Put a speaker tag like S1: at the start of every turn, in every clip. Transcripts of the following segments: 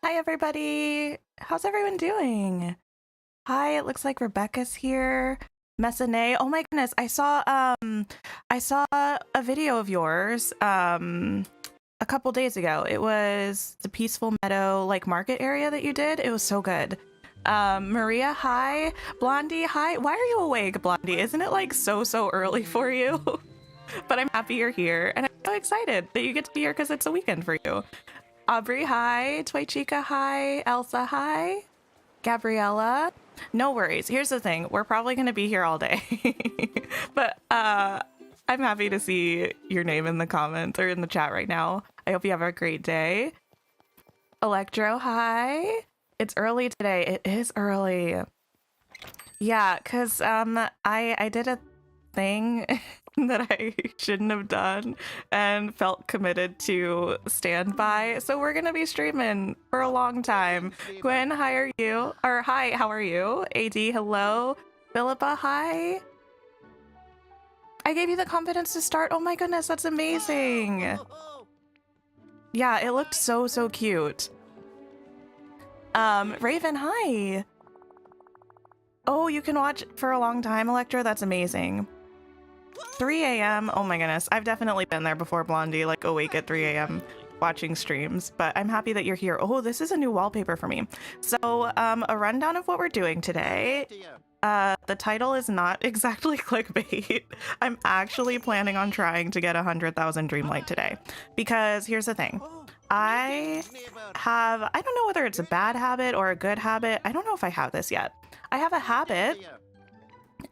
S1: Hi, everybody. How's everyone doing? Hi, it looks like Rebecca's here. Messane. Oh my goodness, I saw a video of yours a couple days ago. It was the Peaceful Meadow like market area that you did. It was so good. Maria, hi. Blondie, hi. Why are you awake, Blondie? Isn't it like so early for you? But I'm happy you're here and I'm so excited that you get to be here because it's a weekend for you. Aubrey, hi. Toy Chica, hi. Elsa, hi. Gabriella. No worries. Here's the thing. We're probably going to be here all day. But I'm happy to see your name in the comments or in the chat right now. I hope you have a great day. Electro, hi. It's early today. It is early. Yeah, because I did a thing that I shouldn't have done and felt committed to stand by. So we're gonna be streaming for a long time. Gwen, hi, are you? Or hi, how are you? AD, hello. Philippa, hi. I gave you the confidence to start. Oh my goodness, that's amazing. Yeah, it looked so cute. Raven, hi. Oh, you can watch for a long time, Electra? That's amazing. 3 a.m. Oh my goodness. I've definitely been there before, Blondie, like awake at 3 a.m. watching streams, but I'm happy that you're here. Oh, this is a new wallpaper for me. So a rundown of what we're doing today. The title is not exactly clickbait. I'm actually planning on trying to get 100,000 Dreamlight today because here's the thing. I don't know whether it's a bad habit or a good habit. I don't know if I have this yet. I have a habit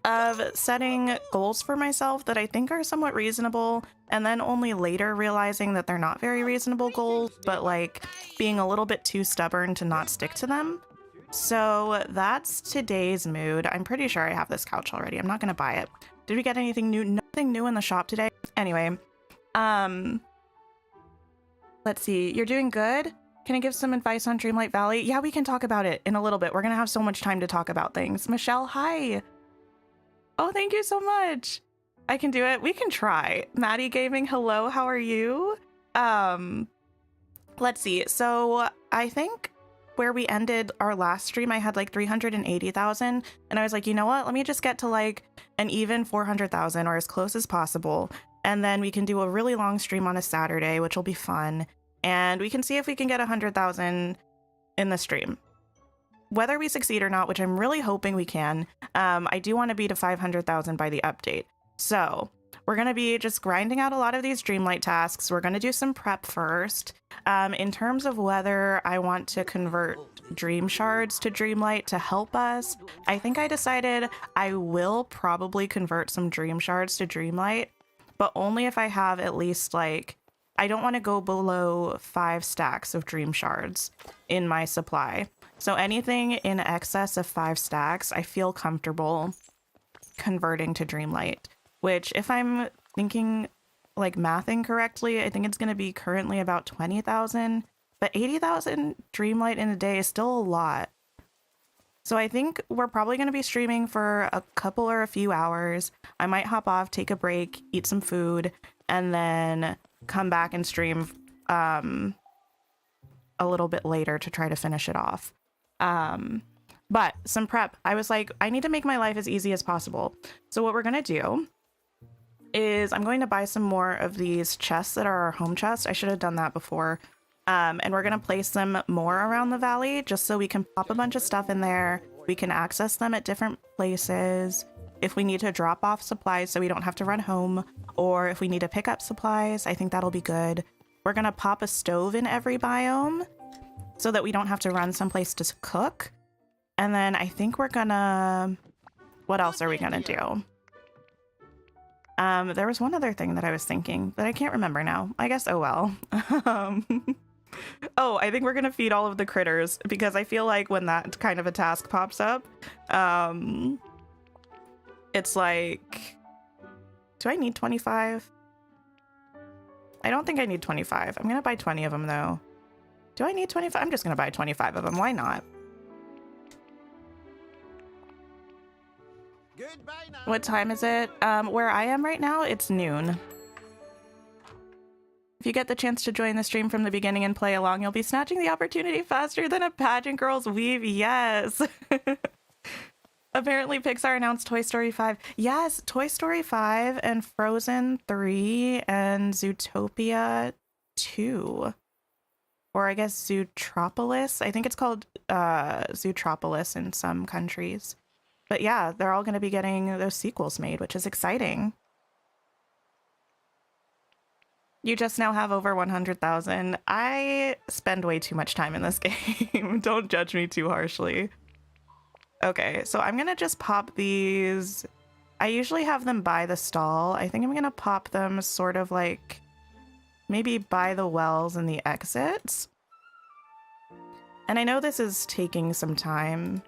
S1: of setting goals for myself that I think are somewhat reasonable and then only later realizing that they're not very reasonable goals, but like being a little bit too stubborn to not stick to them. So that's today's mood. I'm pretty sure I have this couch already. I'm not going to buy it. Did we get anything new? Nothing new in the shop today. Anyway, let's see. You're doing good? Can I give some advice on Dreamlight Valley? Yeah, we can talk about it in a little bit. We're going to have so much time to talk about things. Michelle, hi. Oh, thank you so much. I can do it. We can try. Maddie Gaming, hello. How are you? Let's see. So I think where we ended our last stream, I had like 380,000. And I was like, you know what? Let me just get to like an even 400,000 or as close as possible. And then we can do a really long stream on a Saturday, which will be fun. And we can see if we can get 100,000 in the stream. Whether we succeed or not, which I'm really hoping we can, I do want to be to 500,000 by the update. So we're going to be just grinding out a lot of these Dreamlight tasks. We're going to do some prep first. In terms of whether I want to convert Dream Shards to Dreamlight to help us, I think I decided I will probably convert some Dream Shards to Dreamlight, but only if I have at least like, I don't want to go below 5 stacks of Dream Shards in my supply. So anything in excess of 5 stacks, I feel comfortable converting to Dreamlight, which if I'm thinking like mathing correctly, I think it's going to be currently about 20,000, but 80,000 Dreamlight in a day is still a lot. So I think we're probably going to be streaming for a couple or a few hours. I might hop off, take a break, eat some food, and then come back and stream a little bit later to try to finish it off. But some prep. I was like, I need to make my life as easy as possible. So what we're going to do is I'm going to buy some more of these chests that are our home chests. I should have done that before. And we're going to place them more around the valley just so we can pop a bunch of stuff in there. We can access them at different places. If we need to drop off supplies so we don't have to run home, or if we need to pick up supplies, I think that'll be good. We're going to pop a stove in every biome so that we don't have to run someplace to cook. And then I think we're gonna... What else are we gonna do? There was one other thing that I was thinking, but I can't remember now. I guess, oh well. Oh, I think we're gonna feed all of the critters, because I feel like when that kind of a task pops up, it's like... Do I need 25? I don't think I need 25. I'm gonna buy 20 of them, though. Do I need 25? I'm just gonna buy 25 of them. Why not? What time is it? Where I am right now, it's noon. If you get the chance to join the stream from the beginning and play along, you'll be snatching the opportunity faster than a pageant girl's weave. Yes. Apparently Pixar announced Toy Story 5. Yes, Toy Story 5 and Frozen 3 and Zootopia 2. Or I guess Zootropolis. I think it's called Zootropolis in some countries. But yeah, they're all going to be getting those sequels made, which is exciting. You just now have over 100,000. I spend way too much time in this game. Don't judge me too harshly. Okay, so I'm gonna just pop these. I usually have them by the stall. I think I'm gonna pop them sort of like maybe by the wells and the exits. And I know this is taking some time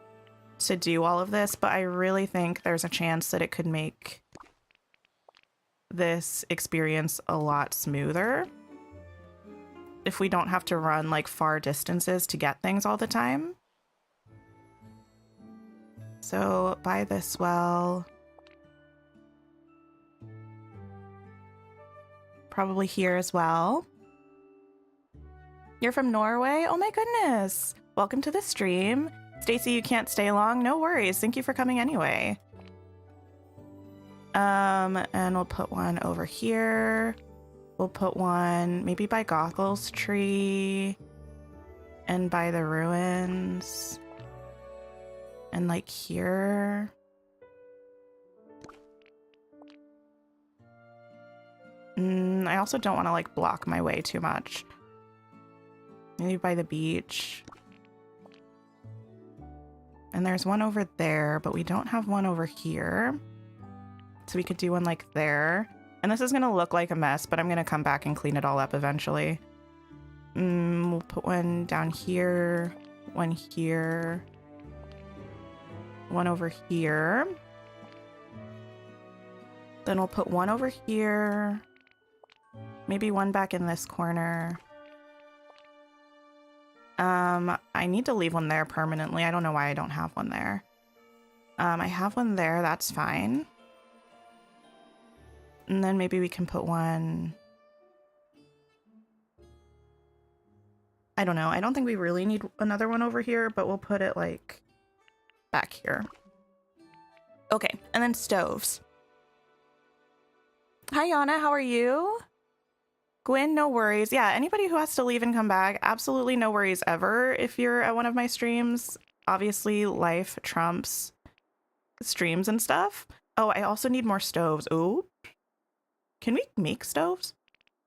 S1: to do all of this, but I really think there's a chance that it could make this experience a lot smoother if we don't have to run like far distances to get things all the time. So by this well, probably here as well. You're from Norway? Oh my goodness. Welcome to the stream. Stacy, you can't stay long. No worries. Thank you for coming anyway. And we'll put one over here. We'll put one maybe by Gothel's tree and by the ruins. And like here. I also don't want to like block my way too much. Maybe by the beach. And there's one over there, but we don't have one over here. So we could do one like there. And this is going to look like a mess, but I'm going to come back and clean it all up eventually. We'll put one down here, one here, one over here. Then we'll put one over here. Maybe one back in this corner. I need to leave one there permanently. I don't know why I don't have one there. I have one there. That's fine. And then maybe we can put one... I don't know. I don't think we really need another one over here, but we'll put it like back here. Okay, and then stoves. Hi, Yana. How are you? Gwen, no worries. Yeah, anybody who has to leave and come back, absolutely no worries ever if you're at one of my streams. Obviously, life trumps streams and stuff. Oh, I also need more stoves. Ooh. Can we make stoves?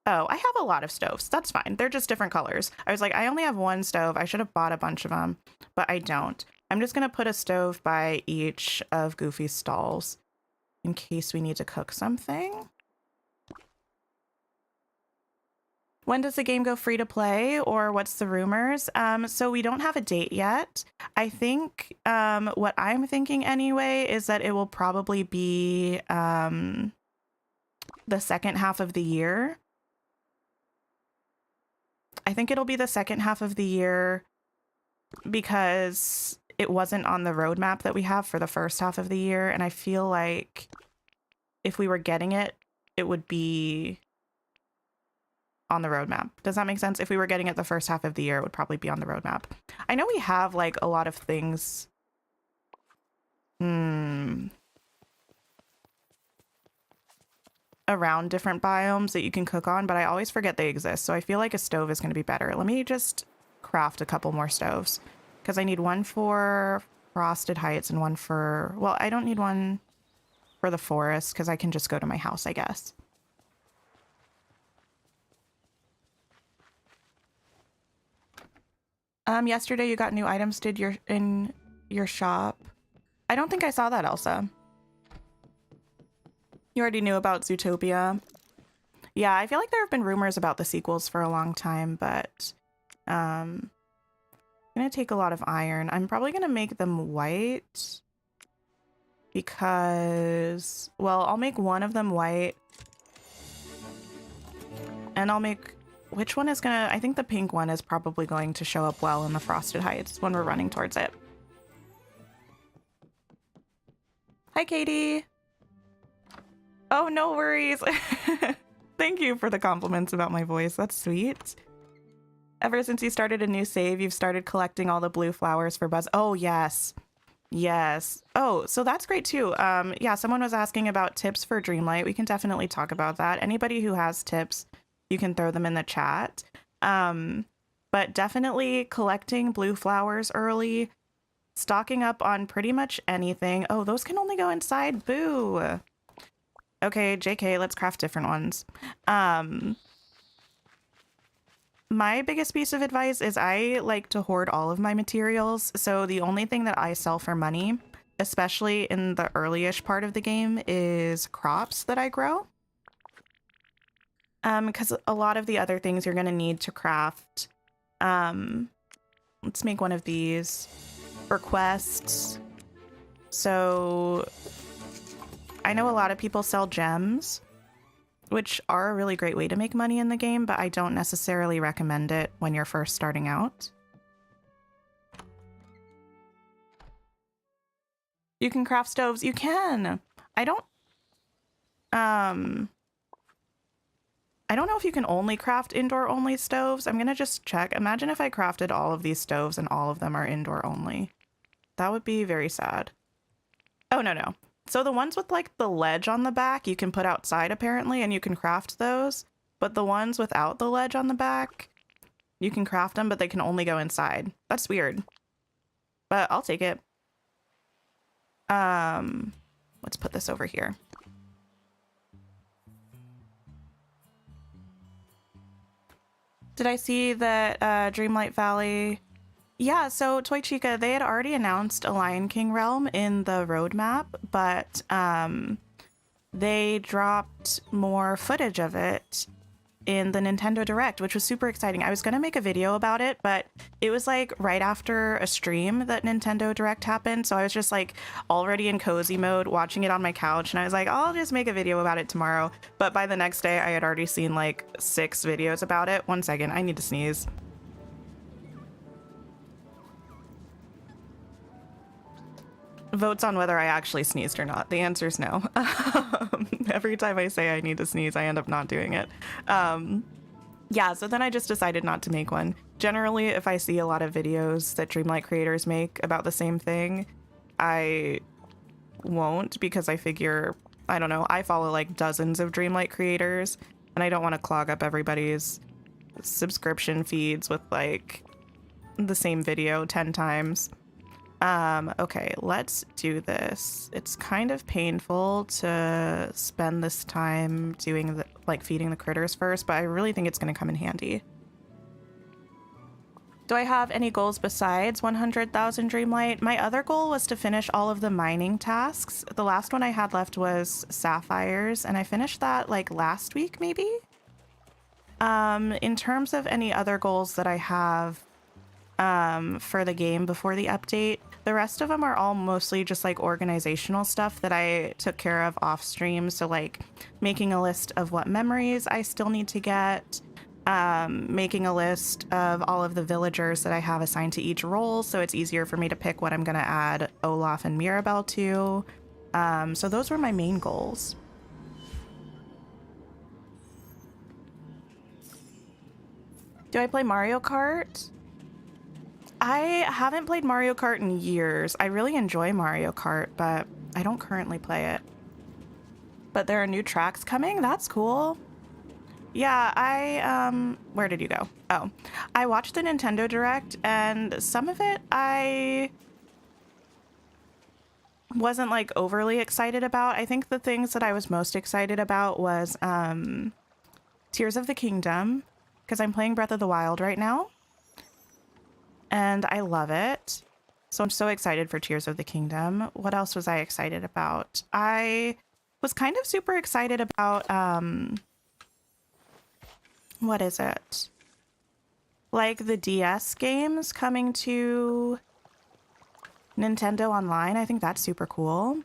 S1: Oh, I have a lot of stoves. That's fine. They're just different colors. I was like, I only have one stove. I should have bought a bunch of them, but I don't. I'm just going to put a stove by each of Goofy's stalls in case we need to cook something. When does the game go free to play, or what's the rumors? So we don't have a date yet. I think what I'm thinking anyway is that it will probably be the second half of the year. I think it'll be the second half of the year because it wasn't on the roadmap that we have for the first half of the year. And I feel like if we were getting it, it would be on the roadmap. Does that make sense? If we were getting it the first half of the year, it would probably be on the roadmap. I know we have like a lot of things. Around different biomes that you can cook on, but I always forget they exist. So I feel like a stove is going to be better. Let me just craft a couple more stoves because I need one for Frosted Heights and one for, well, I don't need one for the forest because I can just go to my house, I guess. Yesterday you got new items in your shop. I don't think I saw that, Elsa. You already knew about Zootopia. Yeah, I feel like there have been rumors about the sequels for a long time, but I'm gonna take a lot of iron. I'm probably gonna make them white because, well, I'll make one of them white and I'll make, which one is gonna, I think the pink one is probably going to show up well in the Frosted Heights when we're running towards it. Hi, Katie. Oh, no worries. Thank you for the compliments about my voice. That's sweet. Ever since you started a new save, you've started collecting all the blue flowers for Buzz. Oh, yes. Yes. Oh, so that's great too. Yeah, someone was asking about tips for Dreamlight. We can definitely talk about that. Anybody who has tips, you can throw them in the chat. But definitely collecting blue flowers early, stocking up on pretty much anything. Oh, those can only go inside. Boo. Okay, JK, let's craft different ones. My biggest piece of advice is I like to hoard all of my materials. So the only thing that I sell for money, especially in the early-ish part of the game, is crops that I grow. Because a lot of the other things you're going to need to craft. Let's make one of these for quests. So I know a lot of people sell gems, which are a really great way to make money in the game, but I don't necessarily recommend it when you're first starting out. You can craft stoves. You can. I don't know if you can only craft indoor only stoves. I'm gonna just check. Imagine if I crafted all of these stoves and all of them are indoor only. That would be very sad. Oh, no. So the ones with like the ledge on the back, you can put outside apparently, and you can craft those. But the ones without the ledge on the back, you can craft them, but they can only go inside. That's weird. But I'll take it. Let's put this over here. Did I see that Dreamlight Valley? Yeah, so Toy Chica, they had already announced a Lion King realm in the roadmap, but they dropped more footage of it in the Nintendo Direct, which was super exciting. I was going to make a video about it, but it was like right after a stream that Nintendo Direct happened, so I was just like already in cozy mode watching it on my couch, and I was like, I'll just make a video about it tomorrow. But by the next day, I had already seen like 6 videos about it. One second, I need to sneeze. Votes on whether I actually sneezed or not. The answer is no. Every time I say I need to sneeze, I end up not doing it. Yeah, so then I just decided not to make one. Generally, if I see a lot of videos that Dreamlight creators make about the same thing, I won't, because I figure, I don't know, I follow like dozens of Dreamlight creators, and I don't want to clog up everybody's subscription feeds with like the same video 10 times. Okay, let's do this. It's kind of painful to spend this time doing the, like, feeding the critters first, but I really think it's going to come in handy. Do I have any goals besides 100,000 Dreamlight? My other goal was to finish all of the mining tasks. The last one I had left was sapphires, and I finished that like last week, maybe? In terms of any other goals that I have for the game before the update, the rest of them are all mostly just like organizational stuff that I took care of off stream. So like making a list of what memories I still need to get, making a list of all of the villagers that I have assigned to each role, so it's easier for me to pick what I'm going to add Olaf and Mirabelle to. So those were my main goals. Do I play Mario Kart? I haven't played Mario Kart in years. I really enjoy Mario Kart, but I don't currently play it. But there are new tracks coming? That's cool. Yeah, where did you go? Oh, I watched the Nintendo Direct, and some of it I wasn't like overly excited about. I think the things that I was most excited about was Tears of the Kingdom, because I'm playing Breath of the Wild right now. And I love it. So I'm so excited for Tears of the Kingdom. What else was I excited about? I was kind of super excited about, what is it? Like the DS games coming to Nintendo Online. I think that's super cool.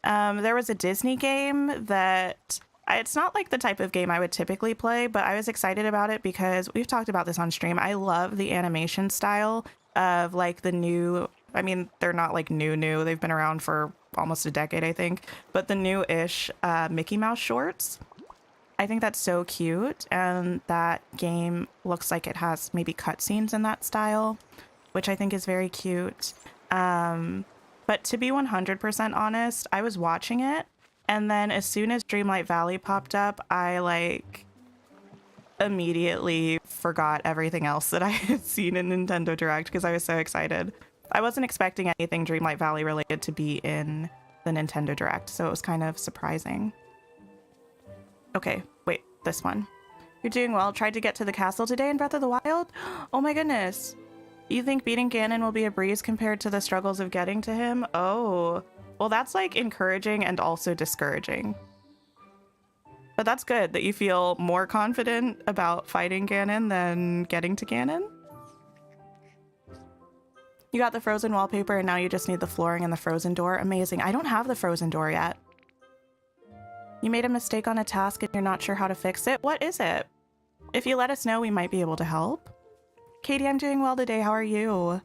S1: There was a Disney game that it's not like the type of game I would typically play, but I was excited about it because we've talked about this on stream. I love the animation style of like the new, I mean, they're not like new. They've been around for almost a decade, I think, but the new-ish Mickey Mouse shorts. I think that's so cute, and that game looks like it has maybe cutscenes in that style, which I think is very cute. But to be 100% honest, I was watching it, and then as soon as Dreamlight Valley popped up, I like immediately forgot everything else that I had seen in Nintendo Direct because I was so excited. I wasn't expecting anything Dreamlight Valley related to be in the Nintendo Direct, so it was kind of surprising. Okay, wait, this one. You're doing well. Tried to get to the castle today in Breath of the Wild? Oh my goodness. You think beating Ganon will be a breeze compared to the struggles of getting to him? Oh, well, that's like encouraging and also discouraging. But that's good that you feel more confident about fighting Ganon than getting to Ganon. You got the frozen wallpaper and now you just need the flooring and the frozen door. Amazing. I don't have the frozen door yet. You made a mistake on a task and you're not sure how to fix it. What is it? If you let us know, we might be able to help. Katie, I'm doing well today. How are you?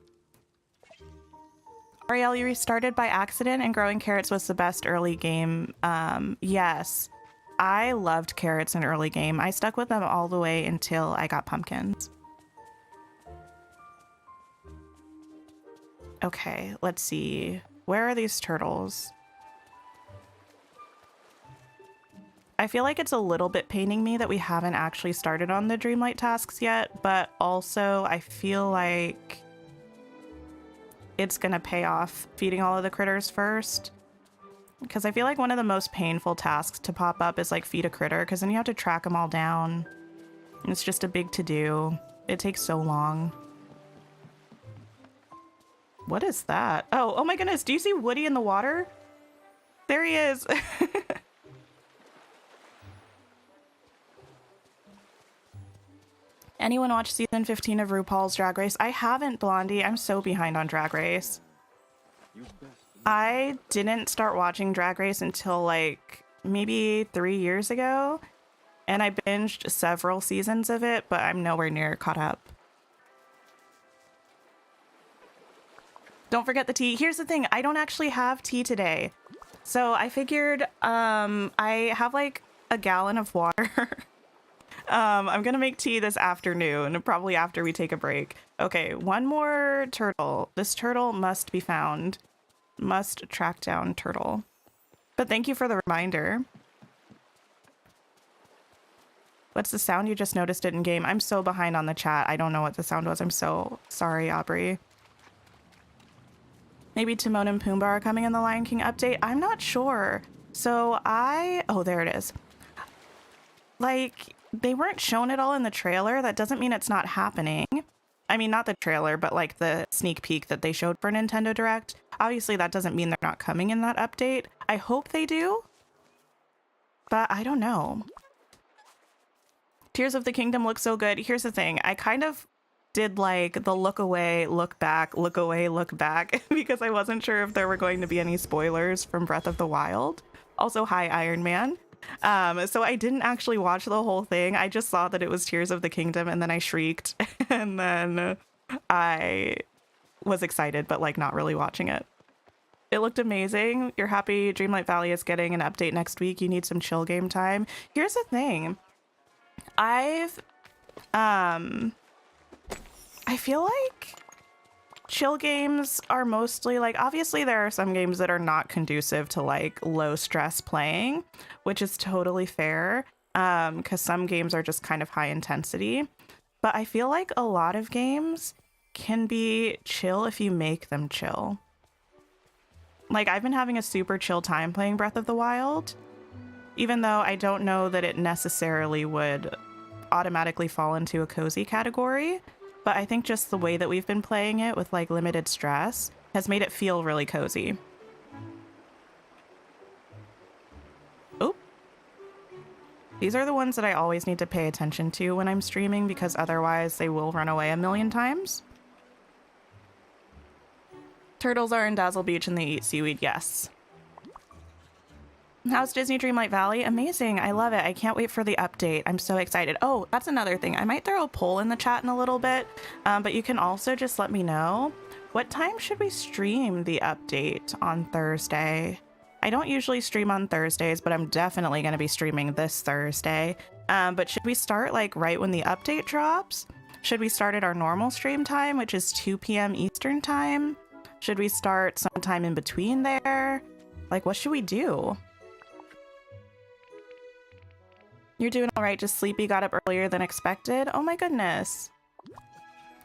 S1: Ariel, you restarted by accident and growing carrots was the best early game. Yes. I loved carrots in early game. I stuck with them all the way until I got pumpkins. Okay, let's see. Where are these turtles? I feel like it's a little bit paining me that we haven't actually started on the Dreamlight tasks yet, but also I feel like it's gonna pay off feeding all of the critters first. Because I feel like one of the most painful tasks to pop up is like feed a critter, because then you have to track them all down. It's just a big to-do. It takes so long. What is that? Oh my goodness, do you see Woody in the water? There he is. Anyone watch season 15 of RuPaul's Drag Race? I haven't, Blondie. I'm so behind on Drag Race. I didn't start watching Drag Race until like maybe 3 years ago, and I binged several seasons of it, but I'm nowhere near caught up. Don't forget the tea. Here's the thing, I don't actually have tea today. So I figured I have like a gallon of water. I'm gonna make tea this afternoon, probably after we take a break. Okay, one more turtle. This turtle must be found. Must track down turtle. But thank you for the reminder. What's the sound? You just noticed it in game. I'm so behind on the chat. I don't know what the sound was. I'm so sorry, Aubrey. Maybe Timon and Pumbaa are coming in the Lion King update. I'm not sure. So oh, there it is. Like, they weren't shown at all in the trailer. That doesn't mean it's not happening. I mean, not the trailer, but like the sneak peek that they showed for Nintendo Direct. Obviously, that doesn't mean they're not coming in that update. I hope they do, but I don't know. Tears of the Kingdom looks so good. Here's the thing. I kind of did like the look away, look back, look away, look back because I wasn't sure if there were going to be any spoilers from Breath of the Wild. Also, hi, Iron Man. So I didn't actually watch the whole thing. I just saw that it was Tears of the Kingdom and then I shrieked and then I was excited, but like not really watching it. It looked amazing. You're happy Dreamlight Valley is getting an update next week. You need some chill game time. Here's the thing. I feel like chill games are mostly like, obviously there are some games that are not conducive to like low stress playing, which is totally fair, because some games are just kind of high intensity. But I feel like a lot of games can be chill if you make them chill. Like, I've been having a super chill time playing Breath of the Wild, even though I don't know that it necessarily would automatically fall into a cozy category. But I think just the way that we've been playing it with like limited stress has made it feel really cozy. Oh, these are the ones that I always need to pay attention to when I'm streaming because otherwise they will run away a million times. Turtles are in Dazzle Beach and they eat seaweed, yes. How's Disney Dreamlight Valley? Amazing. I love it. I can't wait for the update. I'm so excited. Oh, that's another thing. I might throw a poll in the chat in a little bit, but you can also just let me know what time should we stream the update on Thursday. I don't usually stream on Thursdays, but I'm definitely going to be streaming this Thursday. But should we start like right when the update drops? Should we start at our normal stream time, which is 2 p.m. Eastern time? Should we start sometime in between there? Like, what should we do? You're doing all right, just sleepy, got up earlier than expected. Oh my goodness.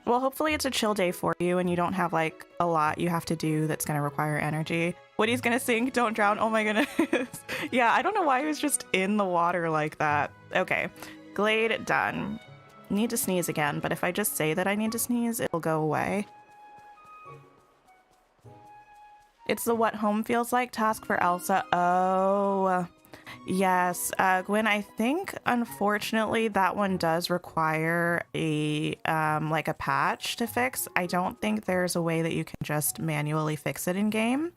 S1: Well, hopefully it's a chill day for you and you don't have like a lot you have to do that's going to require energy. Woody's going to sink, don't drown. Oh my goodness. Yeah, I don't know why he was just in the water like that. Okay, Glade done. Need to sneeze again, but if I just say that I need to sneeze, it'll go away. It's the what home feels like task for Elsa. Oh, yes. Gwen, I think unfortunately that one does require a like a patch to fix. I don't think there's a way that you can just manually fix it in game.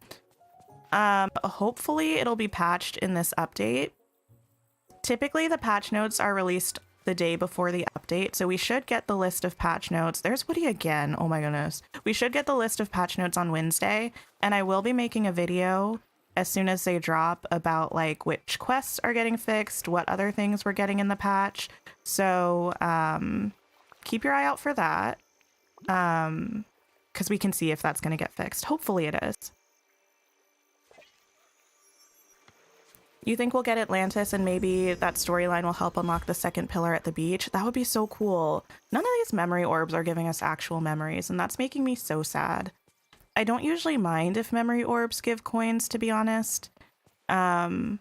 S1: Hopefully it'll be patched in this update. Typically the patch notes are released the day before the update, so we should get the list of patch notes. There's Woody again. Oh my goodness. We should get the list of patch notes on Wednesday, and I will be making a video as soon as they drop about like which quests are getting fixed, what other things we're getting in the patch. So keep your eye out for that, because we can see if that's going to get fixed. Hopefully it is. You think we'll get Atlantis and maybe that storyline will help unlock the second pillar at the beach? That would be so cool. None of these memory orbs are giving us actual memories, and that's making me so sad. I don't usually mind if memory orbs give coins, to be honest. But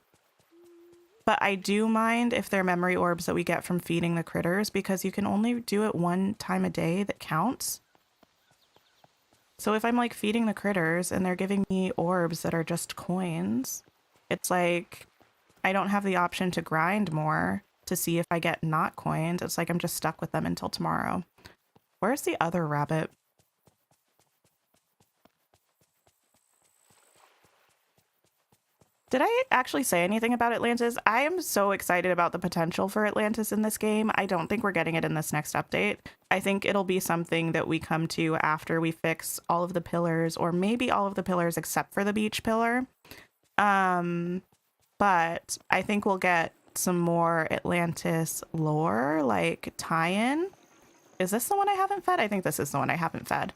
S1: I do mind if they're memory orbs that we get from feeding the critters, because you can only do it one time a day that counts. So if I'm like feeding the critters and they're giving me orbs that are just coins, it's like I don't have the option to grind more to see if I get not coins. It's like I'm just stuck with them until tomorrow. Where's the other rabbit? Did I actually say anything about Atlantis? I am so excited about the potential for Atlantis in this game. I don't think we're getting it in this next update. I think it'll be something that we come to after we fix all of the pillars, or maybe all of the pillars except for the beach pillar. But I think we'll get some more Atlantis lore, like tie-in. Is this the one I haven't fed? I think this is the one I haven't fed,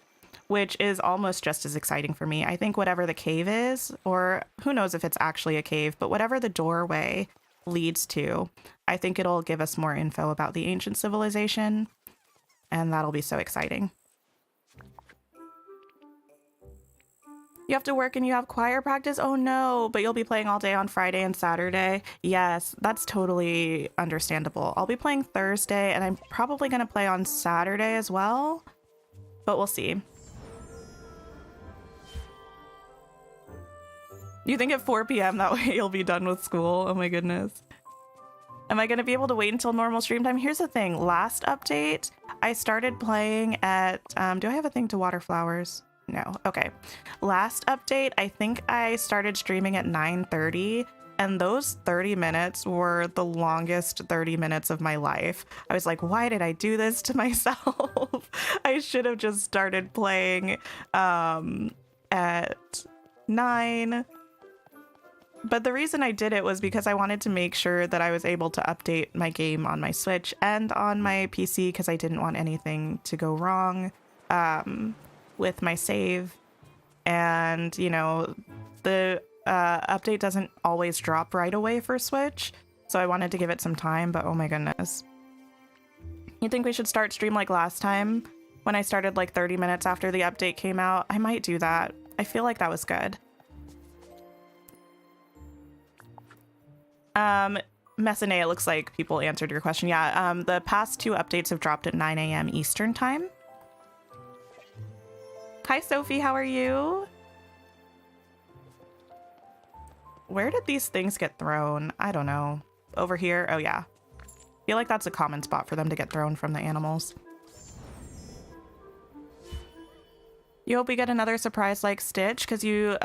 S1: which is almost just as exciting for me. I think whatever the cave is, or who knows if it's actually a cave, but whatever the doorway leads to, I think it'll give us more info about the ancient civilization, and that'll be so exciting. You have to work and you have choir practice? Oh no, but you'll be playing all day on Friday and Saturday. Yes, that's totally understandable. I'll be playing Thursday and I'm probably going to play on Saturday as well, but we'll see. You think at 4 p.m. that way you'll be done with school? Oh my goodness. Am I going to be able to wait until normal stream time? Here's the thing. Last update, I started playing at, do I have a thing to water flowers? No. Okay. Last update, I think I started streaming at 9:30, and those 30 minutes were the longest 30 minutes of my life. I was like, why did I do this to myself? I should have just started playing at 9. But the reason I did it was because I wanted to make sure that I was able to update my game on my Switch and on my PC, because I didn't want anything to go wrong with my save. And, you know, the update doesn't always drop right away for Switch, so I wanted to give it some time, but oh my goodness. You think we should start stream like last time when I started like 30 minutes after the update came out? I might do that. I feel like that was good. Messinea, looks like people answered your question. Yeah, the past 2 updates have dropped at 9 a.m. Eastern time. Hi, Sophie. How are you? Where did these things get thrown? I don't know. Over here? Oh, yeah. I feel like that's a common spot for them to get thrown from the animals. You hope we get another surprise like Stitch, because you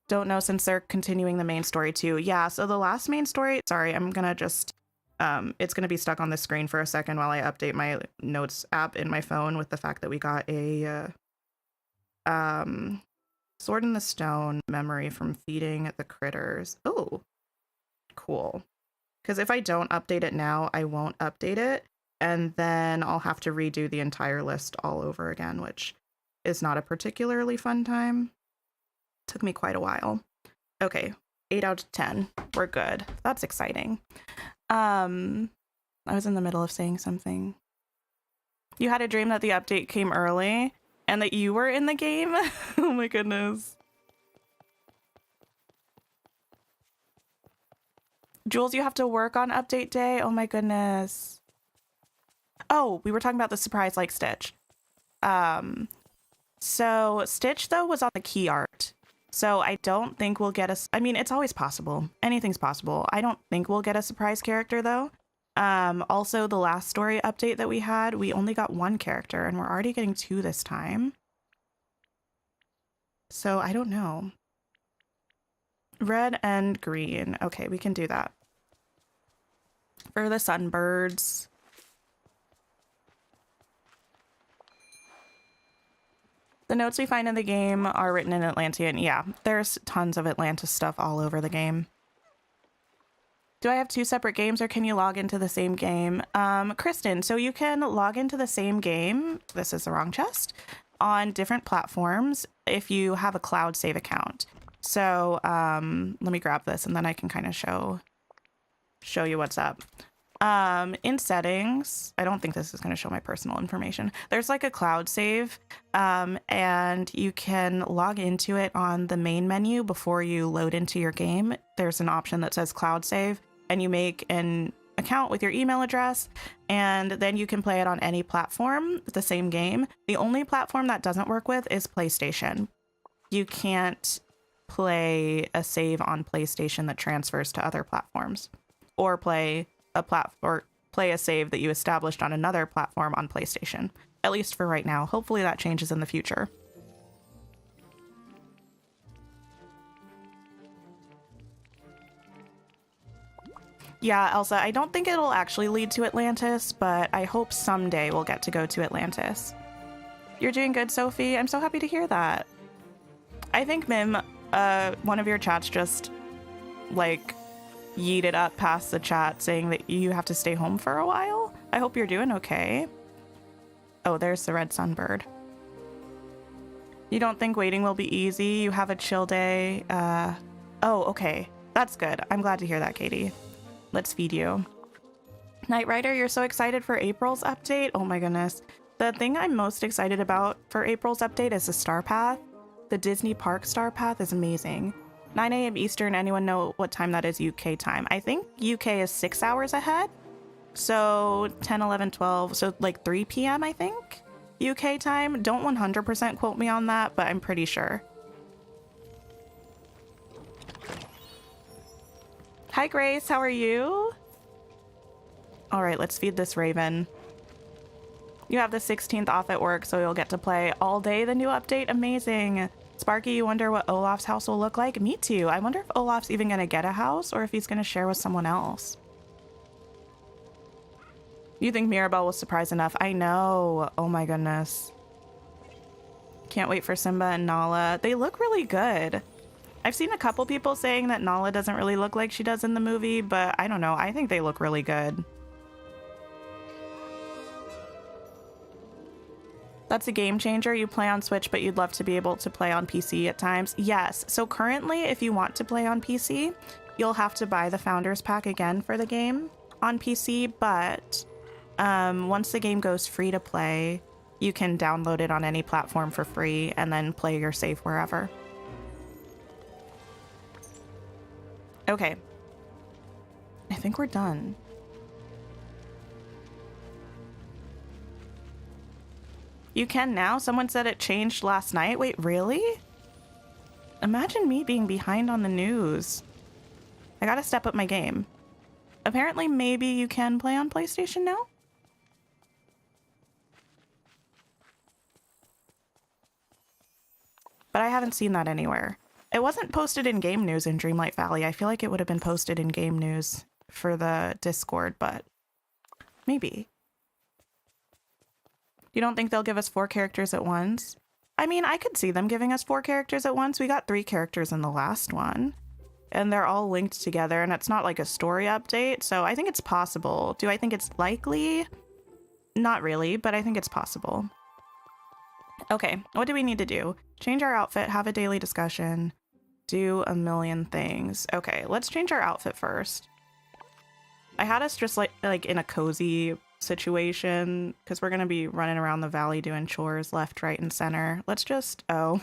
S1: don't know since they're continuing the main story too. Yeah, so the last main story... Sorry, I'm going to just... it's going to be stuck on the screen for a second while I update my notes app in my phone with the fact that we got a... Sword in the Stone memory from feeding the critters. Oh, cool. Because if I don't update it now, I won't update it. And then I'll have to redo the entire list all over again, which is not a particularly fun time. Took me quite a while. Okay, 8 out of 10. We're good. That's exciting. I was in the middle of saying something. You had a dream that the update came early and that you were in the game? Oh my goodness. Jules, you have to work on update day? Oh my goodness. Oh, we were talking about the surprise like Stitch. So Stitch, though, was on the key art. So I don't think we'll get I mean, it's always possible. Anything's possible. I don't think we'll get a surprise character, though. Also, the last story update that we had, we only got one character, and we're already getting two this time. So I don't know. Red and green. Okay, we can do that. For the sunbirds. The notes we find in the game are written in Atlantean. Yeah, there's tons of Atlantis stuff all over the game. Do I have two separate games or can you log into the same game? Kristen, so you can log into the same game, this is the wrong chest, on different platforms if you have a cloud save account. So let me grab this and then I can kind of show you what's up. In settings, I don't think this is going to show my personal information. There's like a cloud save, and you can log into it on the main menu before you load into your game. There's an option that says cloud save, and you make an account with your email address, and then you can play it on any platform, the same game. The only platform that doesn't work with is PlayStation. You can't play a save on PlayStation that transfers to other platforms, or play a save that you established on another platform on PlayStation, at least for right now. Hopefully that changes in the future. Yeah, Elsa, I don't think it'll actually lead to Atlantis, but I hope someday we'll get to go to Atlantis. You're doing good, Sophie. I'm so happy to hear that. I think Mim, one of your chats just like yeeted up past the chat saying that you have to stay home for a while. I hope you're doing okay. Oh, there's the red sunbird. You don't think waiting will be easy? You have a chill day? Oh, okay. That's good. I'm glad to hear that, Katie. Let's feed you. Knight Rider, you're so excited for April's update? Oh my goodness. The thing I'm most excited about for April's update is the Star Path. The Disney Park Star Path is amazing. 9 a.m. Eastern, anyone know what time that is UK time? I think UK is 6 hours ahead. So 10, 11, 12, so like 3 p.m. I think UK time. Don't 100% quote me on that, but I'm pretty sure. Hi Grace, how are you? All right, let's feed this raven. You have the 16th off at work, so you'll get to play all day the new update. Amazing. Sparky, you wonder what Olaf's house will look like? Me too. I wonder if Olaf's even going to get a house or if he's going to share with someone else. You think Mirabelle was surprised enough? I know. Oh my goodness. Can't wait for Simba and Nala. They look really good. I've seen a couple people saying that Nala doesn't really look like she does in the movie, but I don't know. I think they look really good. That's a game changer. You play on Switch, but you'd love to be able to play on PC at times. Yes. So currently, if you want to play on PC, you'll have to buy the Founders Pack again for the game on PC. But once the game goes free to play, you can download it on any platform for free and then play your save wherever. Okay. I think we're done. You can now? Someone said it changed last night. Wait, really? Imagine me being behind on the news. I gotta step up my game. Apparently, maybe you can play on PlayStation now? But I haven't seen that anywhere. It wasn't posted in game news in Dreamlight Valley. I feel like it would have been posted in game news for the Discord, but maybe. You don't think they'll give us 4 characters at once? I mean, I could see them giving us 4 characters at once. We got 3 characters in the last one, and they're all linked together, and it's not like a story update, so I think it's possible. Do I think it's likely? Not really, but I think it's possible. Okay, what do we need to do? Change our outfit, have a daily discussion, do a million things. Okay, let's change our outfit first. I had us just like in a cozy situation because we're gonna be running around the valley doing chores left, right, and center. Let's just, oh,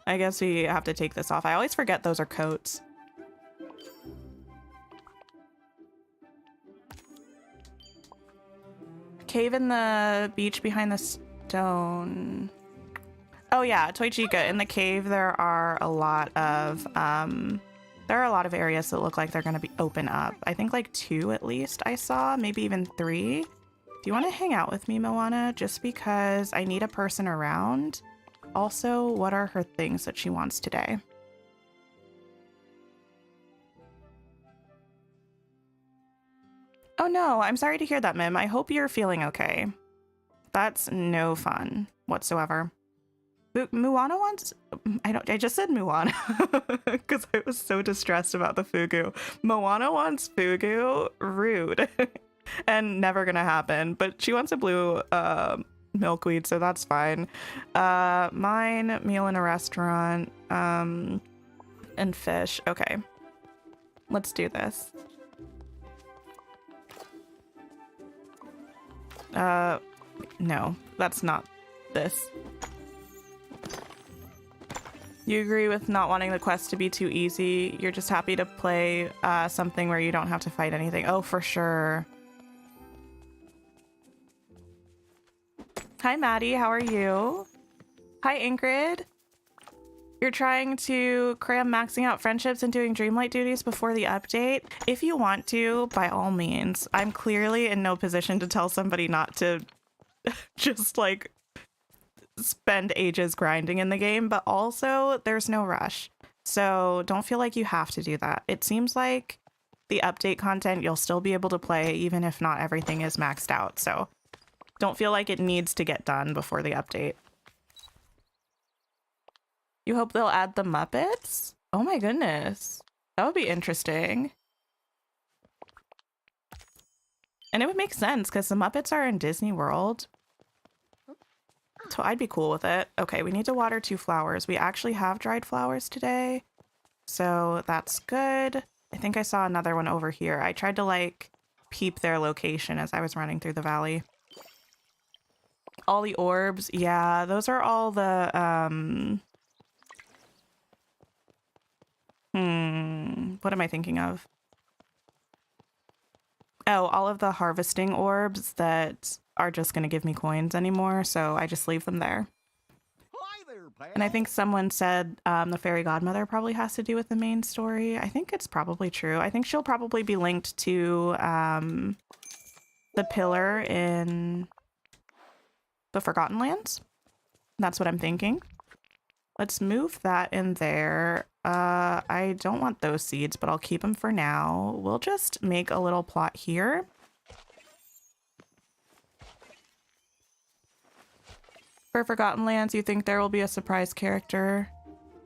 S1: I guess we have to take this off. I always forget those are coats. Cave in the beach behind the stone. Oh yeah, Toy Chica, in the cave there are a lot of areas that look like they're gonna be open up. I think like 2 at least I saw, maybe even 3. Do you want to hang out with me, Moana? Just because I need a person around. Also, what are her things that she wants today? Oh no, I'm sorry to hear that, Mim. I hope you're feeling okay. That's no fun whatsoever. Moana wants... I just said Moana because I was so distressed about the Fugu. Moana wants Fugu. Rude. And never gonna happen. But she wants a blue milkweed, so that's fine. Mine, meal in a restaurant, and fish. Okay. Let's do this. No, that's not this. You agree with not wanting the quest to be too easy. You're just happy to play something where you don't have to fight anything. Oh, for sure. Hi, Maddie. How are you? Hi, Ingrid. You're trying to cram maxing out friendships and doing Dreamlight duties before the update? If you want to, by all means. I'm clearly in no position to tell somebody not to just like spend ages grinding in the game, but also there's no rush. So don't feel like you have to do that. It seems like the update content you'll still be able to play even if not everything is maxed out. So don't feel like it needs to get done before the update. You hope they'll add the Muppets? Oh my goodness. That would be interesting. And it would make sense because the Muppets are in Disney World. So I'd be cool with it. Okay, we need to water 2 flowers. We actually have dried flowers today. So that's good. I think I saw another one over here. I tried to like peep their location as I was running through the valley. All the orbs. Yeah, those are all the what am I thinking of? Oh, all of the harvesting orbs that are just going to give me coins anymore, so I just leave them there.
S2: Hi there, pal.
S1: And I think someone said the fairy godmother probably has to do with the main story. I think it's probably true. I think she'll probably be linked to the pillar in the Forgotten Lands. That's what I'm thinking. Let's move that in there. I don't want those seeds, but I'll keep them for now. We'll just make a little plot here. For Forgotten Lands, you think there will be a surprise character?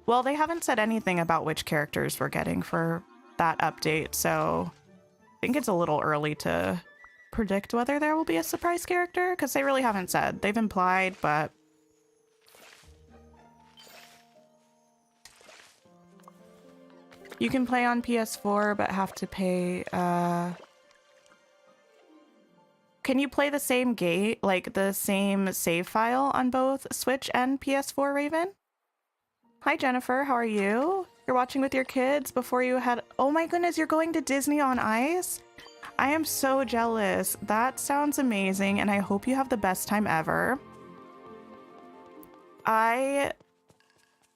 S1: Well, they haven't said anything about which characters we're getting for that update, so I think it's a little early to predict whether there will be a surprise character, because they really haven't said. They've implied, but... You can play on PS4, but have to pay, Can you play the same game, like the same save file on both Switch and PS4, Raven? Hi, Jennifer. How are you? You're watching with your kids before you had... Oh my goodness, you're going to Disney on Ice? I am so jealous. That sounds amazing, and I hope you have the best time ever.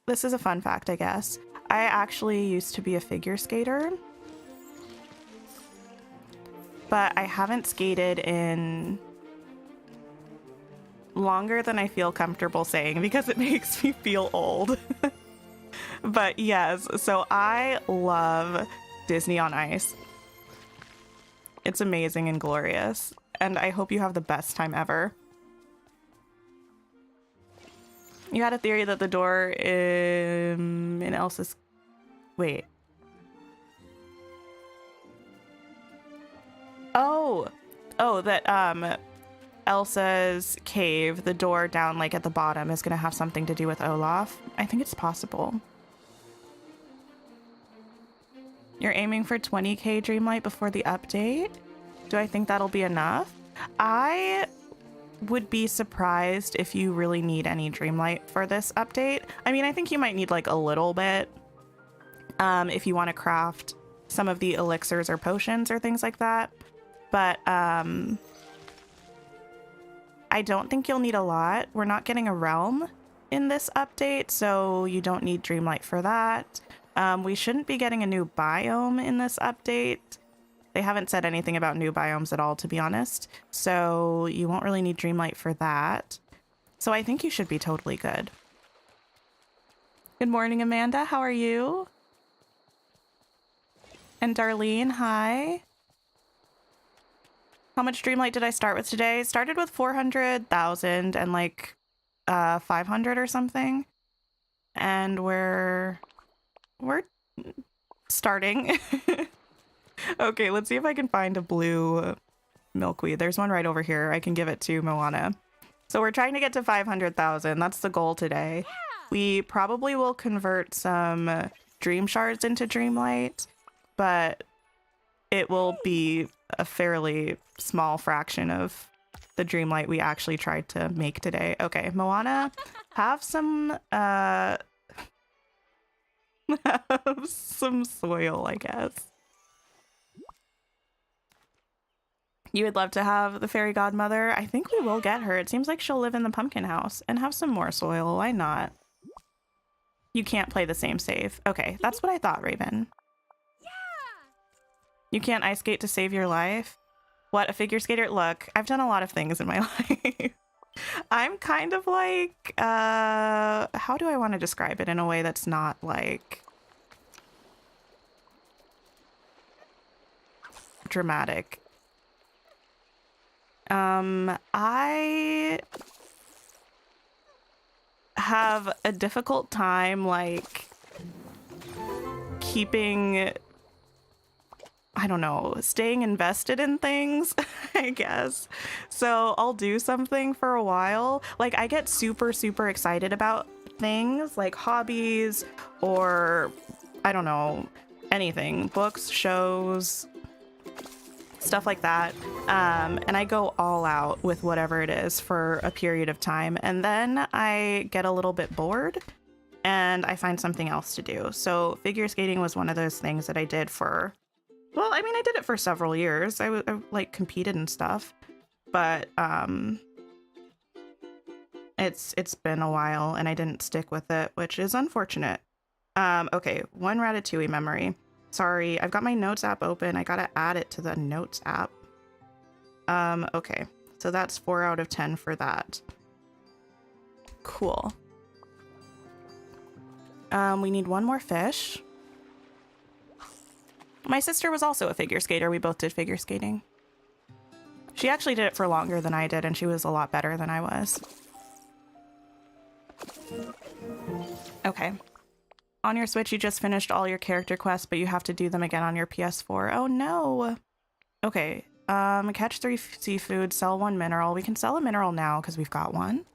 S1: This is a fun fact, I guess. I actually used to be a figure skater, but I haven't skated in longer than I feel comfortable saying because it makes me feel old. But yes, so I love Disney on Ice. It's amazing and glorious, and I hope you have the best time ever. You had a theory that the door in Elsa's... Wait. Oh, that Elsa's cave, the door down like at the bottom, is gonna have something to do with Olaf. I think it's possible. You're aiming for 20k Dreamlight before the update? Do I think that'll be enough? I would be surprised if you really need any Dreamlight for this update. I mean, I think you might need like a little bit if you want to craft some of the elixirs or potions or things like that. But I don't think you'll need a lot. We're not getting a realm in this update, so you don't need Dreamlight for that. We shouldn't be getting a new biome in this update. They haven't said anything about new biomes at all, to be honest. So you won't really need Dreamlight for that. So I think you should be totally good. Good morning, Amanda. How are you? And Darlene, hi. How much Dreamlight did I start with today? Started with 400,000 and like 500 or something. And we're starting. Okay, let's see if I can find a blue milkweed. There's one right over here. I can give it to Moana. So we're trying to get to 500,000. That's the goal today. Yeah. We probably will convert some dream shards into Dreamlight, but it will be a fairly small fraction of the Dreamlight we actually tried to make today. Okay, Moana, have some have some soil, I guess. You would love to have the fairy godmother. I think we will get her. It seems like she'll live in the pumpkin house and have some more soil. Why not? You can't play the same save. Okay, that's what I thought, Raven. You can't ice skate to save your life? What, a figure skater? Look, I've done a lot of things in my life. I'm kind of like, how do I want to describe it in a way that's not like dramatic? I have a difficult time like keeping, I don't know, staying invested in things, I guess. So I'll do something for a while. Like I get super excited about things like hobbies or I don't know, anything, books, shows, stuff like that. And I go all out with whatever it is for a period of time. And then I get a little bit bored and I find something else to do. So figure skating was one of those things that I did for, well, I mean, I did it for several years. I like competed and stuff, but it's been a while and I didn't stick with it, which is unfortunate. Okay, one Ratatouille memory. Sorry, I've got my notes app open. I gotta add it to the notes app. Okay, so that's 4 out of 10 for that. Cool. We need one more fish. My sister was also a figure skater. We both did figure skating. She actually did it for longer than I did, and she was a lot better than I was. Okay. On your Switch, you just finished all your character quests, but you have to do them again on your PS4. Oh no. Okay. Catch 3 seafood, sell 1 mineral. We can sell a mineral now because we've got one.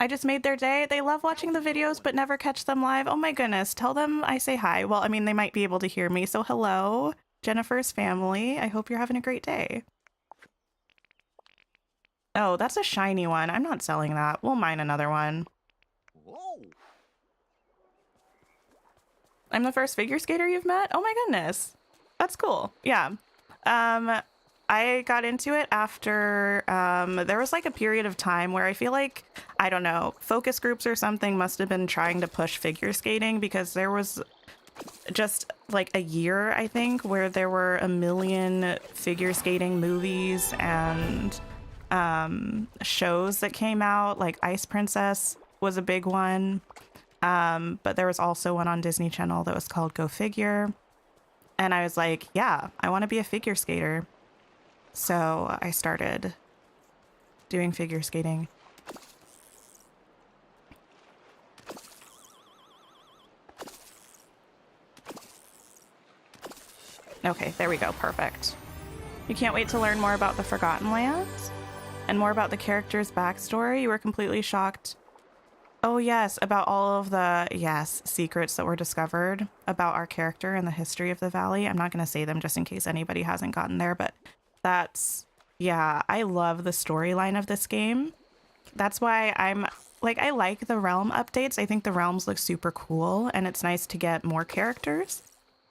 S1: I just made their day. They love watching the videos, but never catch them live. Oh my goodness. Tell them I say hi. Well, I mean, they might be able to hear me. So hello, Jennifer's family. I hope you're having a great day. Oh, that's a shiny one. I'm not selling that. We'll mine another one.
S2: Whoa.
S1: I'm the first figure skater you've met? Oh my goodness. That's cool. Yeah. I got into it after there was like a period of time where I feel like, I don't know, focus groups or something must have been trying to push figure skating because there was just like a year, I think, where there were a million figure skating movies and shows that came out. Like Ice Princess was a big one. But there was also one on Disney Channel that was called Go Figure. And I was like, yeah, I want to be a figure skater. So I started doing figure skating. Okay, there we go. Perfect. You can't wait to learn more about the Forgotten Lands and more about the character's backstory. You were completely shocked. Oh yes, about all of the, secrets that were discovered about our character and the history of the valley. I'm not going to say them just in case anybody hasn't gotten there, but that's, yeah, I love the storyline of this game. That's why I like the realm updates. I think the realms look super cool and it's nice to get more characters.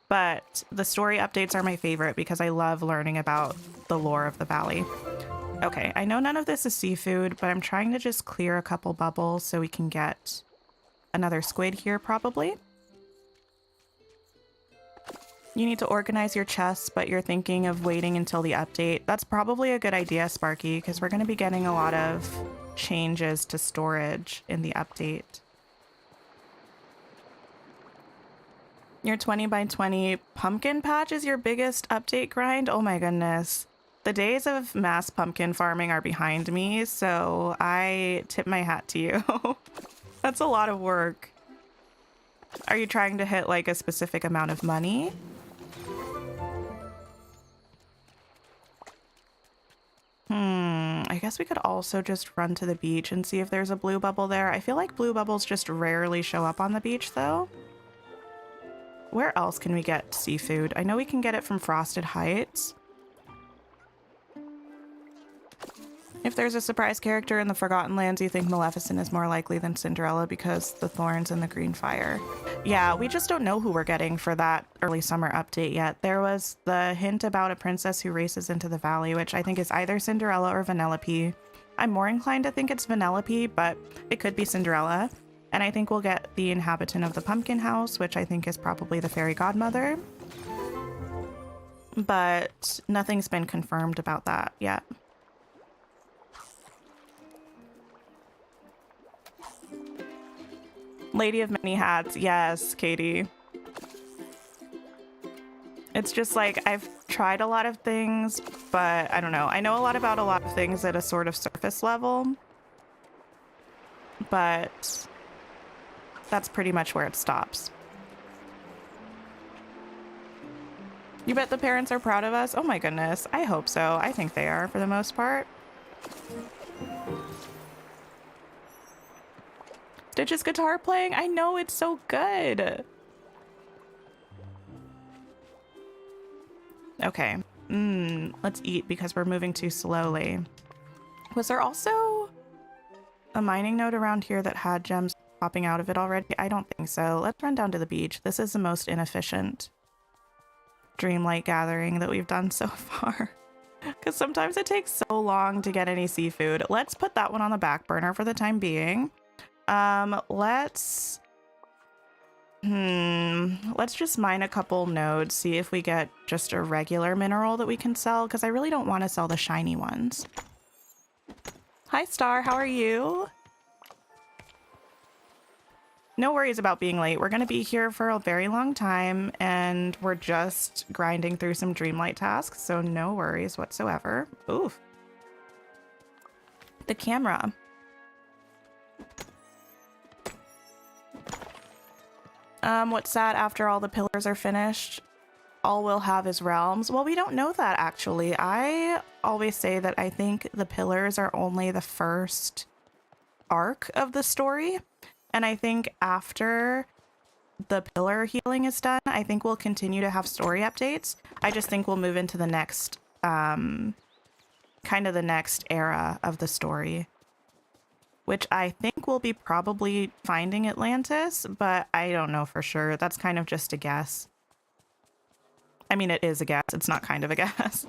S1: But the story updates are my favorite because I love learning about the lore of the valley. Okay, I know none of this is seafood, but I'm trying to just clear a couple bubbles so we can get another squid here probably. You need to organize your chests, but you're thinking of waiting until the update. That's probably a good idea, Sparky, because we're going to be getting a lot of changes to storage in the update. Your 20 by 20 pumpkin patch is your biggest update grind? Oh my goodness. The days of mass pumpkin farming are behind me, so I tip my hat to you. That's a lot of work. Are you trying to hit like a specific amount of money? I guess we could also just run to the beach and see if there's a blue bubble there. I feel like blue bubbles just rarely show up on the beach though. Where else can we get seafood? I know we can get it from Frosted Heights. If there's a surprise character in the Forgotten Lands, you think Maleficent is more likely than Cinderella because the thorns and the green fire. Yeah, we just don't know who we're getting for that early summer update yet. There was the hint about a princess who races into the valley, which I think is either Cinderella or Vanellope. I'm more inclined to think it's Vanellope, but it could be Cinderella. And I think we'll get the inhabitant of the pumpkin house, which I think is probably the fairy godmother. But nothing's been confirmed about that yet. Lady of Many Hats. Yes, Katie. It's just like I've tried a lot of things, but I don't know. I know a lot about a lot of things at a sort of surface level, but that's pretty much where it stops. You bet the parents are proud of us? Oh my goodness. I hope so. I think they are for the most part. Stitch's guitar playing? I know, it's so good. Okay. Let's eat because we're moving too slowly. Was there also a mining node around here that had gems popping out of it already? I don't think so. Let's run down to the beach. This is the most inefficient Dreamlight gathering that we've done so far. Because sometimes it takes so long to get any seafood. Let's put that one on the back burner for the time being. Let's just mine a couple nodes, see if we get just a regular mineral that we can sell, because I really don't want to sell the shiny ones. Hi, Star. How are you? No worries about being late. We're going to be here for a very long time, and we're just grinding through some Dreamlight tasks, so no worries whatsoever. Oof. The camera. What's sad, after all the pillars are finished, all we'll have is realms. Well, we don't know that, actually. I always say that I think the pillars are only the first arc of the story. And I think after the pillar healing is done, I think we'll continue to have story updates. I just think we'll move into the next, kind of the next era of the story, which I think will be probably finding Atlantis, but I don't know for sure. That's kind of just a guess. I mean, it is a guess. It's not kind of a guess.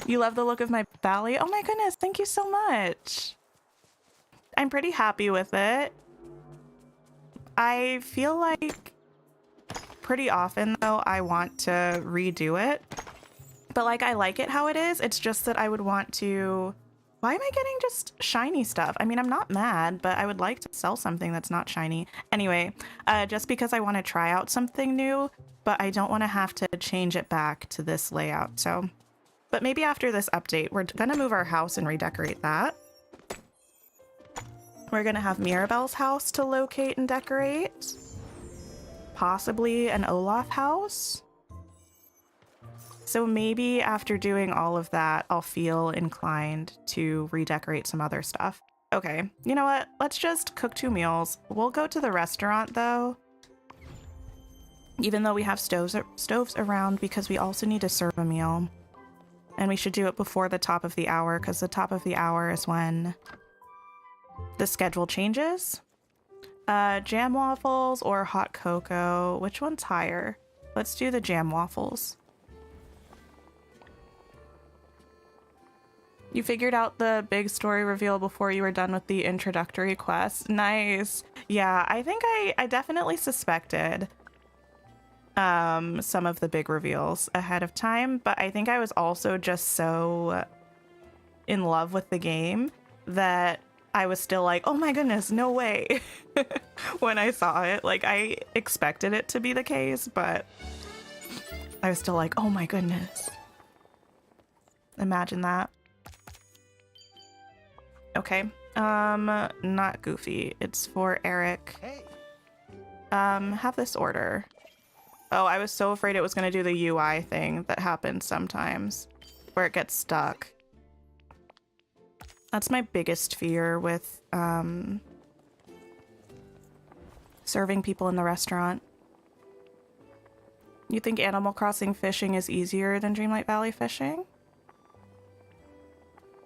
S1: You love the look of my valley? Oh my goodness, thank you so much. I'm pretty happy with it. I feel like pretty often, though, I want to redo it. But, like, I like it how it is. It's just that I would want to... Why am I getting just shiny stuff? I mean, I'm not mad, but I would like to sell something that's not shiny. Anyway, just because I want to try out something new, but I don't want to have to change it back to this layout. So But maybe after this update, we're gonna move our house and redecorate that. We're gonna have Mirabelle's house to locate and decorate. Possibly an Olaf house. So maybe after doing all of that, I'll feel inclined to redecorate some other stuff. Okay, you know what? Let's just cook 2 meals. We'll go to the restaurant though. Even though we have stoves around, because we also need to serve a meal. And we should do it before the top of the hour, because the top of the hour is when the schedule changes. Jam waffles or hot cocoa. Which one's higher? Let's do the jam waffles. You figured out the big story reveal before you were done with the introductory quest. Nice. Yeah, I think I definitely suspected some of the big reveals ahead of time, but I think I was also just so in love with the game that I was still like, oh my goodness, no way. When I saw it, like, I expected it to be the case, but I was still like, oh my goodness. Imagine that. Okay. Not Goofy. It's for Eric.
S2: Hey.
S1: Have this order. Oh, I was so afraid it was going to do the UI thing that happens sometimes, where it gets stuck. That's my biggest fear with serving people in the restaurant. You think Animal Crossing fishing is easier than Dreamlight Valley fishing?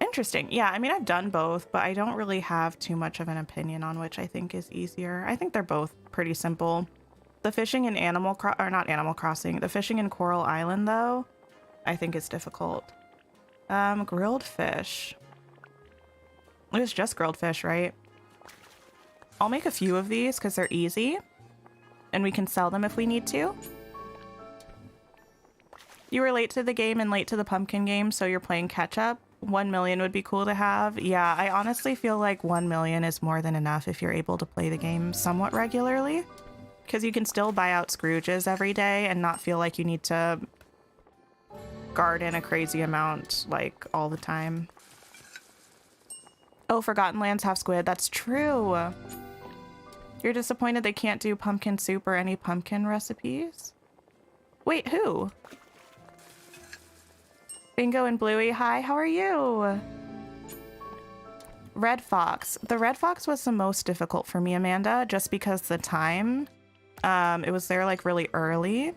S1: Interesting. Yeah, I mean, I've done both, but I don't really have too much of an opinion on which I think is easier. I think they're both pretty simple. The fishing in the fishing in Coral Island, though, I think is difficult. Grilled fish. It was just grilled fish, right? I'll make a few of these because they're easy, and we can sell them if we need to. You were late to the game and late to the pumpkin game, so you're playing catch up. 1 million would be cool to have. Yeah, I honestly feel like 1 million is more than enough if you're able to play the game somewhat regularly. Because you can still buy out Scrooges every day and not feel like you need to garden a crazy amount, like, all the time. Oh, Forgotten Lands have squid. That's true. You're disappointed they can't do pumpkin soup or any pumpkin recipes? Wait, who? Bingo and Bluey, hi, how are you? Red Fox. The Red Fox was the most difficult for me, Amanda, just because the time. It was there like really early,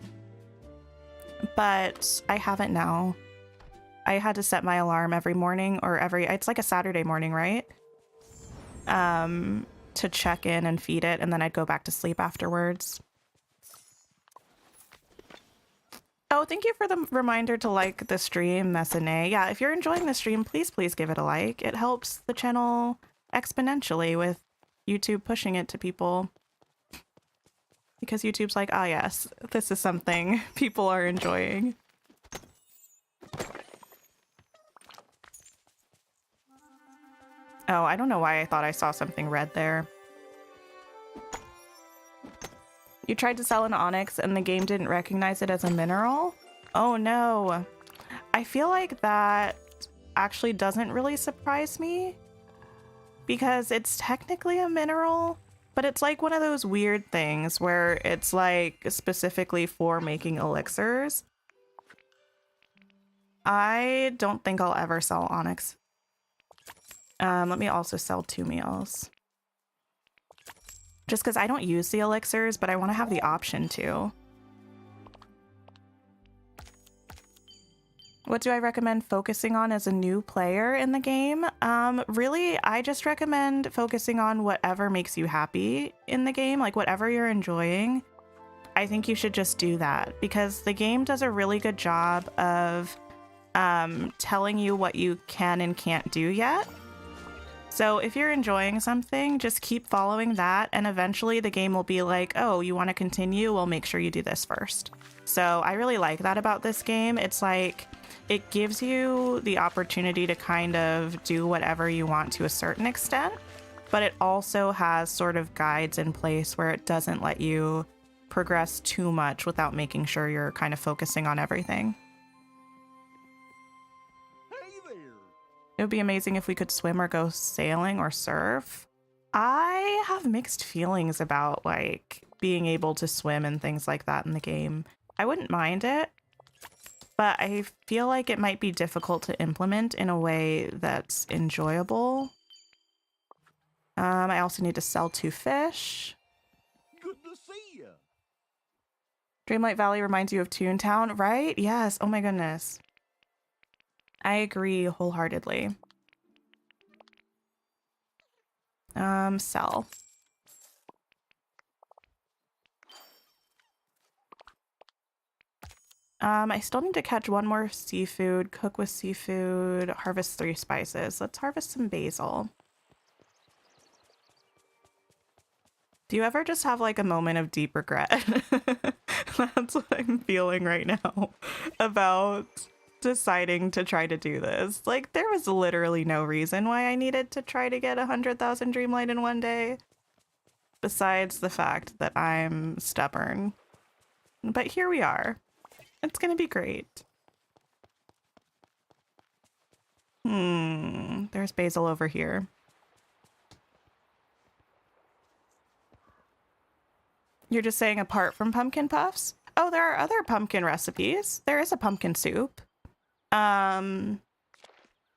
S1: but I haven't now. I had to set my alarm every morning it's like a Saturday morning, right? To check in and feed it, and then I'd go back to sleep afterwards. Oh, thank you for the reminder to like the stream, Messene. Yeah, if you're enjoying the stream, please give it a like. It helps the channel exponentially with YouTube pushing it to people. Because YouTube's like, ah, yes, this is something people are enjoying. Oh, I don't know why I thought I saw something red there. You tried to sell an onyx and the game didn't recognize it as a mineral? Oh no. I feel like that actually doesn't really surprise me because it's technically a mineral, but it's like one of those weird things where it's like specifically for making elixirs. I don't think I'll ever sell onyx. Let me also sell 2 meals. Just because I don't use the elixirs, but I want to have the option to. What do I recommend focusing on as a new player in the game? Really, I just recommend focusing on whatever makes you happy in the game, like whatever you're enjoying. I think you should just do that because the game does a really good job of telling you what you can and can't do yet. So if you're enjoying something, just keep following that, and eventually the game will be like, oh, you want to continue? Well, make sure you do this first. So I really like that about this game. It's like, it gives you the opportunity to kind of do whatever you want to a certain extent, but it also has sort of guides in place where it doesn't let you progress too much without making sure you're kind of focusing on everything.
S2: there.
S1: It would be amazing if we could swim or go sailing or surf. I have mixed feelings about like being able to swim and things like that in the game. I wouldn't mind it, but I feel like it might be difficult to implement in a way that's enjoyable. I also need to sell 2 fish.
S2: Good to see you.
S1: Dreamlight Valley reminds you of Toontown, right? Yes. Oh my goodness. I agree wholeheartedly. Sell. I still need to catch 1 more seafood, cook with seafood, harvest 3 spices. Let's harvest some basil. Do you ever just have like a moment of deep regret? That's what I'm feeling right now about deciding to try to do this. Like, there was literally no reason why I needed to try to get 100,000 Dreamlight in one day, besides the fact that I'm stubborn. But here we are. It's gonna be great. There's basil over here. You're just saying apart from pumpkin puffs? Oh, there are other pumpkin recipes. There is a pumpkin soup. And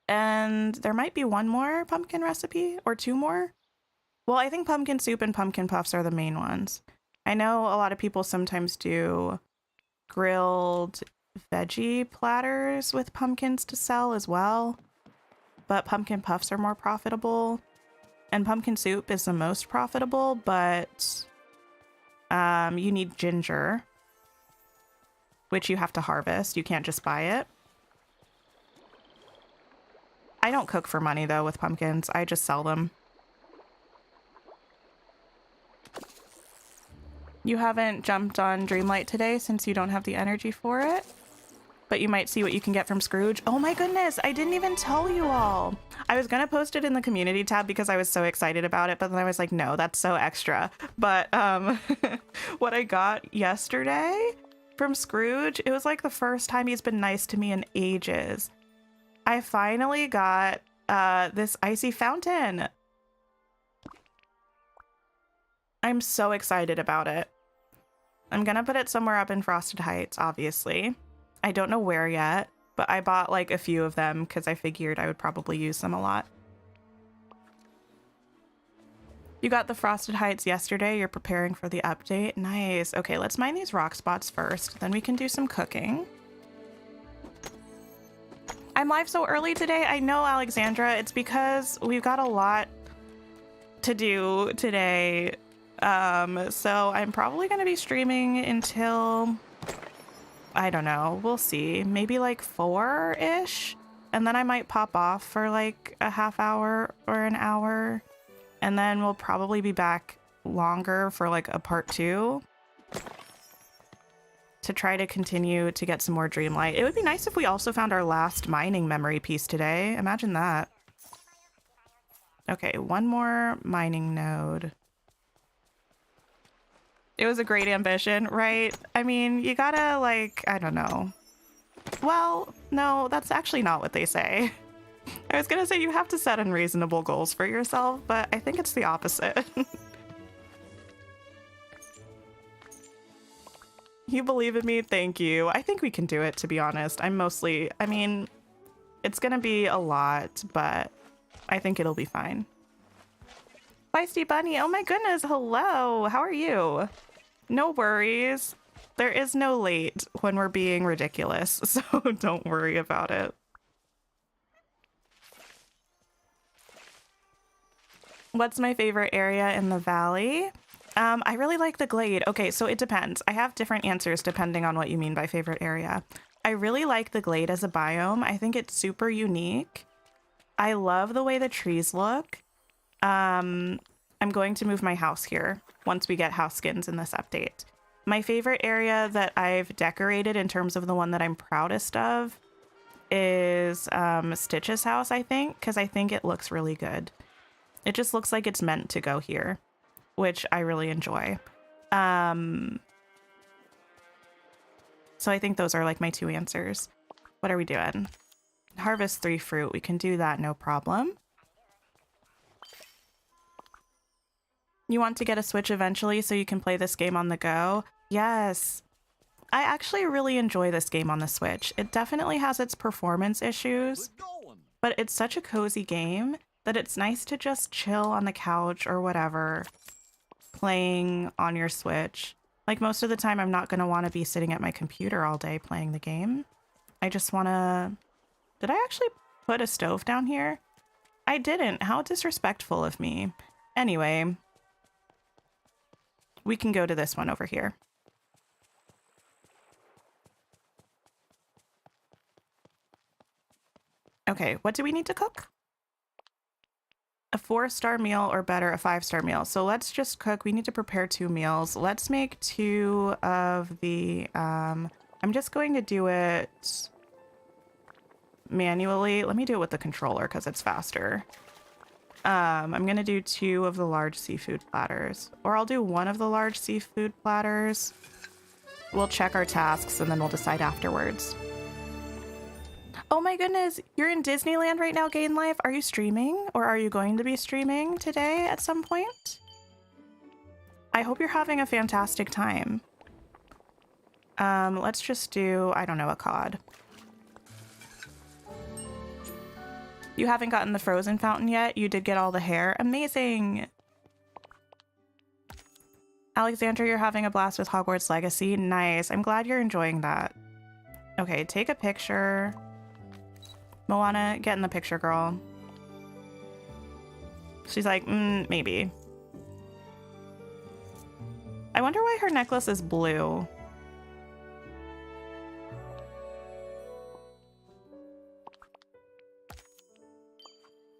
S1: there might be 1 more pumpkin recipe or 2 more. Well, I think pumpkin soup and pumpkin puffs are the main ones. I know a lot of people sometimes do grilled veggie platters with pumpkins to sell as well, but pumpkin puffs are more profitable, and pumpkin soup is the most profitable, but you need ginger, which you have to harvest. You can't just buy it. I don't cook for money though with pumpkins. I just sell them. You haven't jumped on Dreamlight today since you don't have the energy for it, but you might see what you can get from Scrooge. Oh my goodness, I didn't even tell you all. I was gonna post it in the community tab because I was so excited about it, but then I was like, no, that's so extra. But what I got yesterday from Scrooge, it was like the first time he's been nice to me in ages. I finally got this icy fountain. I'm so excited about it. I'm gonna put it somewhere up in Frosted Heights, obviously. I don't know where yet, but I bought like a few of them because I figured I would probably use them a lot. You got the Frosted Heights yesterday. You're preparing for the update. Nice. Okay, let's mine these rock spots first. Then we can do some cooking. I'm live so early today. I know, Alexandra. It's because we've got a lot to do today. So I'm probably going to be streaming until, I don't know, we'll see, maybe like 4-ish, and then I might pop off for like a half hour or an hour, and then we'll probably be back longer for like a part 2 to try to continue to get some more Dreamlight. It would be nice if we also found our last mining memory piece today. Imagine that. Okay, 1 more mining node. It was a great ambition, right? I mean, you gotta, like, I don't know. Well, no, that's actually not what they say. I was gonna say you have to set unreasonable goals for yourself, but I think it's the opposite. You believe in me? Thank you. I think we can do it, to be honest. I mean, it's gonna be a lot, but I think it'll be fine. Feisty Bunny, oh my goodness, hello. How are you? No worries. There is no late when we're being ridiculous, so don't worry about it. What's my favorite area in the valley? I really like the glade. Okay, so it depends. I have different answers depending on what you mean by favorite area. I really like the glade as a biome. I think it's super unique. I love the way the trees look. I'm going to move my house here once we get house skins in this update. My favorite area that I've decorated in terms of the one that I'm proudest of is Stitch's house, I think, because I think it looks really good. It just looks like it's meant to go here, which I really enjoy. So I think those are like my 2 answers. What are we doing? Harvest 3 fruit. We can do that, no problem. You want to get a Switch eventually so you can play this game on the go? Yes. I actually really enjoy this game on the Switch. It definitely has its performance issues, but it's such a cozy game that it's nice to just chill on the couch or whatever, playing on your Switch. Like, most of the time, I'm not going to want to be sitting at my computer all day playing the game. I just want to... Did I actually put a stove down here? I didn't. How disrespectful of me. Anyway, we can go to this one over here. Okay, what do we need to cook? A 4-star meal or better, a 5-star meal. So let's just cook. We need to prepare 2 meals. Let's make 2 of the, I'm just going to do it manually. Let me do it with the controller because it's faster. I'm going to do 2 of the large seafood platters, or I'll do 1 of the large seafood platters. We'll check our tasks and then we'll decide afterwards. Oh my goodness, you're in Disneyland right now, Gain Life. Are you streaming, or are you going to be streaming today at some point? I hope you're having a fantastic time. Let's just do, I don't know, a cod. You haven't gotten the frozen fountain yet? You did get all the hair? Amazing! Alexandra, you're having a blast with Hogwarts Legacy? Nice. I'm glad you're enjoying that. Okay, take a picture. Moana, get in the picture, girl. She's like, maybe. I wonder why her necklace is blue.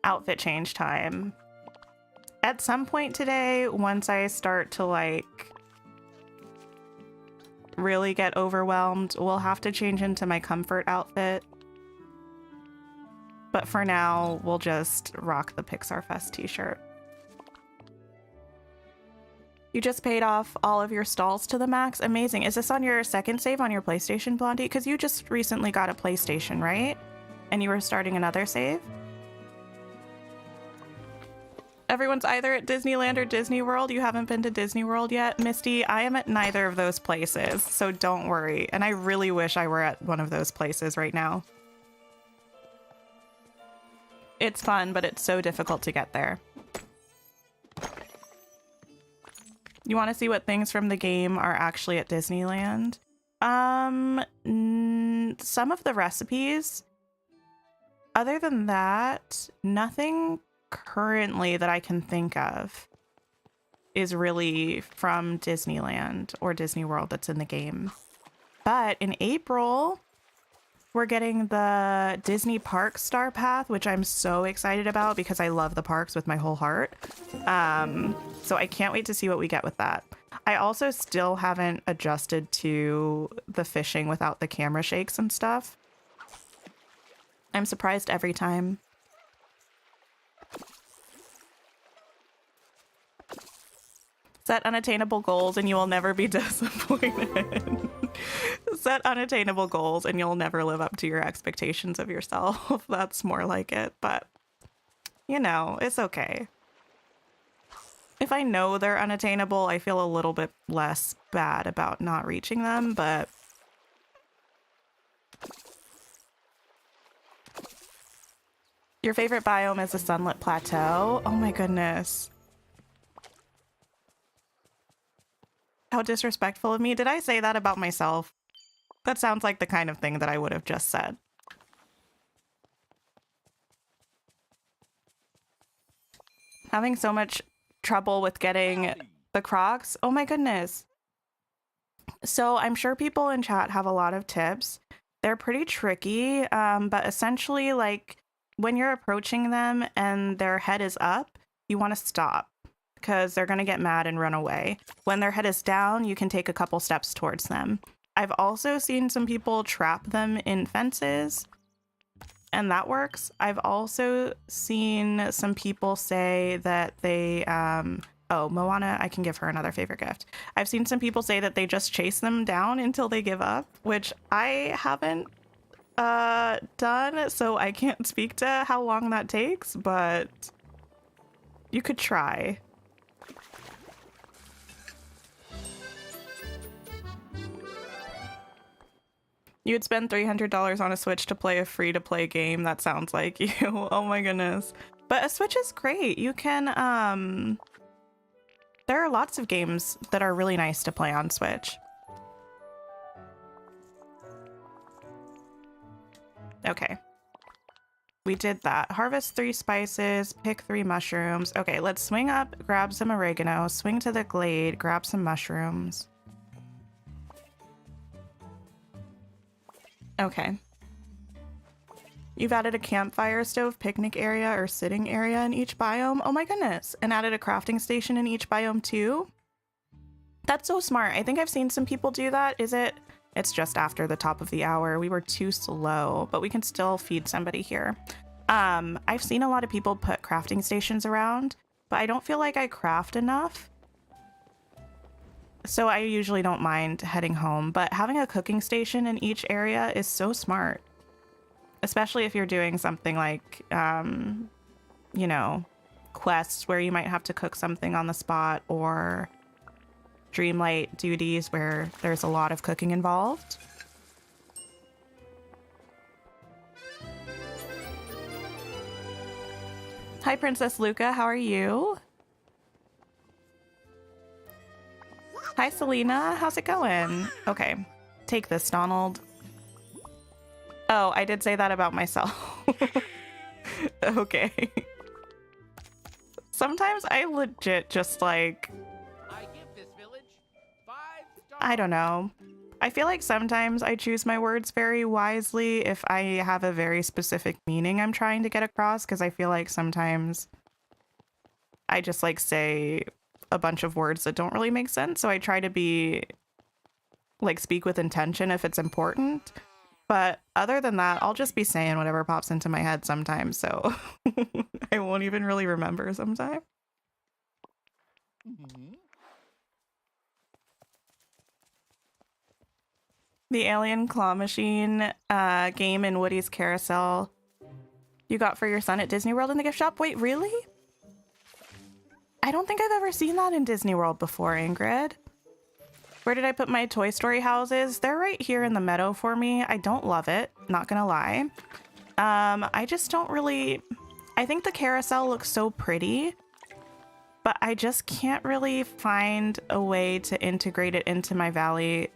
S1: Outfit change time. At some point today, once I start to like really get overwhelmed, we'll have to change into my comfort outfit. But for now, we'll just rock the Pixar Fest t-shirt. You just paid off all of your stalls to the max? Amazing. Is this on your second save on your PlayStation, Blondie? Because you just recently got a PlayStation, right? And you were starting another save? Everyone's either at Disneyland or Disney World. You haven't been to Disney World yet? Misty, I am at neither of those places, so don't worry. And I really wish I were at one of those places right now. It's fun, but it's so difficult to get there. You want to see what things from the game are actually at Disneyland? Some of the recipes. Other than that, nothing currently that I can think of is really from Disneyland or Disney World that's in the game. But in April, we're getting the Disney Park Star Path, which I'm so excited about because I love the parks with my whole heart. So I can't wait to see what we get with that. I also still haven't adjusted to the fishing without the camera shakes and stuff. I'm surprised every time. Set unattainable goals and you will never be disappointed. Set unattainable goals and you'll never live up to your expectations of yourself. That's more like it, but you know, it's okay. If I know they're unattainable, I feel a little bit less bad about not reaching them, but your favorite biome is the Sunlit Plateau? Oh my goodness. How disrespectful of me. Did I say that about myself? That sounds like the kind of thing that I would have just said. Having so much trouble with getting the Crocs. Oh my goodness. So I'm sure people in chat have a lot of tips. They're pretty tricky, but essentially, like, when you're approaching them and their head is up, you want to stop, because they're going to get mad and run away. When their head is down, you can take a couple steps towards them. I've also seen some people trap them in fences, and that works. I've also seen some people say that they, oh, Moana, I can give her another favorite gift. I've seen some people say that they just chase them down until they give up, which I haven't done, so I can't speak to how long that takes, but you could try. You would spend $300 on a Switch to play a free-to-play game. That sounds like you. Oh my goodness. But a Switch is great. You can, there are lots of games that are really nice to play on Switch. Okay. We did that. Harvest 3 spices, pick 3 mushrooms. Okay, let's swing up, grab some oregano, swing to the glade, grab some mushrooms. Okay. You've added a campfire stove, picnic area, or sitting area in each biome. Oh my goodness. And added a crafting station in each biome too? That's so smart. I think I've seen some people do that. Is it? It's just after the top of the hour. We were too slow, but we can still feed somebody here. I've seen a lot of people put crafting stations around, but I don't feel like I craft enough. So I usually don't mind heading home, but having a cooking station in each area is so smart. Especially if you're doing something like, you know, quests where you might have to cook something on the spot, or Dreamlight duties where there's a lot of cooking involved. Hi, Princess Luca. How are you? Hi, Selena. How's it going? Okay. Take this, Donald. Oh, I did say that about myself. Okay. Sometimes I legit just like...
S2: I give this village 5 stars.
S1: I don't know. I feel like sometimes I choose my words very wisely if I have a very specific meaning I'm trying to get across, because I feel like sometimes I just like say a bunch of words that don't really make sense. So I try to be like speak with intention if it's important. But other than that, I'll just be saying whatever pops into my head sometimes. So I won't even really remember sometimes.
S2: Mhm.
S1: The Alien Claw Machine game in Woody's Carousel you got for your son at Disney World in the gift shop? Wait, really? I don't think I've ever seen that in Disney World before, Ingrid. Where did I put my Toy Story houses? They're right here in the meadow for me. I don't love it, not gonna lie. I just don't really... I think the carousel looks so pretty, but I just can't really find a way to integrate it into my valley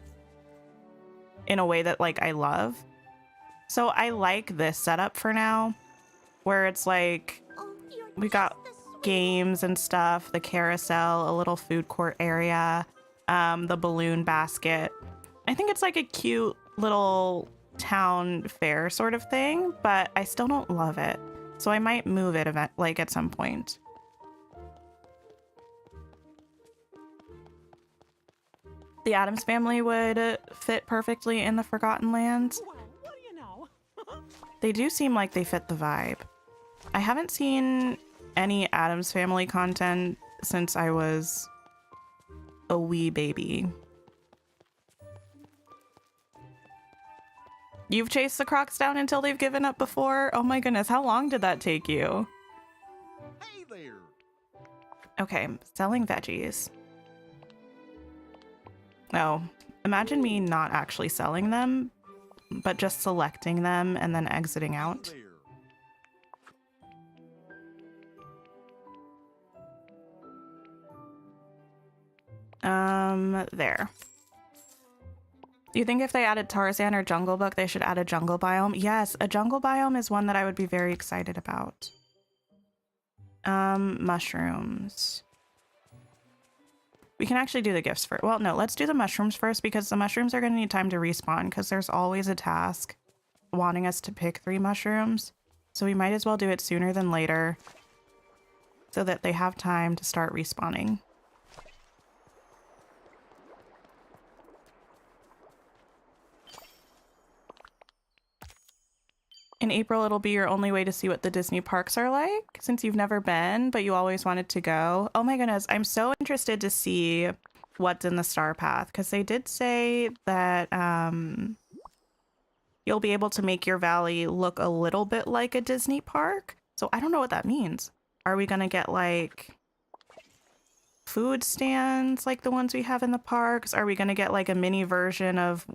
S1: in a way that like I love. So I like this setup for now, where it's like we got games and stuff, the carousel, a little food court area, the balloon basket. I think it's like a cute little town fair sort of thing, but I still don't love it. So I might move it like at some point. The Addams Family would fit perfectly in the Forgotten Lands.
S2: Well, what do you know?
S1: They do seem like they fit the vibe. I haven't seen any Addams Family content since I was a wee baby. You've chased the Crocs down until they've given up before? Oh my goodness, how long did that take you?
S2: Hey there.
S1: Okay, selling veggies. Oh, imagine me not actually selling them, but just selecting them and then exiting out.
S2: Hey there.
S1: There. Do you think if they added Tarzan or Jungle Book, they should add a jungle biome? Yes, a jungle biome is one that I would be very excited about. Mushrooms. We can actually do the gifts first. Well, no, let's do the mushrooms first, because the mushrooms are going to need time to respawn, because there's always a task wanting us to pick 3 mushrooms. So we might as well do it sooner than later so that they have time to start respawning. In April, it'll be your only way to see what the Disney parks are like, since you've never been, but you always wanted to go. Oh my goodness, I'm so interested to see what's in the Star Path, because they did say that you'll be able to make your valley look a little bit like a Disney park. So I don't know what that means. Are we gonna get like food stands like the ones we have in the parks? Are we gonna get like a mini version of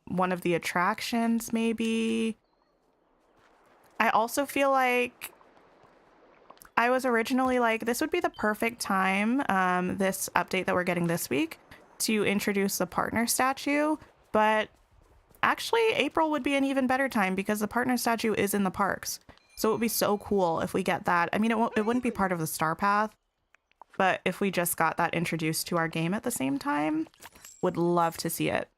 S1: one of the attractions maybe? I also feel like I was originally like, this would be the perfect time, this update that we're getting this week, to introduce the partner statue, but actually April would be an even better time because the partner statue is in the parks. So it would be so cool if we get that. I mean, it wouldn't be part of the Star Path, but if we just got that introduced to our game at the same time, would love to see it.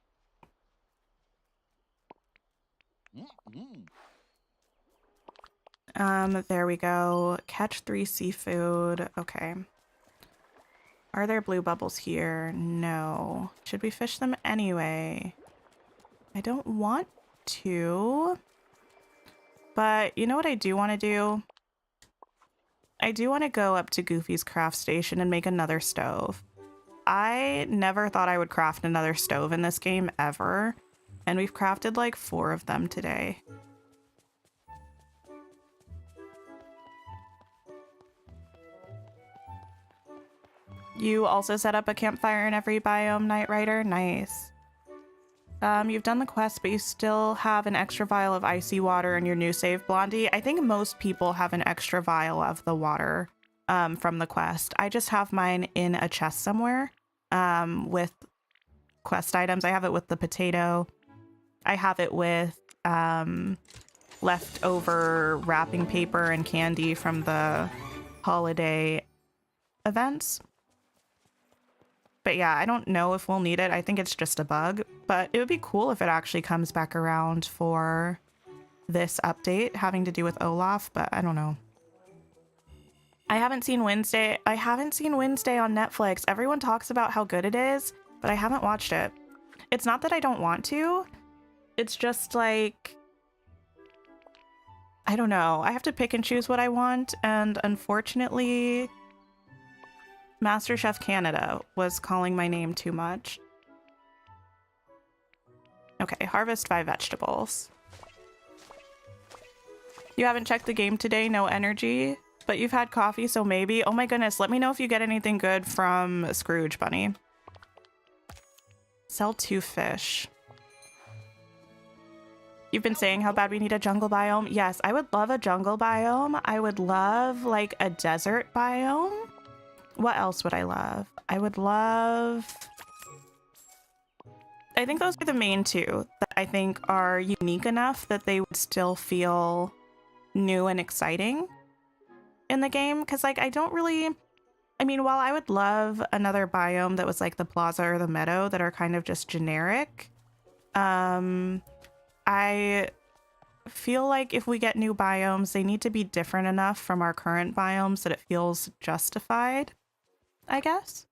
S1: There we go. Catch 3 seafood. Okay. Are there blue bubbles here? No. Should we fish them anyway? I don't want to. But you know what I do want to do? I do want to go up to Goofy's craft station and make another stove. I never thought I would craft another stove in this game ever. And we've crafted like 4 of them today. You also set up a campfire in every biome, Knight Rider? Nice. You've done the quest, but you still have an extra vial of icy water in your new save, Blondie. I think most people have an extra vial of the water from the quest. I just have mine in a chest somewhere with quest items. I have it with the potato. I have it with leftover wrapping paper and candy from the holiday events. But yeah, I don't know if we'll need it. I think it's just a bug, but it would be cool if it actually comes back around for this update having to do with Olaf, but I don't know. I haven't seen Wednesday. I haven't seen Wednesday on Netflix. Everyone talks about how good it is, but I haven't watched it. It's not that I don't want to. It's just like, I don't know. I have to pick and choose what I want, and unfortunately, MasterChef Canada was calling my name too much. Okay, harvest 5 vegetables. You haven't checked the game today, no energy, but you've had coffee, so maybe. Oh my goodness, let me know if you get anything good from Scrooge, Bunny. Sell 2 fish. You've been saying how bad we need a jungle biome. Yes, I would love a jungle biome. I would love like a desert biome. What else would I love? I would love... I think those are the main 2 that I think are unique enough that they would still feel new and exciting in the game. Because, like, I don't really... I mean, while I would love another biome that was like the plaza or the meadow that are kind of just generic, I feel like if we get new biomes, they need to be different enough from our current biomes that it feels justified, I guess.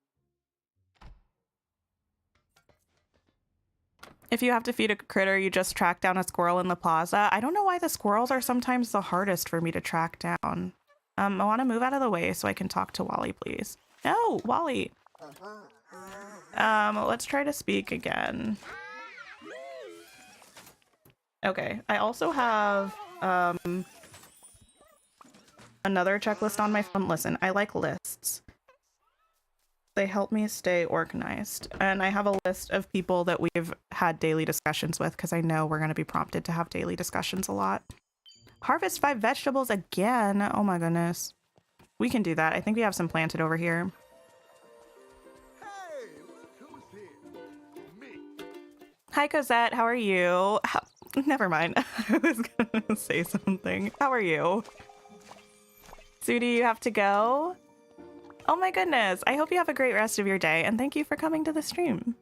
S1: If you have to feed a critter, you just track down a squirrel in the plaza. I don't know why the squirrels are sometimes the hardest for me to track down. I want to move out of the way so I can talk to Wally, please. No, Wally. Let's try to speak again. Okay, I also have another checklist on my phone. Listen, I like lists. They help me stay organized. And I have a list of people that we've had daily discussions with because I know we're going to be prompted to have daily discussions a lot. Harvest 5 vegetables again. Oh my goodness. We can do that. I think we have some planted over here.
S2: Hey, look who's here. Me.
S1: Hi, Cosette. How are you? Never mind. I was going to say something. How are you? Sudi, you have to go? Oh my goodness. I hope you have a great rest of your day, and thank you for coming to the stream.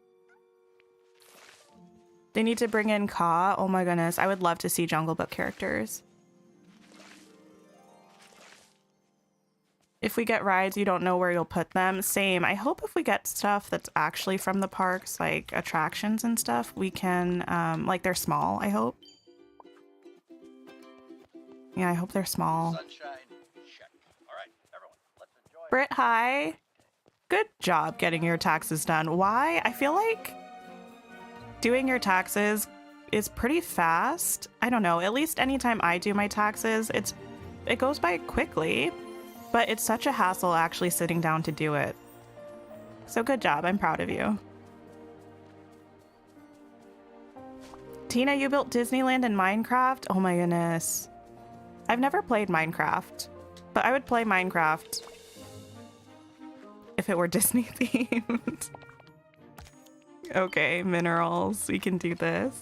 S1: They need to bring in Ka. Oh my goodness. I would love to see Jungle Book characters. If we get rides, you don't know where you'll put them. Same. I hope if we get stuff that's actually from the parks, like attractions and stuff, we can, like they're small, I hope. Yeah, I hope they're small.
S3: Sunshine, check. All right, everyone, let's enjoy.
S1: Britt, hi. Good job getting your taxes done. Why? I feel like doing your taxes is pretty fast. I don't know, at least anytime I do my taxes, it goes by quickly, but it's such a hassle actually sitting down to do it. So good job, I'm proud of you. Tina, you built Disneyland and Minecraft? Oh my goodness. I've never played Minecraft, but I would play Minecraft if it were Disney themed. Okay, minerals, we can do this.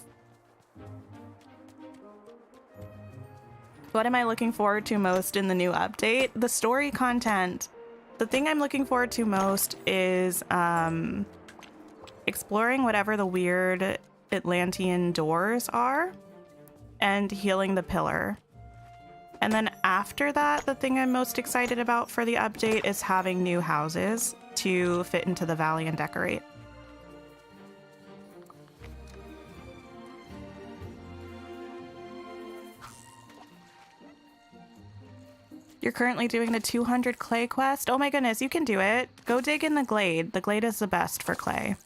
S1: What am I looking forward to most in the new update? The story content. The thing I'm looking forward to most is exploring whatever the weird Atlantean doors are and healing the pillar. And then after that, the thing I'm most excited about for the update is having new houses to fit into the valley and decorate. You're currently doing the 200 clay quest? Oh my goodness, you can do it. Go dig in the glade. The glade is the best for clay.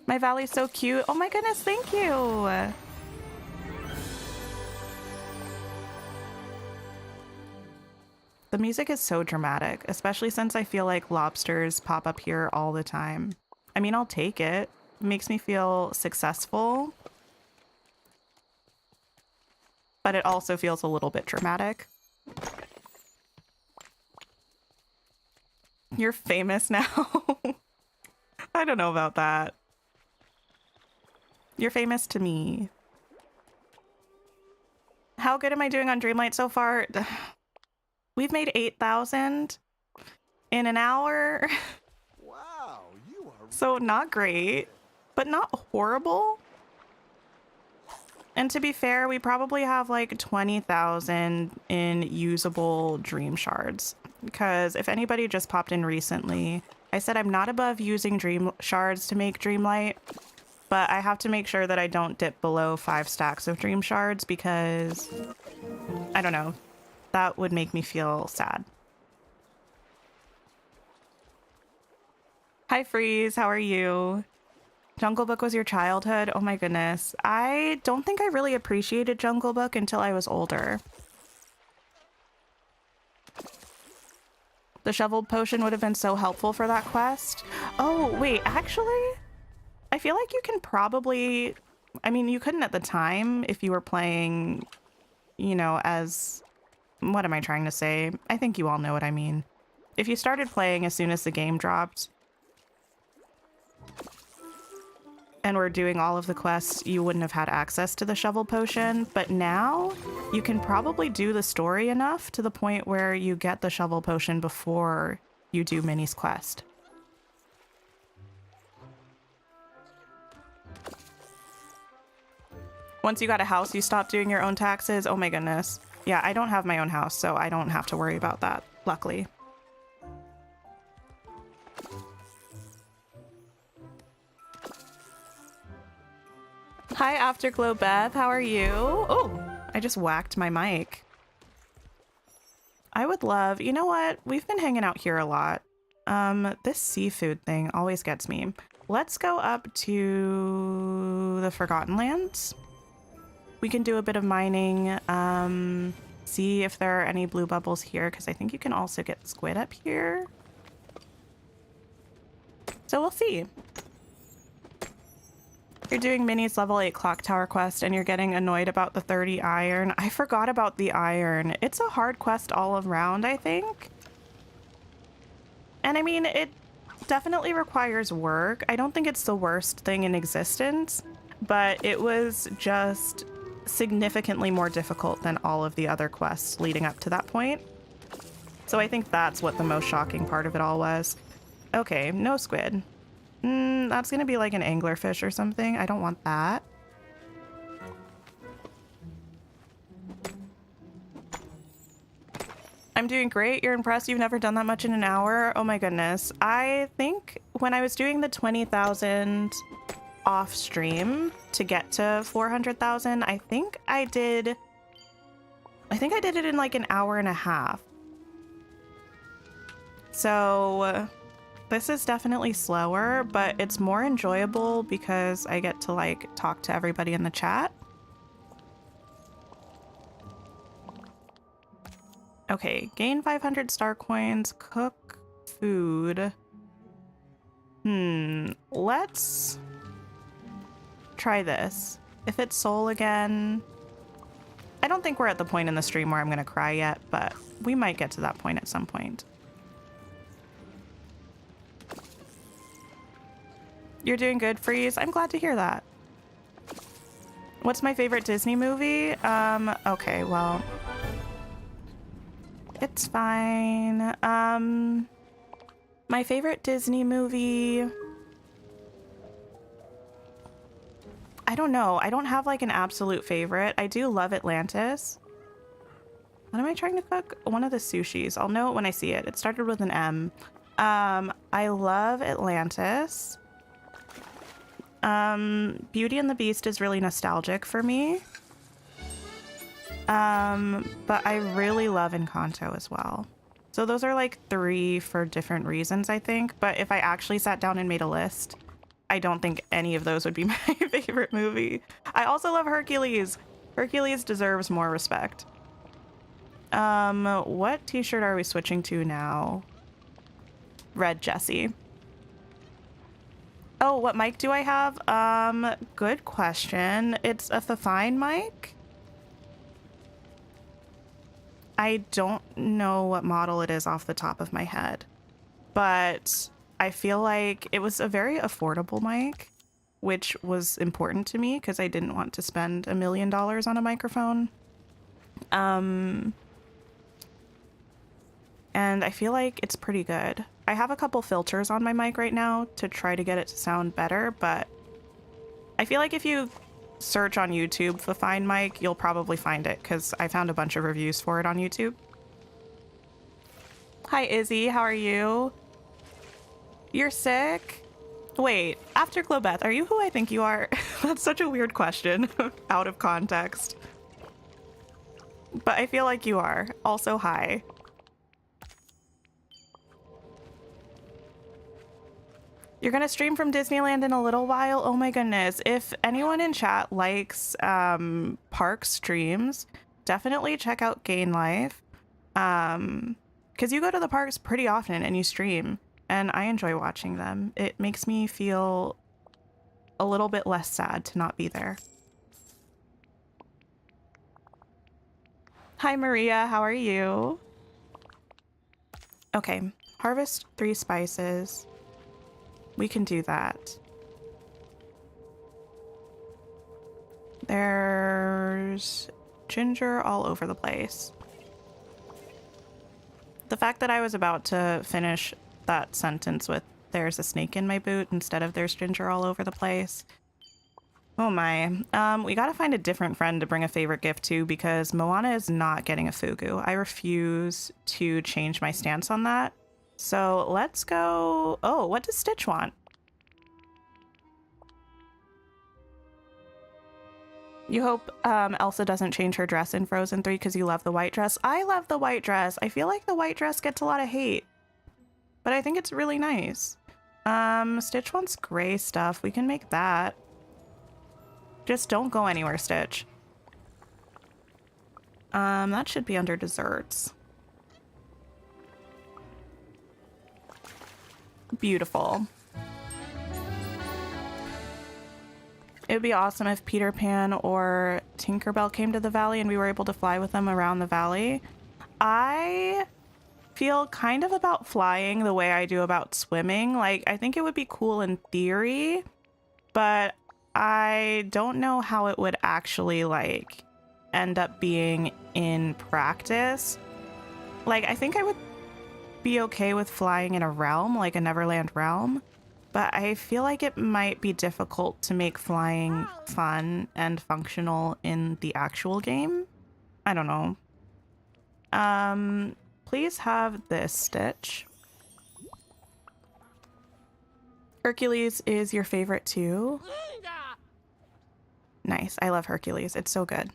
S1: My valley's so cute. Oh my goodness, thank you. The music is so dramatic, especially since I feel like lobsters pop up here all the time. I mean, I'll take it. It makes me feel successful. But it also feels a little bit dramatic. You're famous now. I don't know about that. You're famous to me. How good am I doing on Dreamlight so far? We've made 8,000 in an hour.
S2: Wow, you are
S1: So not great, but not horrible. And to be fair, we probably have like 20,000 in usable dream shards. Because if anybody just popped in recently, I said I'm not above using dream shards to make Dreamlight, but I have to make sure that I don't dip below 5 stacks of dream shards because, I don't know, that would make me feel sad. Hi Freeze, how are you? Jungle Book was your childhood? Oh my goodness. I don't think I really appreciated Jungle Book until I was older. The shovel potion would have been so helpful for that quest. Oh, wait, actually, I feel like you can probably, I mean, you couldn't at the time if you were playing, you know, as, what am I trying to say? I think you all know what I mean. If you started playing as soon as the game dropped, and were doing all of the quests, you wouldn't have had access to the shovel potion. But now you can probably do the story enough to the point where you get the shovel potion before you do Minnie's quest. Once you got a house, you stop doing your own taxes. Oh my goodness. Yeah, I don't have my own house, so I don't have to worry about that, luckily. Hi, Afterglow Beth. How are you? Oh, I just whacked my mic. I would love, you know what? We've been hanging out here a lot. This seafood thing always gets me. Let's go up to the Forgotten Lands. We can do a bit of mining, see if there are any blue bubbles here, because I think you can also get squid up here. So we'll see. You're doing Minnie's level 8 clock tower quest and you're getting annoyed about the 30 iron. I forgot about the iron. It's a hard quest all around, I think. And I mean, it definitely requires work. I don't think it's the worst thing in existence, but it was just significantly more difficult than all of the other quests leading up to that point. So I think that's what the most shocking part of it all was. Okay, no squid. That's gonna be like an anglerfish or something. I don't want that. I'm doing great. You're impressed? You've never done that much in an hour? Oh my goodness. I think when I was doing the 20,000 off stream to get to 400,000, I think I did it in like an hour and a half. So This is definitely slower, but it's more enjoyable because I get to like talk to everybody in the chat. Okay, gain 500 star coins, cook food. Let's try this. If it's soul again, I don't think we're at the point in the stream where I'm gonna cry yet, but we might get to that point at some point. You're doing good, Freeze. I'm glad to hear that. What's my favorite Disney movie? Okay, well, it's fine. My favorite Disney movie, I don't know. I don't have like an absolute favorite. I do love Atlantis. What am I trying to cook? One of the sushis. I'll know it when I see it. It started with an M. I love Atlantis. Beauty and the Beast is really nostalgic for me. But I really love Encanto as well. So those are like 3 for different reasons, I think. But if I actually sat down and made a list, I don't think any of those would be my favorite movie. I also love Hercules. Hercules deserves more respect. What t-shirt are we switching to now? Red Jessie. Oh, what mic do I have? Good question. It's a Fifine mic. I don't know what model it is off the top of my head, but I feel like it was a very affordable mic, which was important to me because I didn't want to spend $1 million on a microphone. And I feel like it's pretty good. I have a couple filters on my mic right now to try to get it to sound better, but I feel like if you search on YouTube for Fine Mic, you'll probably find it because I found a bunch of reviews for it on YouTube. Hi, Izzy. How are you? You're sick? Wait, Afterglow Beth, are you who I think you are? That's such a weird question out of context. But I feel like you are. Also, hi. You're gonna stream from Disneyland in a little while? Oh my goodness. If anyone in chat likes park streams, definitely check out Gain Life. Because you go to the parks pretty often and you stream, and I enjoy watching them. It makes me feel a little bit less sad to not be there. Hi Maria, how are you? Okay, harvest 3 spices. We can do that. There's ginger all over the place. The fact that I was about to finish that sentence with "there's a snake in my boot" instead of "there's ginger all over the place." Oh my. We gotta find a different friend to bring a favorite gift to because Moana is not getting a fugu. I refuse to change my stance on that. So let's go. Oh, what does Stitch want? You hope Elsa doesn't change her dress in Frozen 3 because you love the white dress. I love the white dress. I feel like the white dress gets a lot of hate, but I think it's really nice. Stitch wants gray stuff. We can make that. Just don't go anywhere, Stitch. That should be under desserts. Beautiful. It would be awesome if Peter Pan or Tinkerbell came to the valley and we were able to fly with them around the valley. I feel kind of about flying the way I do about swimming. Like, I think it would be cool in theory, but I don't know how it would actually, like, end up being in practice. Like, I think I would be okay with flying in a realm, like a Neverland realm, but I feel like it might be difficult to make flying fun and functional in the actual game. I don't know. Please have this, Stitch. Hercules is your favorite too? Nice. I love Hercules. It's so good.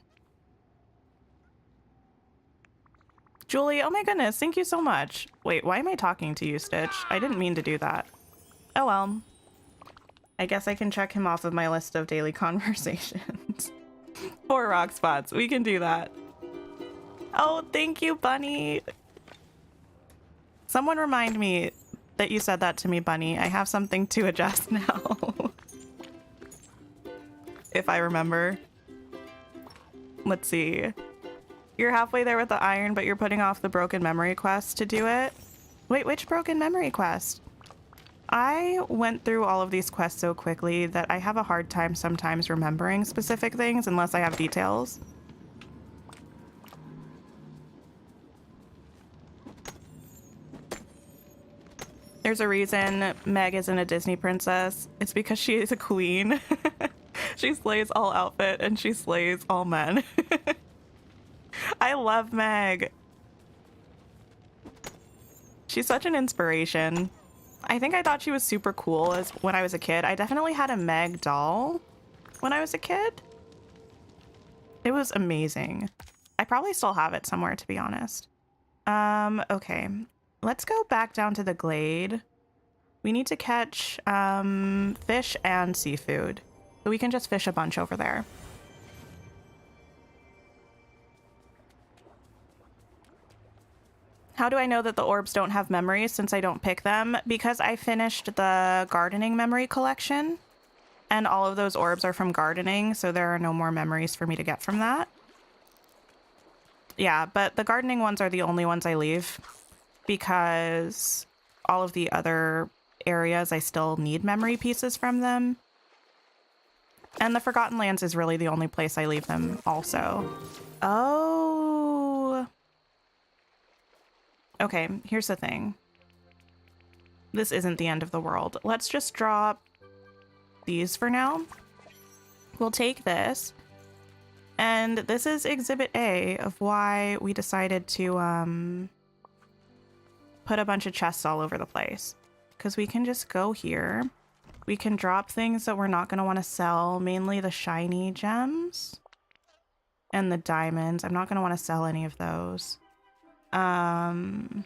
S1: Julie, oh my goodness, thank you so much. Wait, why am I talking to you, Stitch? I didn't mean to do that. Oh well. I guess I can check him off of my list of daily conversations. 4 rock spots. We can do that. Oh, thank you, Bunny. Someone remind me that you said that to me, Bunny. I have something to adjust now. If I remember. Let's see. You're halfway there with the iron, but you're putting off the broken memory quest to do it. Wait, which broken memory quest? I went through all of these quests so quickly that I have a hard time sometimes remembering specific things unless I have details. There's a reason Meg isn't a Disney princess. It's because she is a queen. She slays all outfit and she slays all men. I love Meg. She's such an inspiration. I think I thought she was super cool when I was a kid. I definitely had a Meg doll when I was a kid. It was amazing. I probably still have it somewhere, to be honest. Okay. Let's go back down to the glade. We need to catch fish and seafood. So we can just fish a bunch over there. How do I know that the orbs don't have memories since I don't pick them? Because I finished the gardening memory collection, and all of those orbs are from gardening, so there are no more memories for me to get from that. Yeah, but the gardening ones are the only ones I leave, because all of the other areas I still need memory pieces from them. And the Forgotten Lands is really the only place I leave them also. Oh... Okay, here's the thing. This isn't the end of the world. Let's just drop these for now. We'll take this. And this is Exhibit A of why we decided to put a bunch of chests all over the place. Because we can just go here. We can drop things that we're not going to want to sell. Mainly the shiny gems. And the diamonds. I'm not going to want to sell any of those. And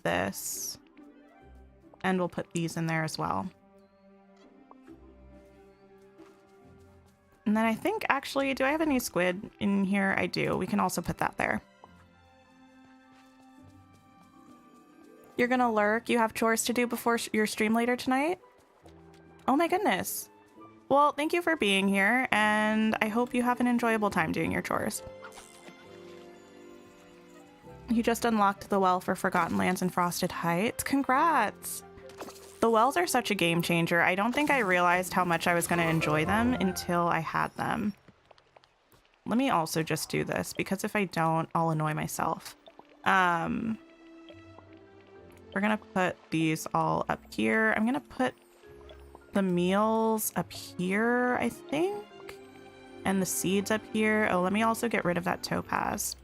S1: this, and we'll put these in there as well. And then I think actually, do I have any squid in here? I do. We can also put that there. You're gonna lurk? You have chores to do before your stream later tonight? Oh my goodness. Well, thank you for being here, and I hope you have an enjoyable time doing your chores. You just unlocked the well for Forgotten Lands and Frosted Heights. Congrats! The wells are such a game changer. I don't think I realized how much I was going to enjoy them until I had them. Let me also just do this, because if I don't, I'll annoy myself. We're going to put these all up here. I'm going to put the meals up here, I think. And the seeds up here. Oh, let me also get rid of that topaz.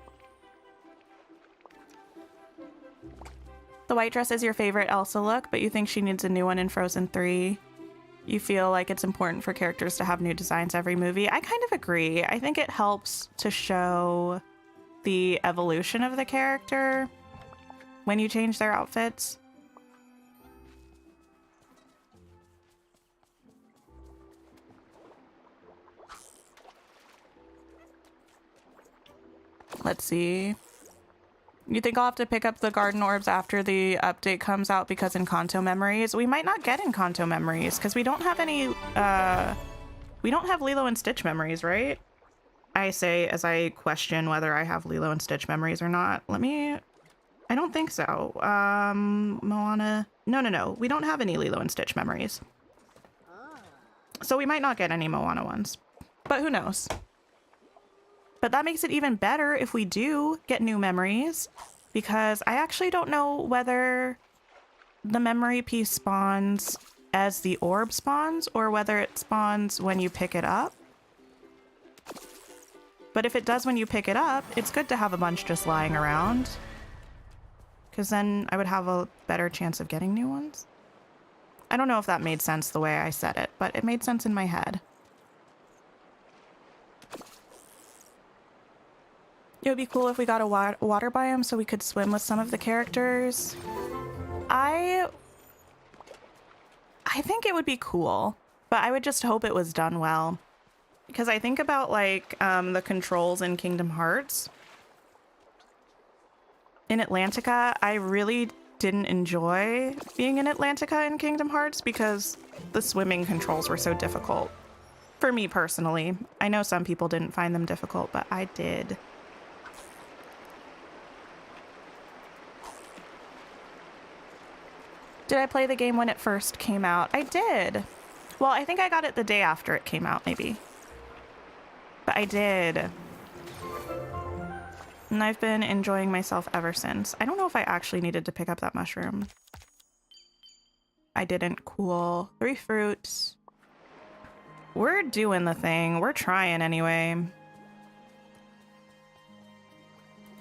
S1: The white dress is your favorite Elsa look, but you think she needs a new one in Frozen 3. You feel like it's important for characters to have new designs every movie. I kind of agree. I think it helps to show the evolution of the character when you change their outfits. Let's see. You think I'll have to pick up the garden orbs after the update comes out because Encanto memories? We might not get Encanto memories because we don't have any, we don't have Lilo and Stitch memories, right? I say as I question whether I have Lilo and Stitch memories or not. I don't think so. Moana. No. We don't have any Lilo and Stitch memories. So we might not get any Moana ones, but who knows? But that makes it even better if we do get new memories, because I actually don't know whether the memory piece spawns as the orb spawns or whether it spawns when you pick it up. But if it does when you pick it up, it's good to have a bunch just lying around, because then I would have a better chance of getting new ones. I don't know if that made sense the way I said it, but it made sense in my head. It would be cool if we got a water biome so we could swim with some of the characters. I think it would be cool, but I would just hope it was done well. Because I think about like the controls in Kingdom Hearts. In Atlantica, I really didn't enjoy being in Atlantica in Kingdom Hearts because the swimming controls were so difficult. For me personally. I know some people didn't find them difficult, but I did. Did I play the game when it first came out? I did. Well, I think I got it the day after it came out, maybe. But I did. And I've been enjoying myself ever since. I don't know if I actually needed to pick up that mushroom. I didn't. Cool. 3 fruits. We're doing the thing. We're trying anyway.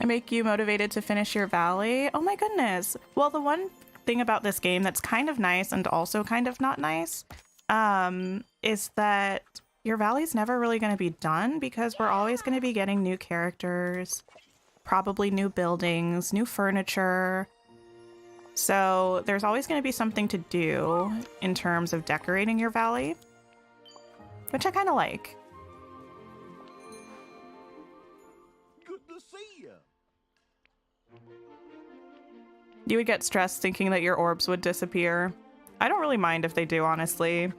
S1: I make you motivated to finish your valley? Oh my goodness. Well, the one thing about this game that's kind of nice and also kind of not nice is that your valley's never really going to be done because we're always going to be getting new characters, probably new buildings, new furniture. So there's always going to be something to do in terms of decorating your valley, which I kind of like.
S2: Good to see you.
S1: You would get stressed thinking that your orbs would disappear. I don't really mind if they do, honestly.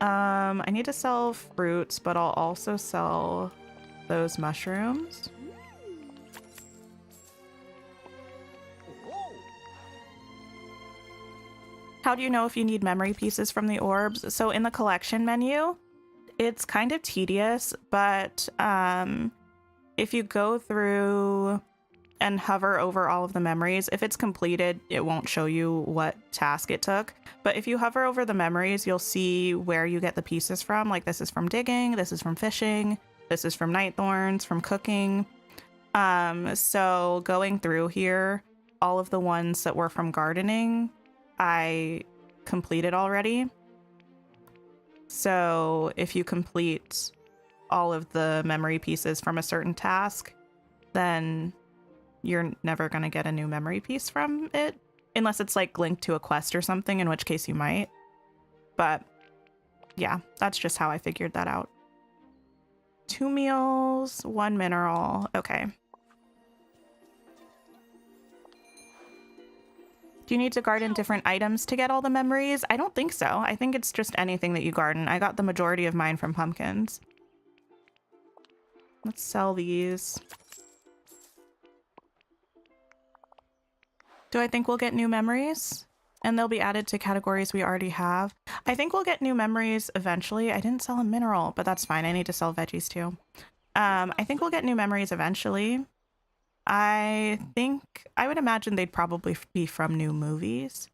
S1: I need to sell fruits, but I'll also sell those mushrooms.
S2: Oh,
S1: How do you know if you need memory pieces from the orbs? So in the collection menu, it's kind of tedious, but if you go through and hover over all of the memories, if it's completed, it won't show you what task it took. But if you hover over the memories, you'll see where you get the pieces from. Like this is from digging, this is from fishing, this is from night thorns, from cooking. So going through here, all of the ones that were from gardening, I completed already. So if you complete all of the memory pieces from a certain task, then you're never going to get a new memory piece from it, unless it's like linked to a quest or something, in which case you might. But yeah, that's just how I figured that out. 2 meals, 1 mineral. Okay. Do you need to garden different items to get all the memories? I don't think so. I think it's just anything that you garden. I got the majority of mine from pumpkins. Let's sell these. Do I think we'll get new memories? And they'll be added to categories we already have. I think we'll get new memories eventually. I didn't sell a mineral, but that's fine. I need to sell veggies too. I think we'll get new memories eventually. I would imagine they'd probably be from new movies,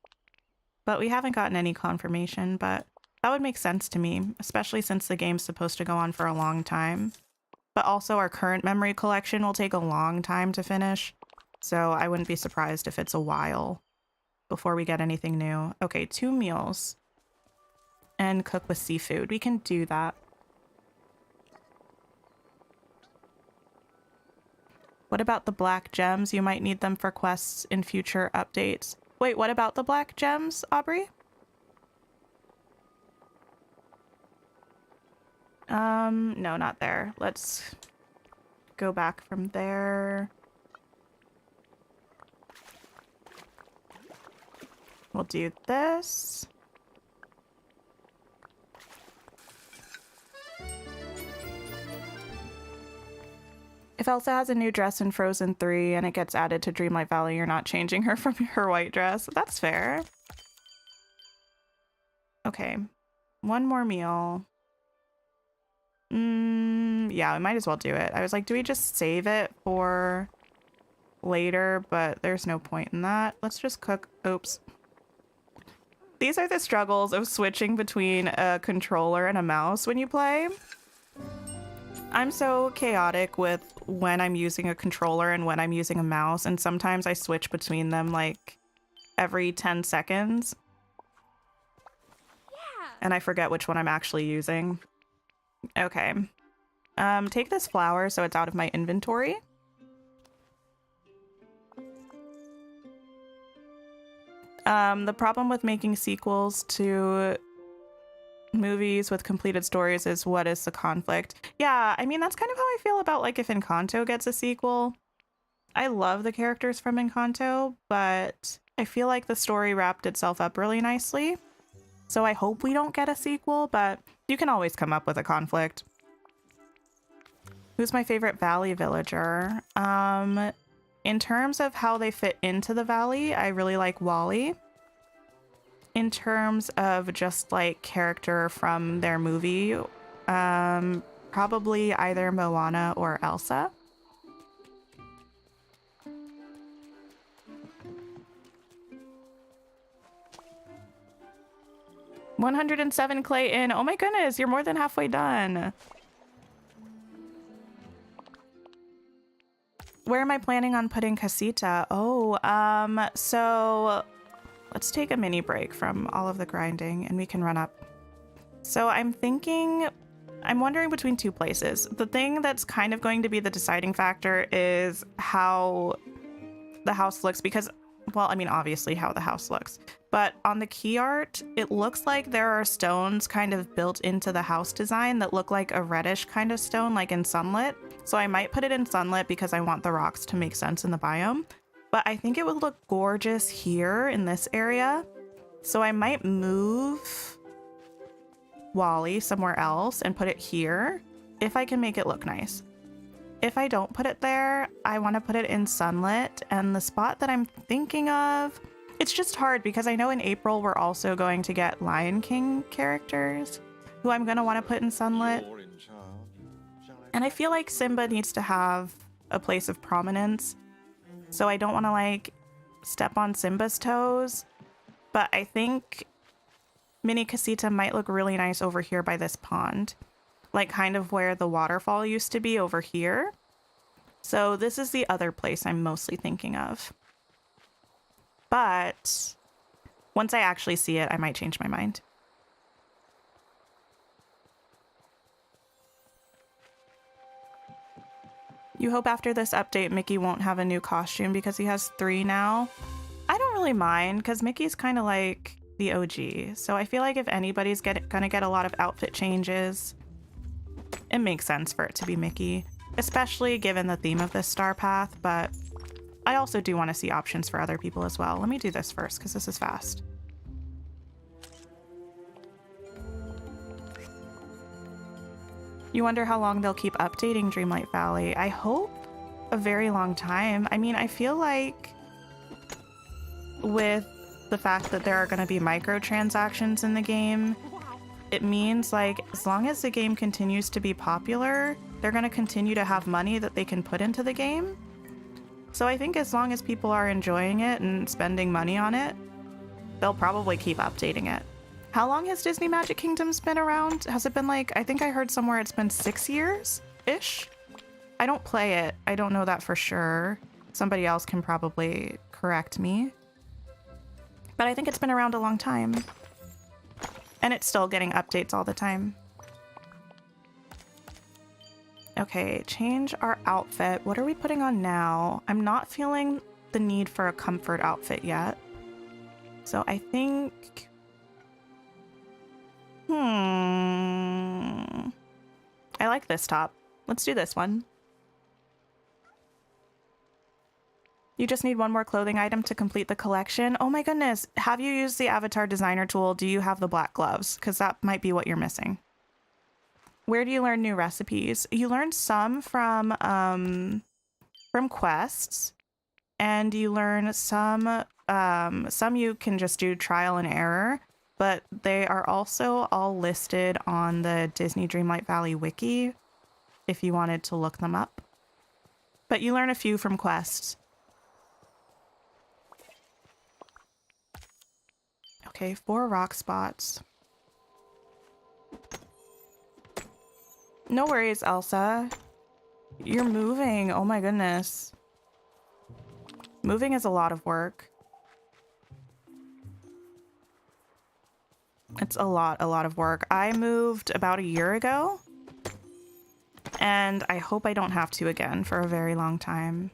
S1: but we haven't gotten any confirmation, but that would make sense to me, especially since the game's supposed to go on for a long time. But also our current memory collection will take a long time to finish, so I wouldn't be surprised if it's a while before we get anything new. Okay, 2 meals and cook with seafood. We can do that. What about the black gems? You might need them for quests in future updates. Wait, what about the black gems, Aubrey? No, not there. Let's go back from there. We'll do this. If Elsa has a new dress in Frozen 3 and it gets added to Dreamlight Valley, you're not changing her from her white dress. That's fair. Okay. 1 more meal. Yeah, we might as well do it. I was like, do we just save it for later? But there's no point in that. Let's just cook. Oops. These are the struggles of switching between a controller and a mouse when you play. I'm so chaotic with when I'm using a controller and when I'm using a mouse, and sometimes I switch between them like every 10 seconds. Yeah. And I forget which one I'm actually using. Okay. Take this flower so it's out of my inventory. The problem with making sequels to movies with completed stories is what is the conflict? Yeah, I mean, that's kind of how I feel about like if Encanto gets a sequel. I love the characters from Encanto, but I feel like the story wrapped itself up really nicely. So I hope we don't get a sequel, but you can always come up with a conflict. Who's my favorite valley villager? In terms of how they fit into the valley, I really like Wally. In terms of just like character from their movie, probably either Moana or Elsa. $107 clay in. Oh my goodness, you're more than halfway done. Where am I planning on putting Casita? Oh, so let's take a mini break from all of the grinding and we can run up. So I'm wondering between two places. The thing that's kind of going to be the deciding factor is how the house looks because, well, I mean, obviously how the house looks. But on the key art, it looks like there are stones kind of built into the house design that look like a reddish kind of stone, like in Sunlit. So I might put it in Sunlit because I want the rocks to make sense in the biome. But I think it would look gorgeous here in this area. So I might move Wally somewhere else and put it here if I can make it look nice. If I don't put it there, I want to put it in Sunlit. And the spot that I'm thinking of, it's just hard because I know in April we're also going to get Lion King characters who I'm going to want to put in Sunlit. And I feel like Simba needs to have a place of prominence. So I don't want to like step on Simba's toes. But I think Mini Casita might look really nice over here by this pond. Like kind of where the waterfall used to be over here. So this is the other place I'm mostly thinking of. But once I actually see it, I might change my mind. You hope after this update, Mickey won't have a new costume because he has 3 now. I don't really mind because Mickey's kind of like the OG. So I feel like if anybody's gonna get a lot of outfit changes, it makes sense for it to be Mickey, especially given the theme of this star path. But I also do want to see options for other people as well. Let me do this first because this is fast. You wonder how long they'll keep updating Dreamlight Valley. I hope a very long time. I mean, I feel like with the fact that there are going to be microtransactions in the game, it means like as long as the game continues to be popular, they're going to continue to have money that they can put into the game. So I think as long as people are enjoying it and spending money on it, they'll probably keep updating it. How long has Disney Magic Kingdoms been around? Has it been like, I think I heard somewhere it's been 6 years-ish? I don't play it. I don't know that for sure. Somebody else can probably correct me. But I think it's been around a long time. And it's still getting updates all the time. Okay, change our outfit. What are we putting on now? I'm not feeling the need for a comfort outfit yet. So I think... I like this top. Let's do this one. You just need one more clothing item to complete the collection. Oh my goodness. Have you used the avatar designer tool? Do you have the black gloves? Because that might be what you're missing. Where do you learn new recipes? You learn some from quests, and you learn some you can just do trial and error, but they are also all listed on the Disney Dreamlight Valley wiki if you wanted to look them up. But you learn a few from quests. Okay, 4 rock spots. No worries, Elsa. You're moving. Oh my goodness. Moving is a lot of work. It's a lot of work. I moved about a year ago. And I hope I don't have to again for a very long time.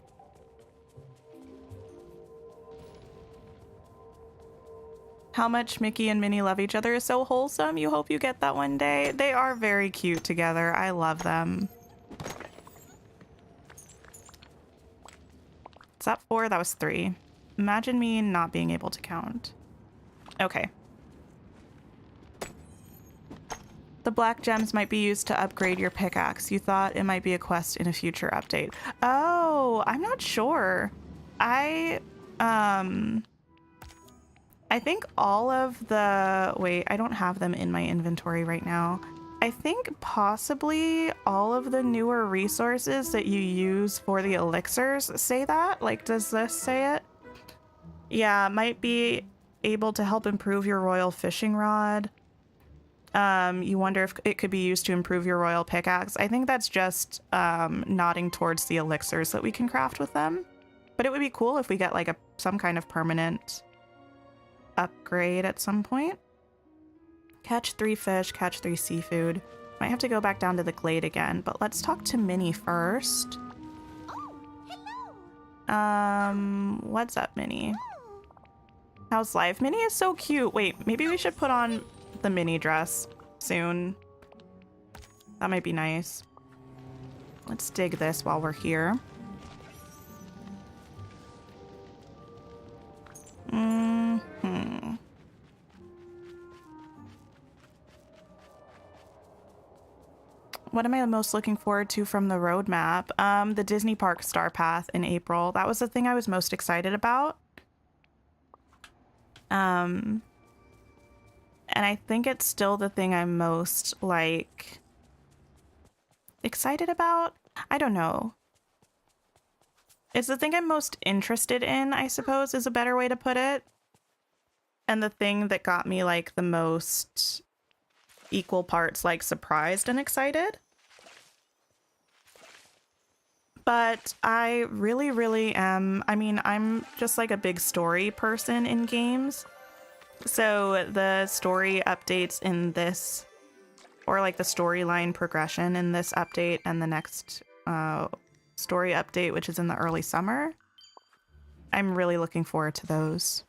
S1: How much Mickey and Minnie love each other is so wholesome. You hope you get that one day. They are very cute together. I love them. Is that 4? That was 3. Imagine me not being able to count. Okay. The black gems might be used to upgrade your pickaxe. You thought it might be a quest in a future update. Oh, I'm not sure. I think all of the... Wait, I don't have them in my inventory right now. I think possibly all of the newer resources that you use for the elixirs say that. Like, does this say it? Yeah, might be able to help improve your royal fishing rod. You wonder if it could be used to improve your royal pickaxe. I think that's just nodding towards the elixirs that we can craft with them. But it would be cool if we get like some kind of permanent upgrade at some point. Catch 3 fish, catch 3 seafood. Might have to go back down to the glade again, but let's talk to Minnie first.
S4: Oh, hello.
S1: What's up, Minnie? How's life? Minnie is so cute. Wait, maybe we should put on the Minnie dress soon. That might be nice. Let's dig this while we're here. What am I most looking forward to from the roadmap? The Disney Park Star Path in April. That was the thing I was most excited about. And I think it's still the thing I'm most, like, excited about? I don't know. It's the thing I'm most interested in, I suppose, is a better way to put it. And the thing that got me, like, the most equal parts, like, surprised and excited. But I really, really am... I mean, I'm just, like, a big story person in games. So the story updates in this, or like the storyline progression in this update and the next story update, which is in the early summer, I'm really looking forward to those.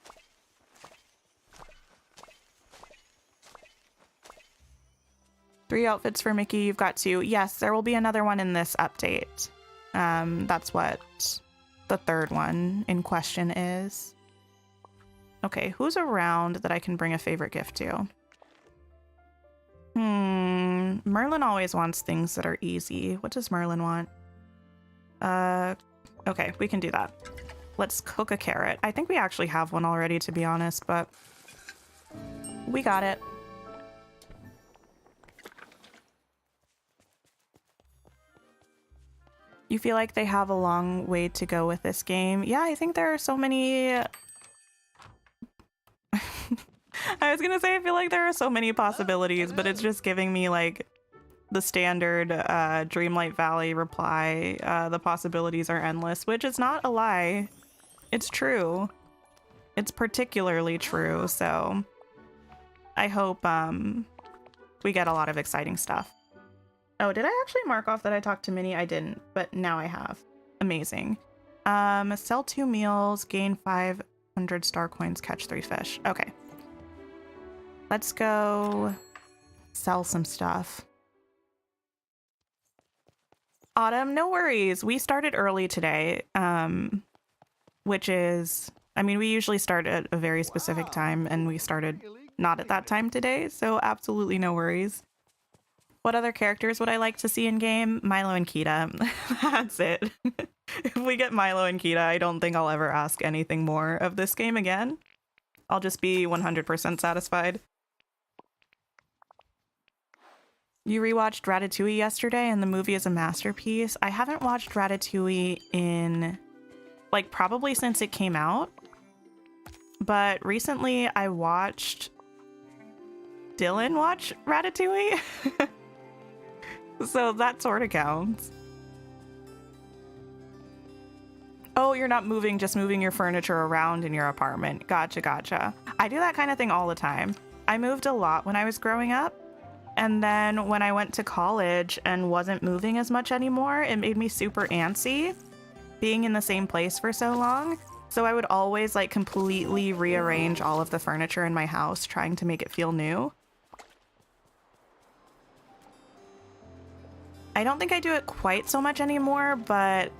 S1: Three outfits for Mickey, you've got 2. Yes, there will be another one in this update. That's what the third one in question is. Okay, who's around that I can bring a favorite gift to? Merlin always wants things that are easy. What does Merlin want? Okay, we can do that. Let's cook a carrot. I think we actually have one already, to be honest, but we got it. You feel like they have a long way to go with this game? Yeah, I think there are so many... I was gonna say, I feel like there are so many possibilities, but it's just giving me like the standard Dreamlight Valley reply. The possibilities are endless, which is not a lie. It's true. It's particularly true, so I hope we get a lot of exciting stuff. Oh, did I actually mark off that I talked to Minnie? I didn't, but now I have. Amazing. Sell 2 meals, gain 500 star coins, catch 3 fish. Okay. Let's go sell some stuff. Autumn, no worries. We started early today, which is, I mean, we usually start at a very specific time, and we started not at that time today, so absolutely no worries. What other characters would I like to see in game? Milo and Kita. That's it. If we get Milo and Kita, I don't think I'll ever ask anything more of this game again. I'll just be 100% satisfied. You rewatched Ratatouille yesterday and the movie is a masterpiece. I haven't watched Ratatouille in, like, probably since it came out. But recently I watched Dylan watch Ratatouille. So that sort of counts. Oh, you're not moving, just moving your furniture around in your apartment. Gotcha, gotcha. I do that kind of thing all the time. I moved a lot when I was growing up. And then when I went to college and wasn't moving as much anymore, it made me super antsy being in the same place for so long. So I would always like completely rearrange all of the furniture in my house, trying to make it feel new. I don't think I do it quite so much anymore, but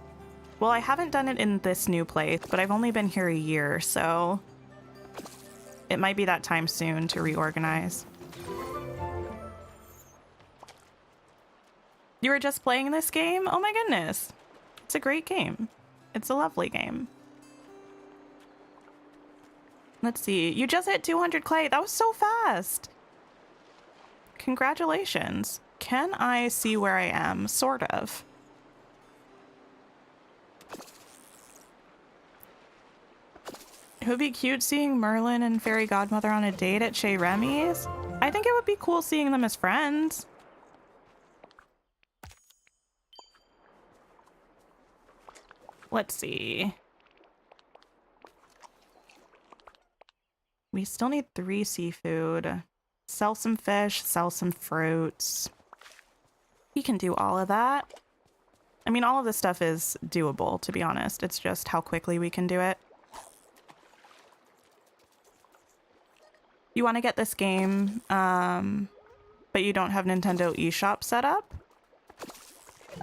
S1: well, I haven't done it in this new place, but I've only been here a year, so it might be that time soon to reorganize. You were just playing this game? Oh my goodness. It's a great game. It's a lovely game. Let's see. You just hit 200 clay. That was so fast. Congratulations. Can I see where I am? Sort of. It would be cute seeing Merlin and Fairy Godmother on a date at Chez Remy's. I think it would be cool seeing them as friends. Let's see. We still need 3 seafood. Sell some fish, sell some fruits. We can do all of that. I mean, all of this stuff is doable, to be honest. It's just how quickly we can do it. You want to get this game, but you don't have Nintendo eShop set up?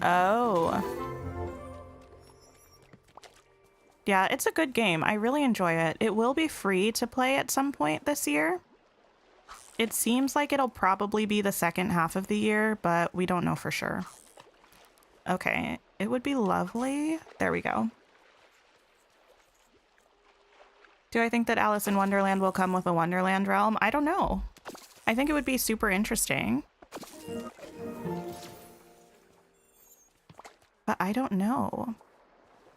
S1: Oh. Yeah, it's a good game. I really enjoy it. It will be free to play at some point this year. It seems like it'll probably be the second half of the year, but we don't know for sure. Okay, it would be lovely. There we go. Do I think that Alice in Wonderland will come with a Wonderland realm? I don't know. I think it would be super interesting. But I don't know.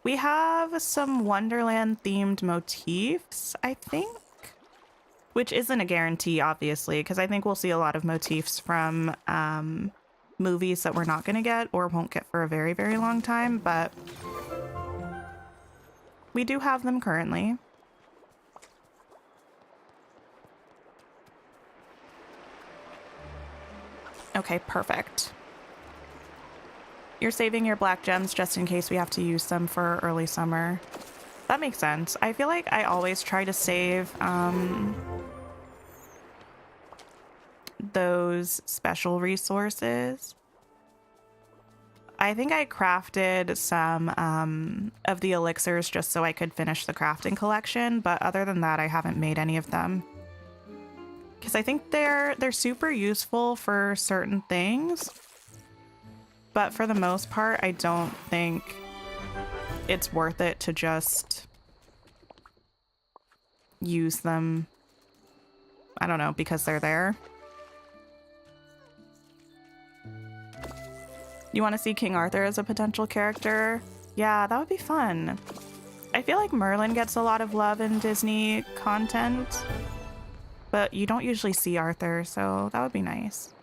S1: We have some Wonderland themed motifs, I think. Which isn't a guarantee, obviously, because I think we'll see a lot of motifs from movies that we're not going to get or won't get for a very, very long time, but we do have them currently. Okay, perfect. You're saving your black gems just in case we have to use them for early summer. That makes sense. I feel like I always try to save those special resources. I think I crafted some of the elixirs just so I could finish the crafting collection, but other than that, I haven't made any of them. Because I think they're super useful for certain things, but for the most part, I don't think it's worth it to just use them, I don't know, because they're there. You want to see King Arthur as a potential character? Yeah, that would be fun. I feel like Merlin gets a lot of love in Disney content, but you don't usually see Arthur, so that would be nice.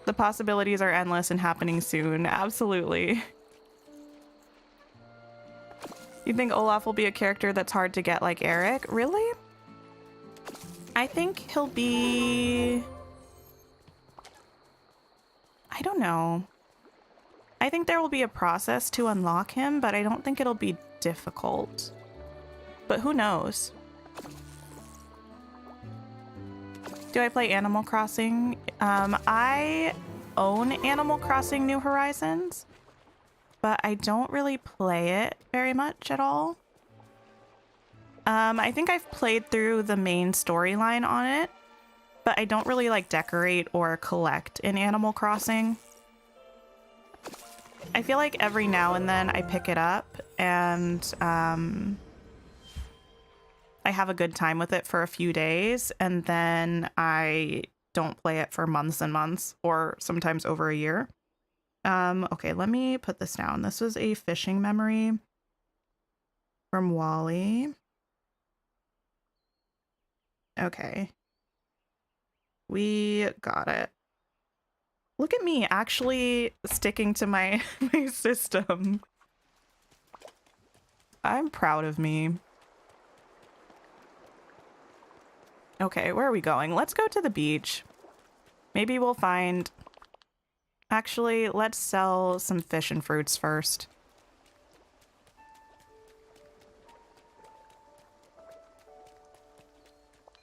S1: The possibilities are endless and happening soon. Absolutely. You think Olaf will be a character that's hard to get like Eric? Really? I think he'll be... I don't know. I think there will be a process to unlock him, but I don't think it'll be difficult. But who knows? Do I play Animal Crossing? I own Animal Crossing New Horizons, but I don't really play it very much at all. I think I've played through the main storyline on it, but I don't really like decorate or collect in Animal Crossing. I feel like every now and then I pick it up and I have a good time with it for a few days, and then I don't play it for months and months, or sometimes over a year. Okay, let me put this down. This was a fishing memory from Wally. Okay. We got it. Look at me actually sticking to my system. I'm proud of me. Okay, where are we going? Let's go to the beach. Maybe we'll find... Actually, let's sell some fish and fruits first.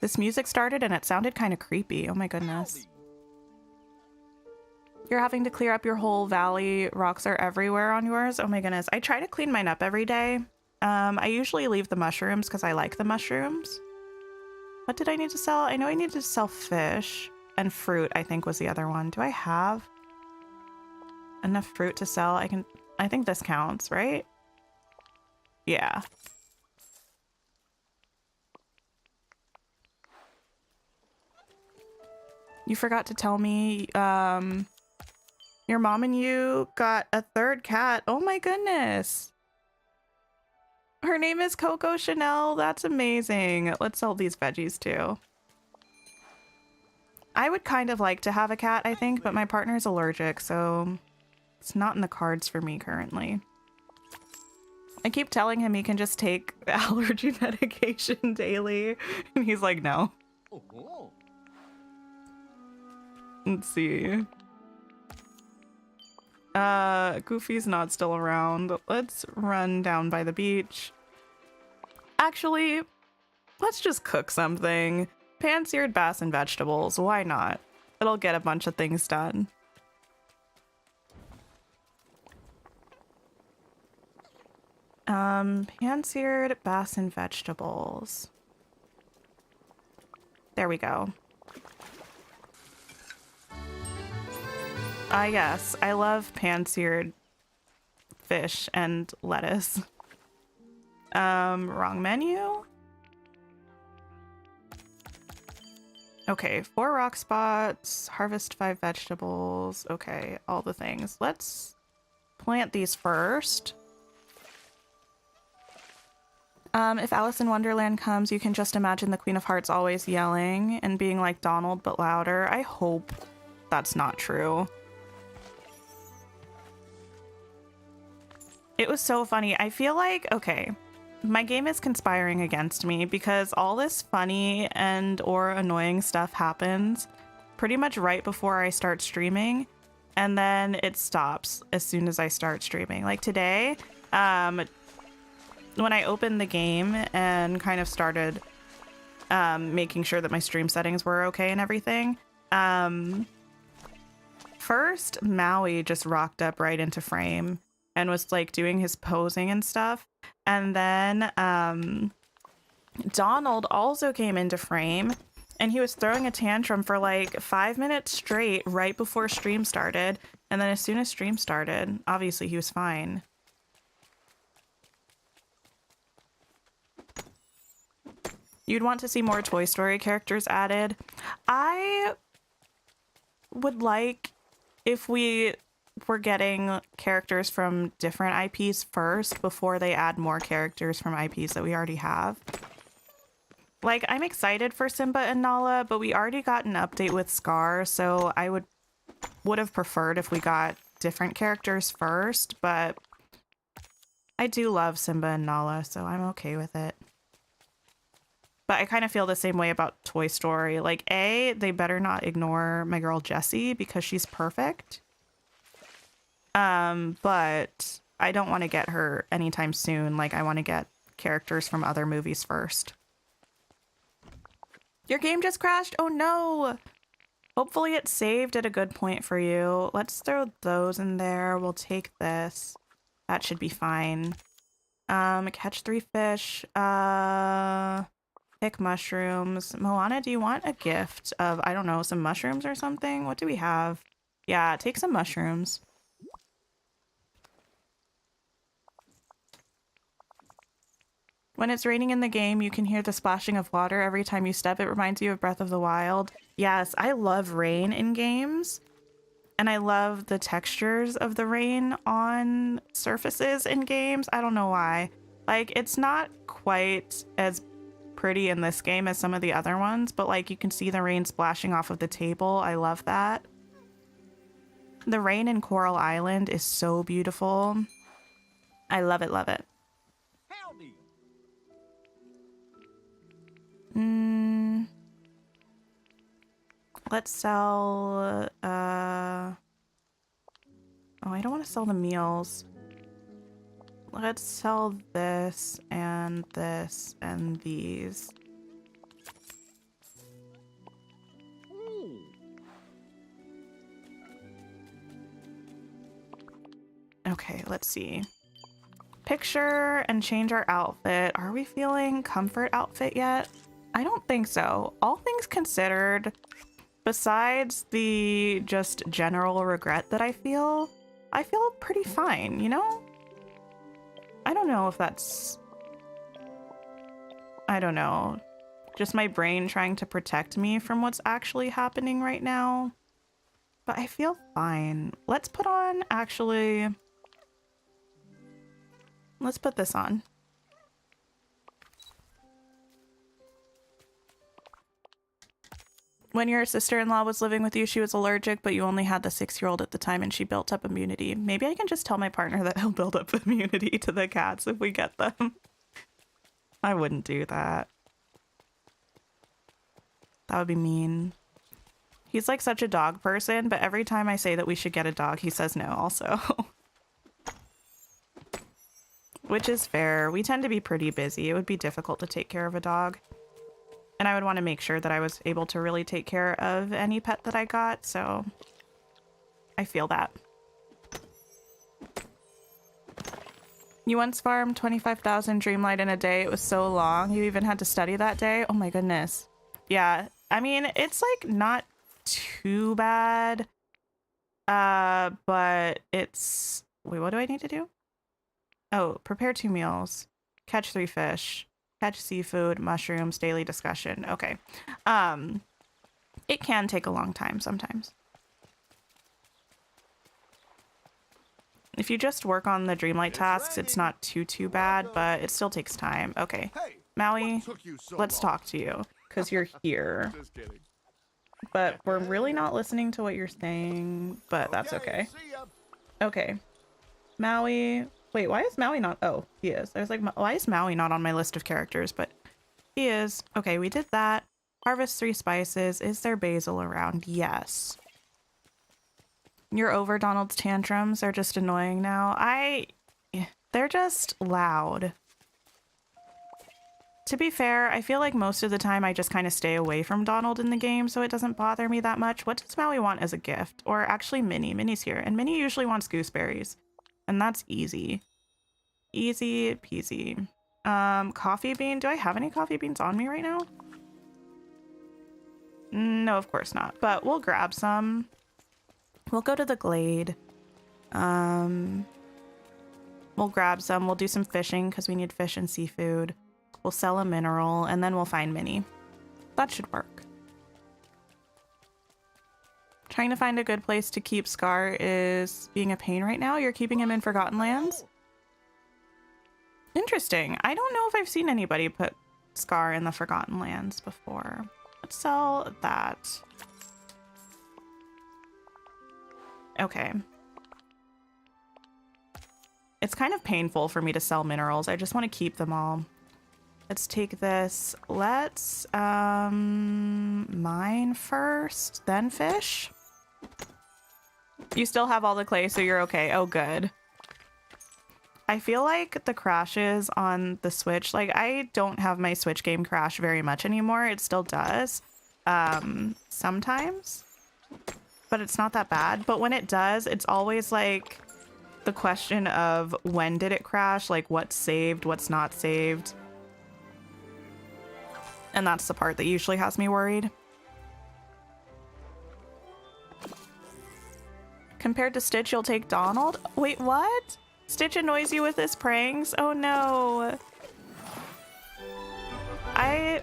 S1: This music started and it sounded kind of creepy. Oh my goodness.
S2: Howdy.
S1: You're having to clear up your whole valley. Rocks are everywhere on yours. Oh my goodness. I try to clean mine up every day. I usually leave the mushrooms because I like the mushrooms. What did I need to sell? I know I need to sell fish and fruit, I think was the other one. Do I have enough fruit to sell? I think this counts, right? Yeah. You forgot to tell me, your mom and you got a third cat. Oh my goodness. Her name is Coco Chanel. That's amazing. Let's sell these veggies too. I would kind of like to have a cat, I think, but my partner's allergic, so it's not in the cards for me currently. I keep telling him he can just take allergy medication daily, and he's like, no.
S2: Oh.
S1: Let's see. Goofy's not still around. Let's run down by the beach. Actually, let's just cook something. Pan-seared bass and vegetables. Why not? It'll get a bunch of things done. Pan-seared bass and vegetables. There we go. Yes, I love pan-seared fish and lettuce. Wrong menu? Okay, 4 rock spots, harvest 5 vegetables. Okay, all the things. Let's plant these first. If Alice in Wonderland comes, you can just imagine the Queen of Hearts always yelling and being like Donald, but louder. I hope that's not true. It was so funny. I feel like, okay, my game is conspiring against me because all this funny and or annoying stuff happens pretty much right before I start streaming, and then it stops as soon as I start streaming. Like today, when I opened the game and kind of started making sure that my stream settings were okay and everything, first Maui just rocked up right into frame and was like doing his posing and stuff. And then Donald also came into frame and he was throwing a tantrum for like 5 minutes straight right before stream started. And then as soon as stream started, obviously he was fine. You'd want to see more Toy Story characters added. I would like if we were getting characters from different IPs first before they add more characters from IPs that we already have. Like, I'm excited for Simba and Nala, but we already got an update with Scar, so I would have preferred if we got different characters first, but I do love Simba and Nala, so I'm okay with it. But I kind of feel the same way about Toy Story. Like, they better not ignore my girl Jessie because she's perfect. But I don't want to get her anytime soon. Like, I want to get characters from other movies first. Your game just crashed? Oh no! Hopefully it saved at a good point for you. Let's throw those in there. We'll take this. That should be fine. Catch 3 fish. Pick mushrooms. Moana, do you want a gift of, I don't know, some mushrooms or something? What do we have? Yeah, take some mushrooms. When it's raining in the game, you can hear the splashing of water every time you step. It reminds you of Breath of the Wild. Yes, I love rain in games. And I love the textures of the rain on surfaces in games. I don't know why. Like, it's not quite as pretty in this game as some of the other ones, but like you can see the rain splashing off of the table. I love that. The rain in Coral Island is so beautiful. I love it, love it.
S2: Howdy.
S1: Let's sell, oh, I don't want to sell the meals. Let's sell this and these.
S2: Ooh.
S1: Okay, let's see. Picture and change our outfit. Are we feeling comfort outfit yet? I don't think so. All things considered, besides the just general regret that I feel pretty fine, you know? I don't know if that's... I don't know. Just my brain trying to protect me from what's actually happening right now. But I feel fine. Let's put on, actually... Let's put this on. When your sister-in-law was living with you, she was allergic, but you only had the 6-year-old at the time and she built up immunity. Maybe I can just tell my partner that he'll build up immunity to the cats if we get them. I wouldn't do that. That would be mean. He's like such a dog person, but every time I say that we should get a dog, he says no also. Which is fair. We tend to be pretty busy. It would be difficult to take care of a dog. And I would want to make sure that I was able to really take care of any pet that I got, so I feel that. You once farmed 25,000 Dreamlight in a day. It was so long. You even had to study that day. Oh my goodness. Yeah, I mean, it's like not too bad. But it's... Wait, what do I need to do? Oh, prepare 2 meals. Catch 3 fish. Catch seafood, mushrooms, daily discussion. Okay. It can take a long time sometimes. If you just work on the Dreamlight tasks, it's not too bad, but it still takes time. Okay.
S2: Hey,
S1: Maui,
S2: what took you so
S1: let's
S2: long?
S1: talk to you, because you're here.
S2: Just kidding.
S1: But we're really not listening to what you're saying, but that's okay.
S2: See ya.
S1: Okay. Maui... Wait, why is Maui not... Oh, he is. I was like, why is Maui not on my list of characters? But he is. Okay, we did that. Harvest 3 spices. Is there basil around? Yes. You're over Donald's tantrums. They're just annoying now. They're just loud. To be fair, I feel like most of the time I just kind of stay away from Donald in the game, so it doesn't bother me that much. What does Maui want as a gift? Or actually Minnie. Minnie's here. And Minnie usually wants gooseberries. And that's easy. Easy peasy. Coffee bean. Do I have any coffee beans on me right now? No, of course not. But we'll grab some. We'll go to the glade. We'll grab some. We'll do some fishing because we need fish and seafood. We'll sell a mineral and then we'll find Minnie. That should work. Trying to find a good place to keep Scar is being a pain right now. You're keeping him in Forgotten Lands? Interesting. I don't know if I've seen anybody put Scar in the Forgotten Lands before. Let's sell that. Okay. It's kind of painful for me to sell minerals. I just want to keep them all. Let's take this. Let's mine first, then fish. You still have all the clay, so you're okay. Oh, good. I feel like the crashes on the Switch, like I don't have my Switch game crash very much anymore. It still does sometimes, but it's not that bad. But when it does, it's always like the question of when did it crash? Like what's saved, what's not saved. And that's the part that usually has me worried. Compared to Stitch, you'll take Donald? Wait, what? Stitch annoys you with his pranks? Oh no. I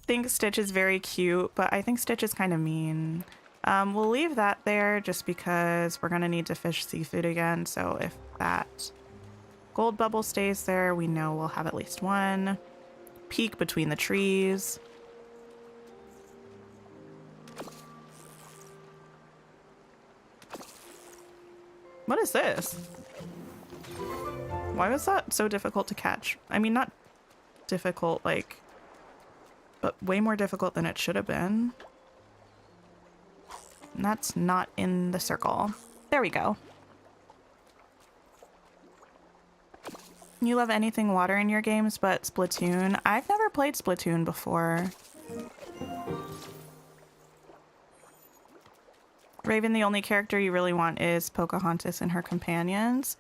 S1: think Stitch is very cute, but I think Stitch is kind of mean. We'll leave that there just because we're gonna need to fish seafood again. So if that gold bubble stays there, we know we'll have at least one. Peek between the trees. What is this? Why was that so difficult to catch? I mean, not difficult, like, but way more difficult than it should have been. And that's not in the circle. There we go. You love anything water in your games but Splatoon? I've never played Splatoon before. Raven, the only character you really want is Pocahontas and her companions.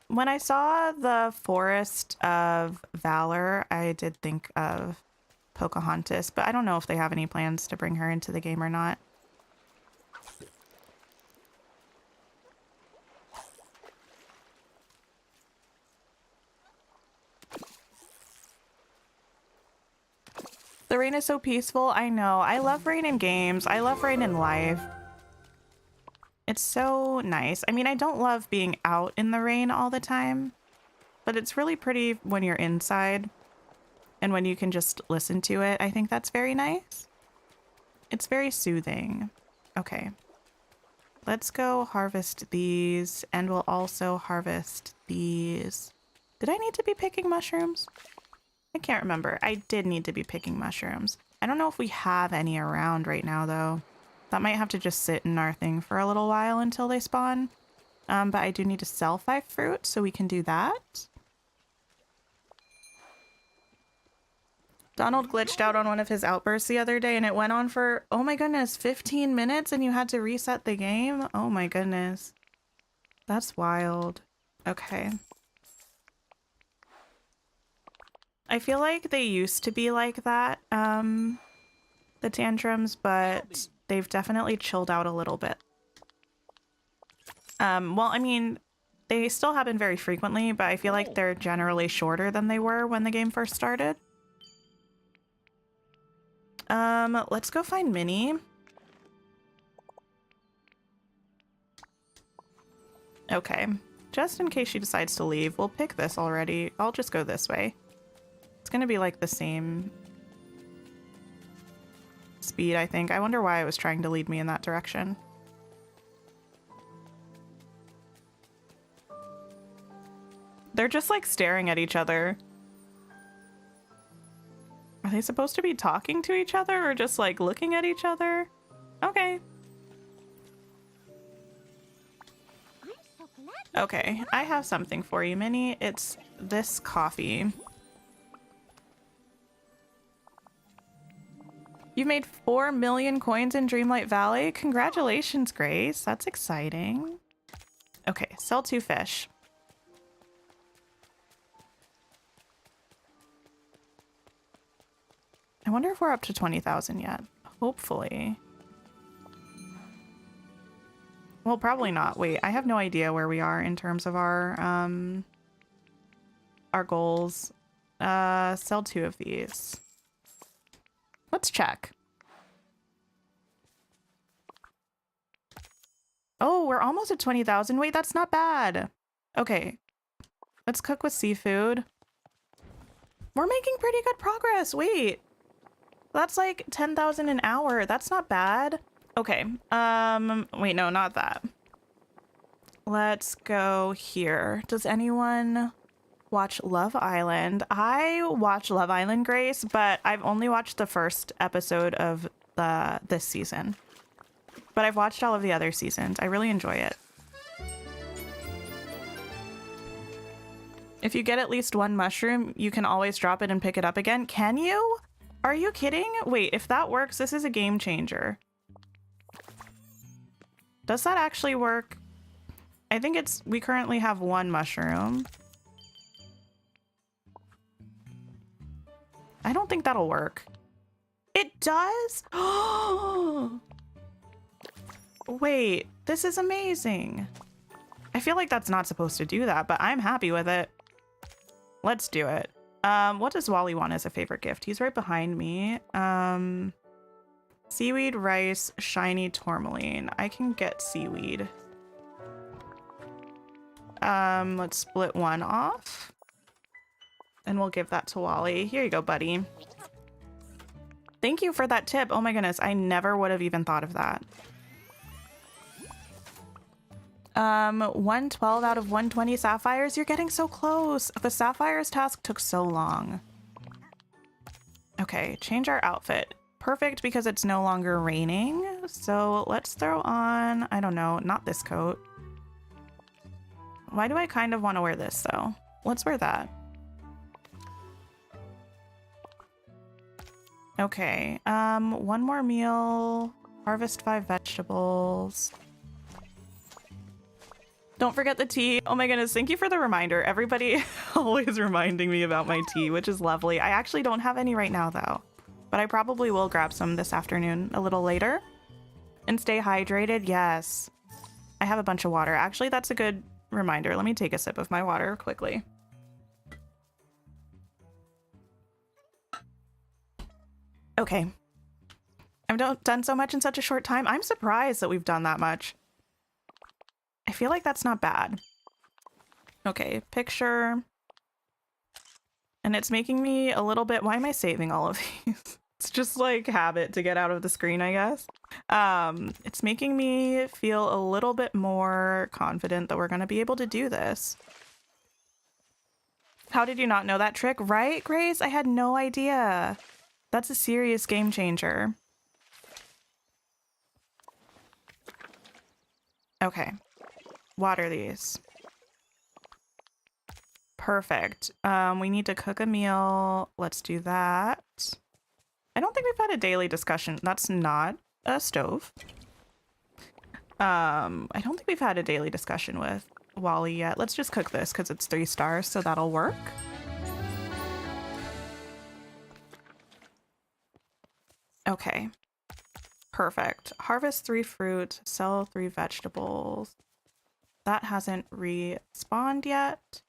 S1: When I saw the Forest of Valor, I did think of Pocahontas, but I don't know if they have any plans to bring her into the game or not. The rain is so peaceful. I know. I love rain in games. I love rain in life. It's so nice. I mean, I don't love being out in the rain all the time, but it's really pretty when you're inside and when you can just listen to it. I think that's very nice. It's very soothing. Okay. Let's go harvest these, and we'll also harvest these. Did I need to be picking mushrooms? I can't remember. I did need to be picking mushrooms. I don't know if we have any around right now, though. That might have to just sit in our thing for a little while until they spawn. But I do need to sell 5 fruit, so we can do that. Donald glitched out on one of his outbursts the other day, and it went on for, oh my goodness, 15 minutes, and you had to reset the game? Oh my goodness. That's wild. Okay. I feel like they used to be like that, the tantrums, but they've definitely chilled out a little bit. Well, I mean, they still happen very frequently, but I feel like they're generally shorter than they were when the game first started. Let's go find Minnie. Okay, just in case she decides to leave, we'll pick this already. I'll just go this way. It's gonna be like the same speed, I think. I wonder why it was trying to lead me in that direction. They're just like staring at each other. Are they supposed to be talking to each other or just like looking at each other? Okay. Okay, I have something for you, Minnie. It's this coffee. You made 4 million coins in Dreamlight Valley. Congratulations, Grace. That's exciting. Okay, sell 2 fish. I wonder if we're up to 20,000 yet. Hopefully. Well, probably not. Wait, I have no idea where we are in terms of our goals. Sell 2 of these. Let's check. Oh, we're almost at 20,000. Wait, that's not bad. Okay. Let's cook with seafood. We're making pretty good progress. Wait. That's like 10,000 an hour. That's not bad. Okay. Wait, no, not that. Let's go here. Does anyone watch Love Island? I watch Love Island, Grace, but I've only watched the first episode of this season. But I've watched all of the other seasons. I really enjoy it. If you get at least 1 mushroom, you can always drop it and pick it up again. Can you? Are you kidding? Wait, if that works, this is a game changer. Does that actually work? I think we currently have 1 mushroom. I don't think that'll work. It does? Wait, this is amazing. I feel like that's not supposed to do that, but I'm happy with it. Let's do it. What does Wally want as a favorite gift? He's right behind me. Seaweed, rice, shiny tourmaline. I can get seaweed. Let's split 1 off. And we'll give that to Wally. Here you go, buddy. Thank you for that tip. Oh my goodness, I never would have even thought of that. 112 out of 120 sapphires. You're getting so close. The sapphires task took so long. Okay, change our outfit. Perfect, because it's no longer raining. So let's throw on, I don't know, not this coat. Why do I kind of want to wear this though? Let's wear that. Okay, one more meal, harvest 5 vegetables. Don't forget the tea. Oh my goodness, thank you for the reminder. Everybody always reminding me about my tea, which is lovely. I actually don't have any right now though, but I probably will grab some this afternoon a little later. And stay hydrated, yes. I have a bunch of water. Actually, that's a good reminder. Let me take a sip of my water quickly. Okay. I've done so much in such a short time. I'm surprised that we've done that much. I feel like that's not bad. Okay, picture. And it's making me a little bit... Why am I saving all of these? It's just like habit to get out of the screen, I guess. It's making me feel a little bit more confident that we're going to be able to do this. How did you not know that trick? Right, Grace? I had no idea. That's a serious game changer. Okay. Water these. Perfect. We need to cook a meal. Let's do that. I don't think we've had a daily discussion. That's not a stove. I don't think we've had a daily discussion with Wally yet. Let's just cook this because it's 3 stars, so that'll work. Okay. Perfect. Harvest 3 fruit, sell 3 vegetables. That hasn't respawned yet.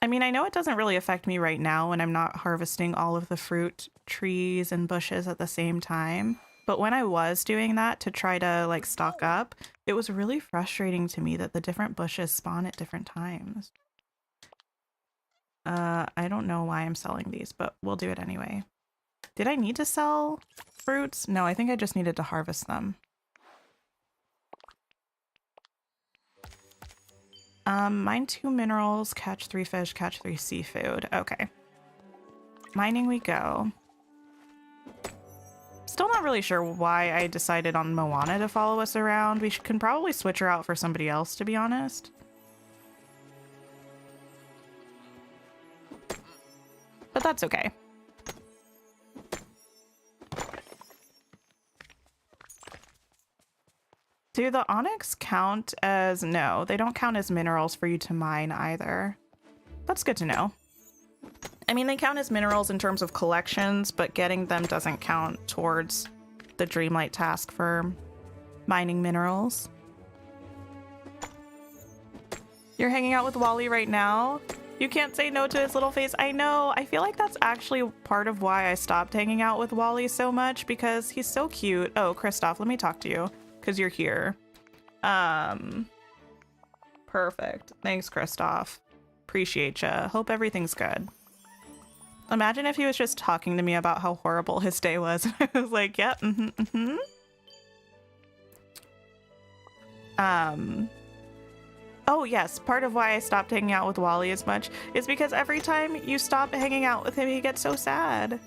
S1: I mean, I know it doesn't really affect me right now when I'm not harvesting all of the fruit trees and bushes at the same time. But when I was doing that to try to like stock up, it was really frustrating to me that the different bushes spawn at different times. I don't know why I'm selling these, but we'll do it anyway. Did I need to sell fruits? No, I think I just needed to harvest them. Mine 2 minerals, catch 3 fish, catch 3 seafood. Okay. Mining we go. Still not really sure why I decided on Moana to follow us around. We can probably switch her out for somebody else, to be honest. But that's okay. Do the onyx count as... No, they don't count as minerals for you to mine either. That's good to know. I mean, they count as minerals in terms of collections, but getting them doesn't count towards the Dreamlight task for mining minerals. You're hanging out with Wally right now? You can't say no to his little face. I know. I feel like that's actually part of why I stopped hanging out with Wally so much, because he's so cute. Oh, Kristoff, let me talk to you. Because you're here. Perfect. Thanks, Kristoff. Appreciate ya. Hope everything's good. Imagine if he was just talking to me about how horrible his day was. I was like, yep, Oh yes, part of why I stopped hanging out with Wally as much is because every time you stop hanging out with him, he gets so sad.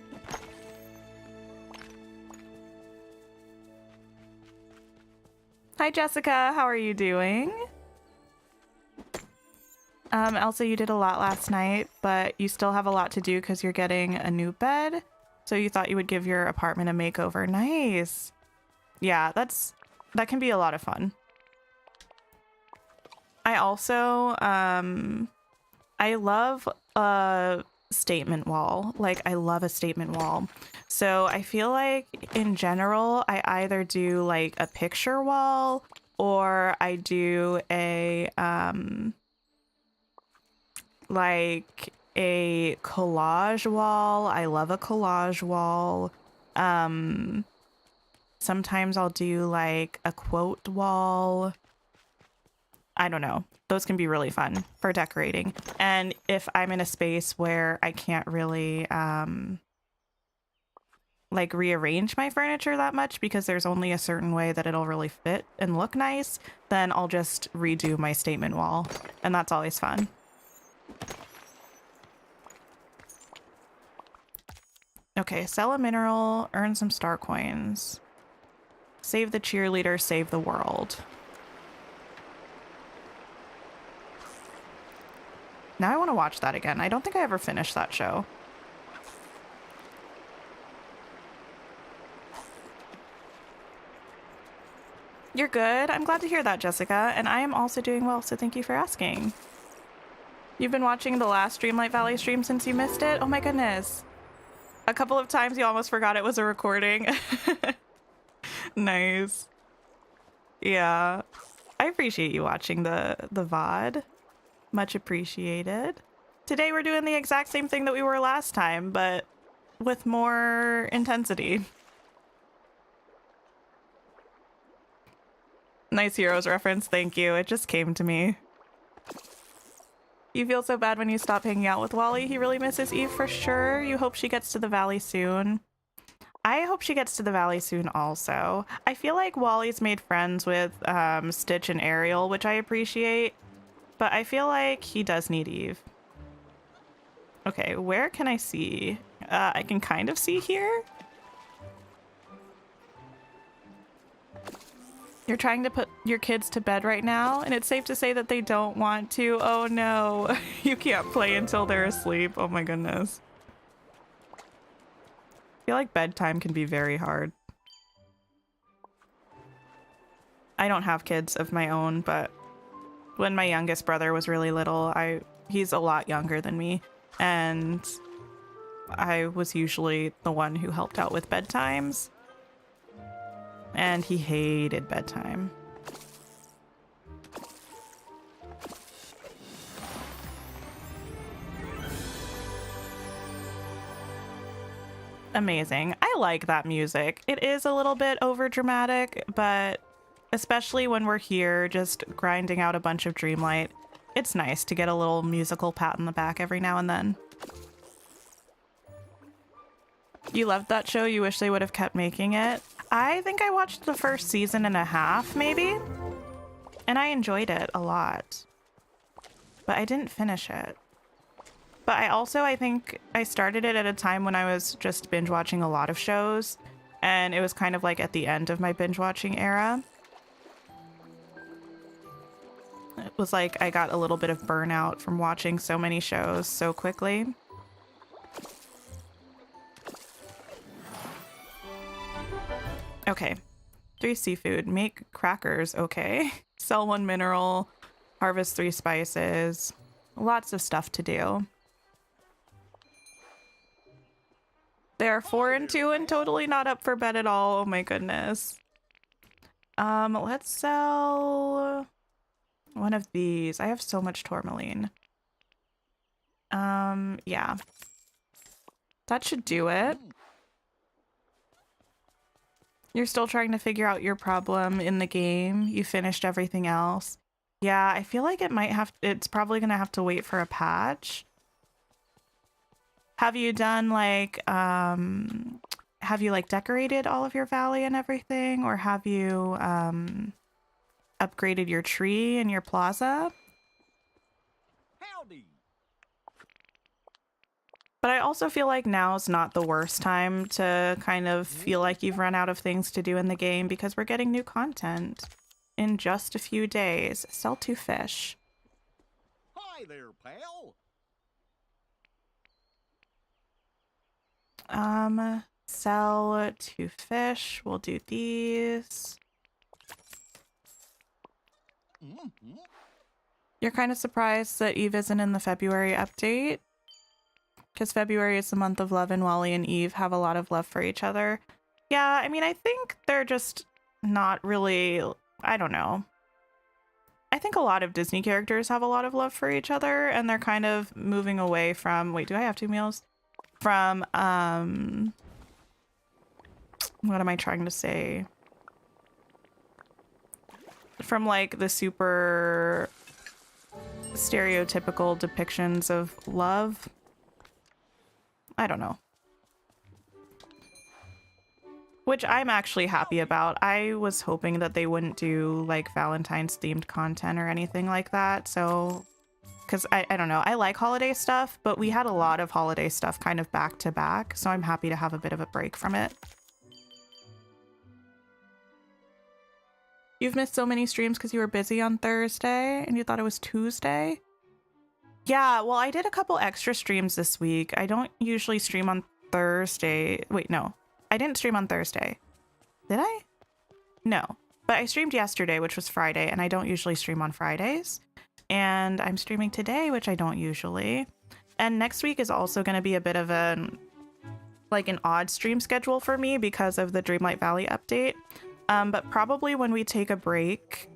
S1: Hi, Jessica. How are you doing? Elsa, you did a lot last night, but you still have a lot to do because you're getting a new bed. So you thought you would give your apartment a makeover. Nice. Yeah, that can be a lot of fun. I also, I love a statement wall. Like, I love a statement wall. So I feel like in general, I either do like a picture wall or I do a, like a collage wall. I love a collage wall. Sometimes I'll do like a quote wall. I don't know. Those can be really fun for decorating. And if I'm in a space where I can't really like rearrange my furniture that much because there's only a certain way that it'll really fit and look nice, then I'll just redo my statement wall. And that's always fun. Okay, sell a mineral, earn some star coins. Save the cheerleader, save the world. Now I want to watch that again. I don't think I ever finished that show. You're good. I'm glad to hear that, Jessica. And I am also doing well, so thank you for asking. You've been watching the last Dreamlight Valley stream since you missed it? Oh my goodness. A couple of times you almost forgot it was a recording. Nice. Yeah. I appreciate you watching the VOD. Much appreciated. Today we're doing the exact same thing that we were last time, but with more intensity. Nice Heroes reference, thank you. It just came to me. You feel so bad when you stop hanging out with Wally. He really misses Eve for sure. You hope she gets to the valley soon. I hope she gets to the valley soon also. I feel like Wally's made friends with Stitch and Ariel, which I appreciate. But I feel like he does need Eve. Okay, where can I see? I can kind of see here. You're trying to put your kids to bed right now, and it's safe to say that they don't want to. Oh no, you can't play until they're asleep. Oh my goodness. I feel like bedtime can be very hard. I don't have kids of my own, but when my youngest brother was really little, he's a lot younger than me, and I was usually the one who helped out with bedtimes. And he hated bedtime. Amazing. I like that music. It is a little bit over dramatic, but especially when we're here just grinding out a bunch of Dreamlight, it's nice to get a little musical pat on the back every now and then. You loved that show? You wish they would have kept making it? I think I watched the first season and a half, maybe, and I enjoyed it a lot, but I didn't finish it. But I think I started it at a time when I was just binge watching a lot of shows, and it was kind of like at the end of my binge watching era. It was like I got a little bit of burnout from watching so many shows so quickly. Okay, 3 seafood, make crackers, okay. Sell 1 mineral, harvest 3 spices, lots of stuff to do. They're 4 and 2 and totally not up for bed at all, oh my goodness. Let's sell one of these. I have so much tourmaline. Yeah. That should do it. You're still trying to figure out your problem in the game. You finished everything else. Yeah, I feel like it's probably gonna have to wait for a patch. Have you done like, have you like decorated all of your valley and everything? Or have you upgraded your tree and your plaza?
S2: Howdy.
S1: But I also feel like now's not the worst time to kind of feel like you've run out of things to do in the game because we're getting new content in just a few days. Sell 2 fish.
S2: Hi there, pal.
S1: Sell 2 fish. We'll do these. You're kind of surprised that Eve isn't in the February update? Because February is the month of love and Wally and Eve have a lot of love for each other. Yeah, I mean, I think they're just not really, I don't know. I think a lot of Disney characters have a lot of love for each other and they're kind of moving away from, wait, do I have 2 meals? From, what am I trying to say? From like the super stereotypical depictions of love. I don't know. Which I'm actually happy about. I was hoping that they wouldn't do like Valentine's themed content or anything like that. So because I don't know. I like holiday stuff, but we had a lot of holiday stuff kind of back to back. So I'm happy to have a bit of a break from it. You've missed so many streams because you were busy on Thursday and you thought it was Tuesday? Yeah, well, I did a couple extra streams this week. I don't usually stream on Thursday. Wait, no. I didn't stream on Thursday. Did I? No. But I streamed yesterday, which was Friday, and I don't usually stream on Fridays. And I'm streaming today, which I don't usually. And next week is also going to be a bit of an odd stream schedule for me because of the Dreamlight Valley update. But probably when we take a break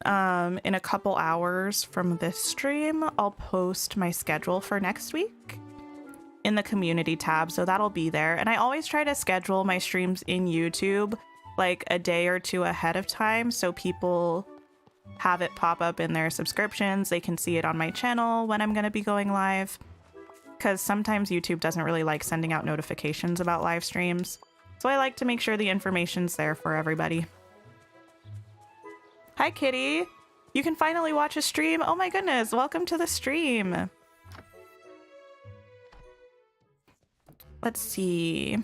S1: in a couple hours from this stream, I'll post my schedule for next week in the community tab. So that'll be there. And I always try to schedule my streams in YouTube like a day or two ahead of time so people have it pop up in their subscriptions. They can see it on my channel when I'm going to be going live. Because sometimes YouTube doesn't really like sending out notifications about live streams. So I like to make sure the information's there for everybody. Hi, Kitty. You can finally watch a stream. Oh my goodness. Welcome to the stream. Let's see.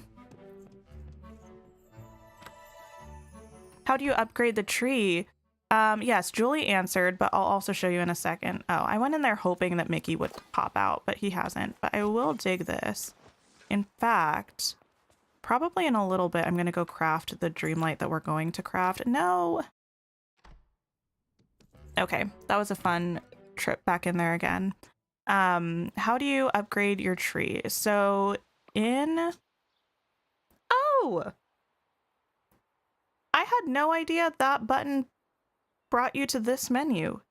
S1: How do you upgrade the tree? Yes, Julie answered, but I'll also show you in a second. Oh, I went in there hoping that Mickey would pop out, but he hasn't. But I will dig this. In fact, probably in a little bit, I'm going to go craft the Dreamlight that we're going to craft. No! Okay, that was a fun trip back in there again. How do you upgrade your tree? So in... Oh! I had no idea that button brought you to this menu.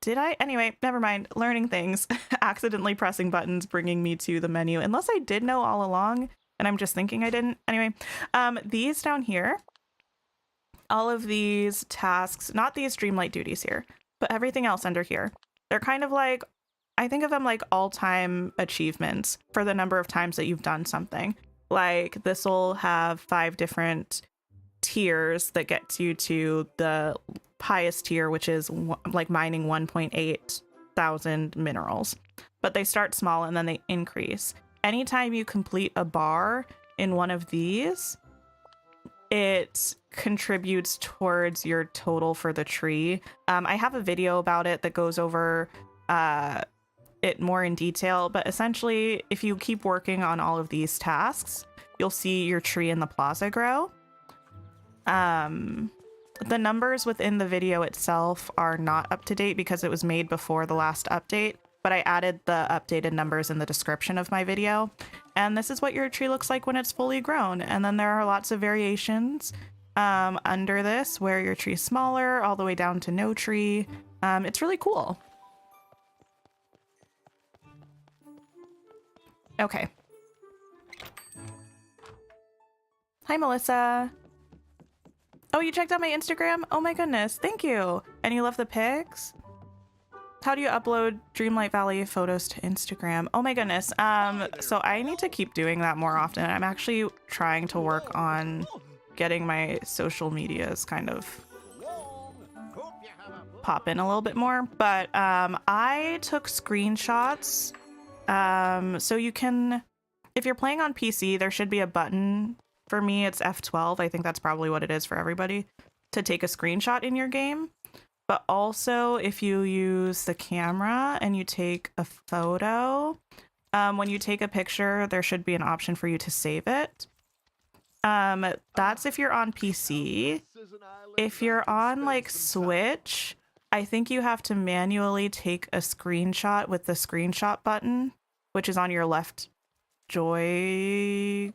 S1: Did I? Anyway, never mind. Learning things. Accidentally pressing buttons, bringing me to the menu. Unless I did know all along, and I'm just thinking I didn't. Anyway, these down here, all of these tasks, not these Dreamlight duties here, but everything else under here, they're kind of like, I think of them like all-time achievements for the number of times that you've done something. Like this will have 5 different tiers that gets you to the highest tier, which is like mining 1.8 thousand minerals. But they start small and then they increase. Anytime you complete a bar in one of these, it contributes towards your total for the tree. I have a video about it that goes over it more in detail, but essentially if you keep working on all of these tasks, you'll see your tree in the plaza grow. The numbers within the video itself are not up to date because it was made before the last update, but I added the updated numbers in the description of my video. And this is what your tree looks like when it's fully grown. And then there are lots of variations under this where your tree is smaller all the way down to no tree. It's really cool. Okay. Hi, Melissa. Oh, you checked out my Instagram? Oh my goodness, thank you. And you love the pics? How do you upload Dreamlight Valley photos to Instagram? Oh my goodness. So I need to keep doing that more often. I'm actually trying to work on getting my social medias kind of pop in a little bit more. But I took screenshots. So you can, if you're playing on PC, there should be a button. For me, it's F12. I think that's probably what it is for everybody, to take a screenshot in your game. But also, if you use the camera and you take a photo, when you take a picture, there should be an option for you to save it. That's if you're on PC. If you're on like Switch, I think you have to manually take a screenshot with the screenshot button, which is on your left Joy-Con.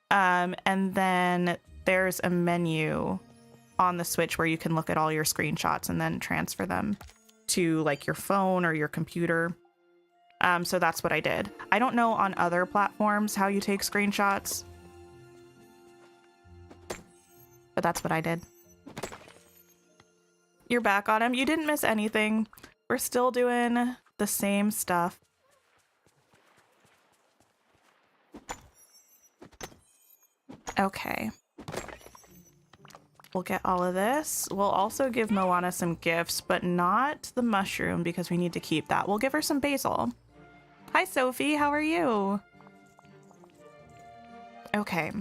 S1: And then there's a menu on the Switch where you can look at all your screenshots and then transfer them to like your phone or your computer. So that's what I did. I don't know on other platforms how you take screenshots, but that's what I did. You're back on him. You didn't miss anything. We're still doing the same stuff. Okay. We'll get all of this. We'll also give Moana some gifts, but not the mushroom because we need to keep that. We'll give her some basil. Hi, Sophie. How are you? Okay.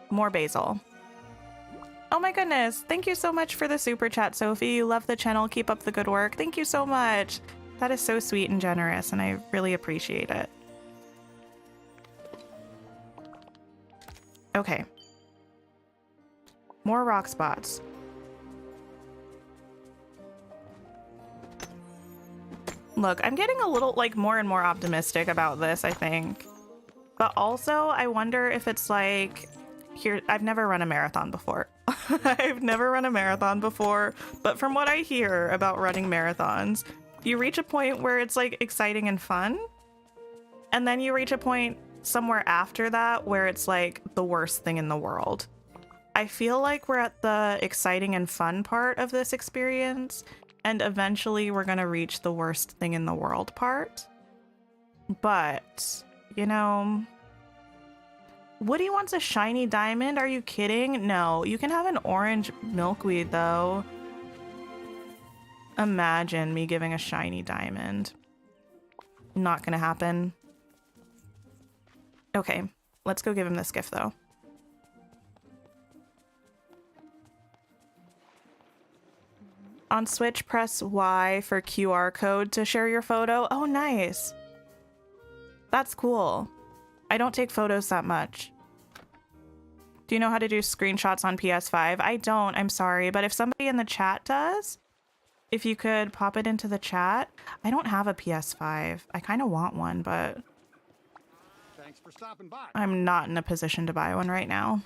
S1: More basil. Oh my goodness. Thank you so much for the super chat, Sophie. You love the channel. Keep up the good work. Thank you so much. That is so sweet and generous, and I really appreciate it. Okay. More rock spots. Look, I'm getting a little, like, more and more optimistic about this, I think. But also, I wonder if it's like, here, I've never run a marathon before. I've never run a marathon before, but from what I hear about running marathons, you reach a point where it's like exciting and fun, and then you reach a point somewhere after that where it's like the worst thing in the world. I feel like we're at the exciting and fun part of this experience, and eventually we're gonna reach the worst thing in the world part. But, you know, Woody wants a shiny diamond. Are you kidding? No, you can have an orange milkweed though. Imagine me giving a shiny diamond. Not gonna happen. Okay, let's go give him this gift though. On Switch, press Y for QR code to share your photo. Oh, nice. That's cool. I don't take photos that much. Do you know how to do screenshots on PS5? I don't, I'm sorry, but if somebody in the chat does, if you could pop it into the chat. I don't have a PS5. I kind of want one, but
S2: Thanks for stopping by.
S1: I'm not in a position to buy one right now.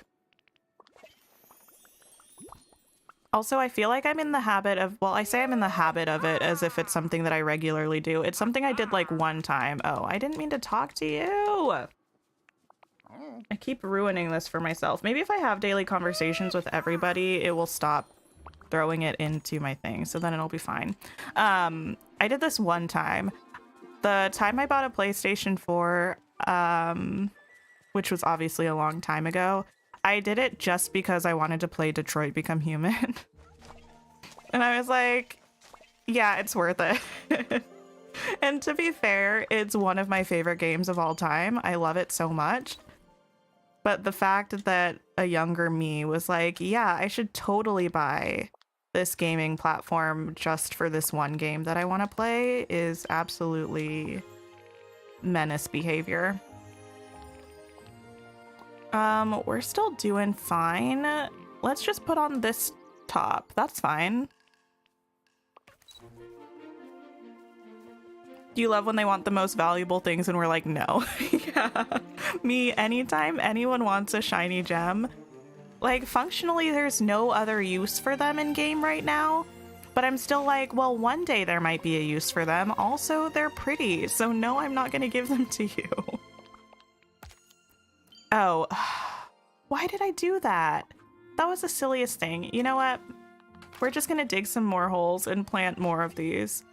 S1: Also, I feel like I'm in the habit of, well, I say I'm in the habit of it as if it's something that I regularly do. It's something I did like one time. Oh, I didn't mean to talk to you. I keep ruining this for myself. Maybe if I have daily conversations with everybody, it will stop throwing it into my thing. So then it'll be fine. I did this one time. The time I bought a PlayStation 4, which was obviously a long time ago, I did it just because I wanted to play Detroit Become Human. And I was like, yeah, it's worth it. And to be fair, it's one of my favorite games of all time. I love it so much. But the fact that a younger me was like, yeah, I should totally buy this gaming platform just for this one game that I want to play is absolutely menace behavior. We're still doing fine. Let's just put on this top. That's fine. Do you love when they want the most valuable things and we're like, no? Yeah. Me, anytime anyone wants a shiny gem, like functionally there's no other use for them in game right now, but I'm still like, well, one day there might be a use for them. Also, they're pretty, so no, I'm not gonna give them to you. Oh, why did I do that? That was the silliest thing. You know what? We're just gonna dig some more holes and plant more of these.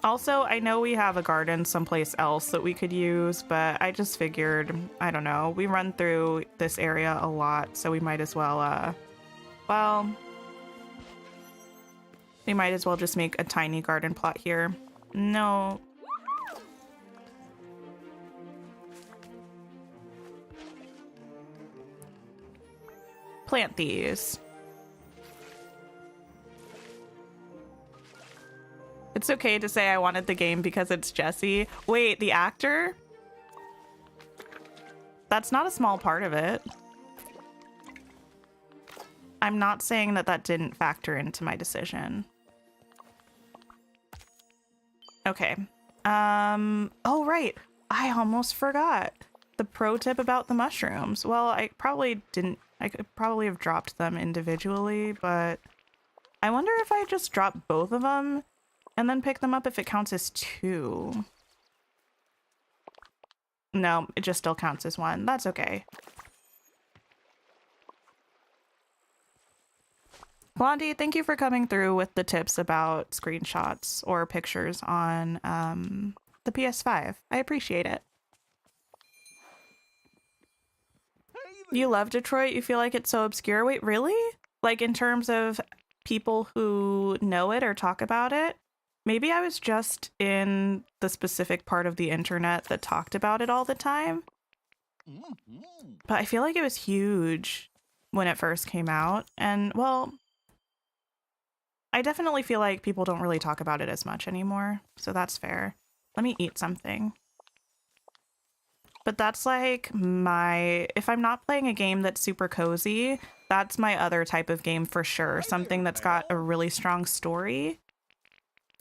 S1: Also, I know we have a garden someplace else that we could use, but I just figured, I don't know, we run through this area a lot, so we might as well, well, we might as well just make a tiny garden plot here. No. Plant these. It's okay to say I wanted the game because it's Jesse. Wait, the actor? That's not a small part of it. I'm not saying that that didn't factor into my decision. Okay. Oh, right. I almost forgot. The pro tip about the mushrooms. Well, I probably didn't. I could probably have dropped them individually, but I wonder if I just drop both of them and then pick them up if it counts as 2. No, it just still counts as 1. That's okay. Blondie, thank you for coming through with the tips about screenshots or pictures on the PS5. I appreciate it.
S2: Hey
S1: You love Detroit? You feel like it's so obscure? Wait, really? Like in terms of people who know it or talk about it? Maybe I was just in the specific part of the internet that talked about it all the time. But I feel like it was huge when it first came out. And, well, I definitely feel like people don't really talk about it as much anymore. So that's fair. Let me eat something. But that's like if I'm not playing a game that's super cozy, that's my other type of game for sure. Something that's got a really strong story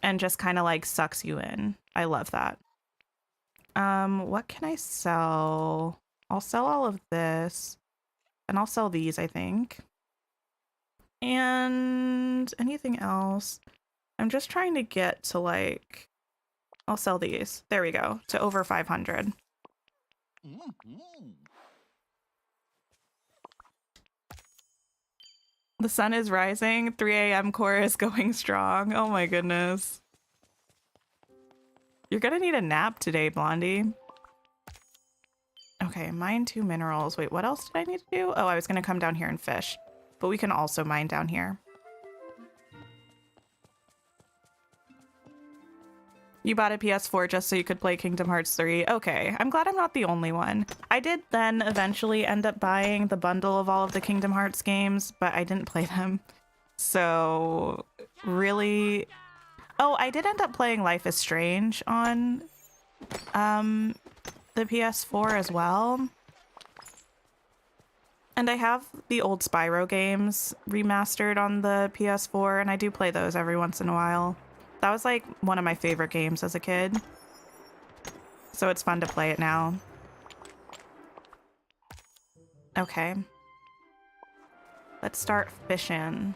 S1: and just kind of like sucks you in. I love that. What can I sell? I'll sell all of this and I'll sell these, I think. And anything else? I'm just trying to get to like, I'll sell these. There we go. To over 500. The sun is rising. 3 a.m. core is going strong. Oh my goodness. You're gonna need a nap today, Blondie. Okay, mine 2 minerals. Wait, what else did I need to do? Oh, I was gonna come down here and fish. But we can also mine down here. You bought a PS4 just so you could play Kingdom Hearts 3. Okay, I'm glad I'm not the only one. I did then eventually end up buying the bundle of all of the Kingdom Hearts games, but I didn't play them. So, really... Oh, I did end up playing Life is Strange on the PS4 as well. And I have the old Spyro games remastered on the PS4, and I do play those every once in a while. That was like one of my favorite games as a kid. So it's fun to play it now. Okay. Let's start fishing.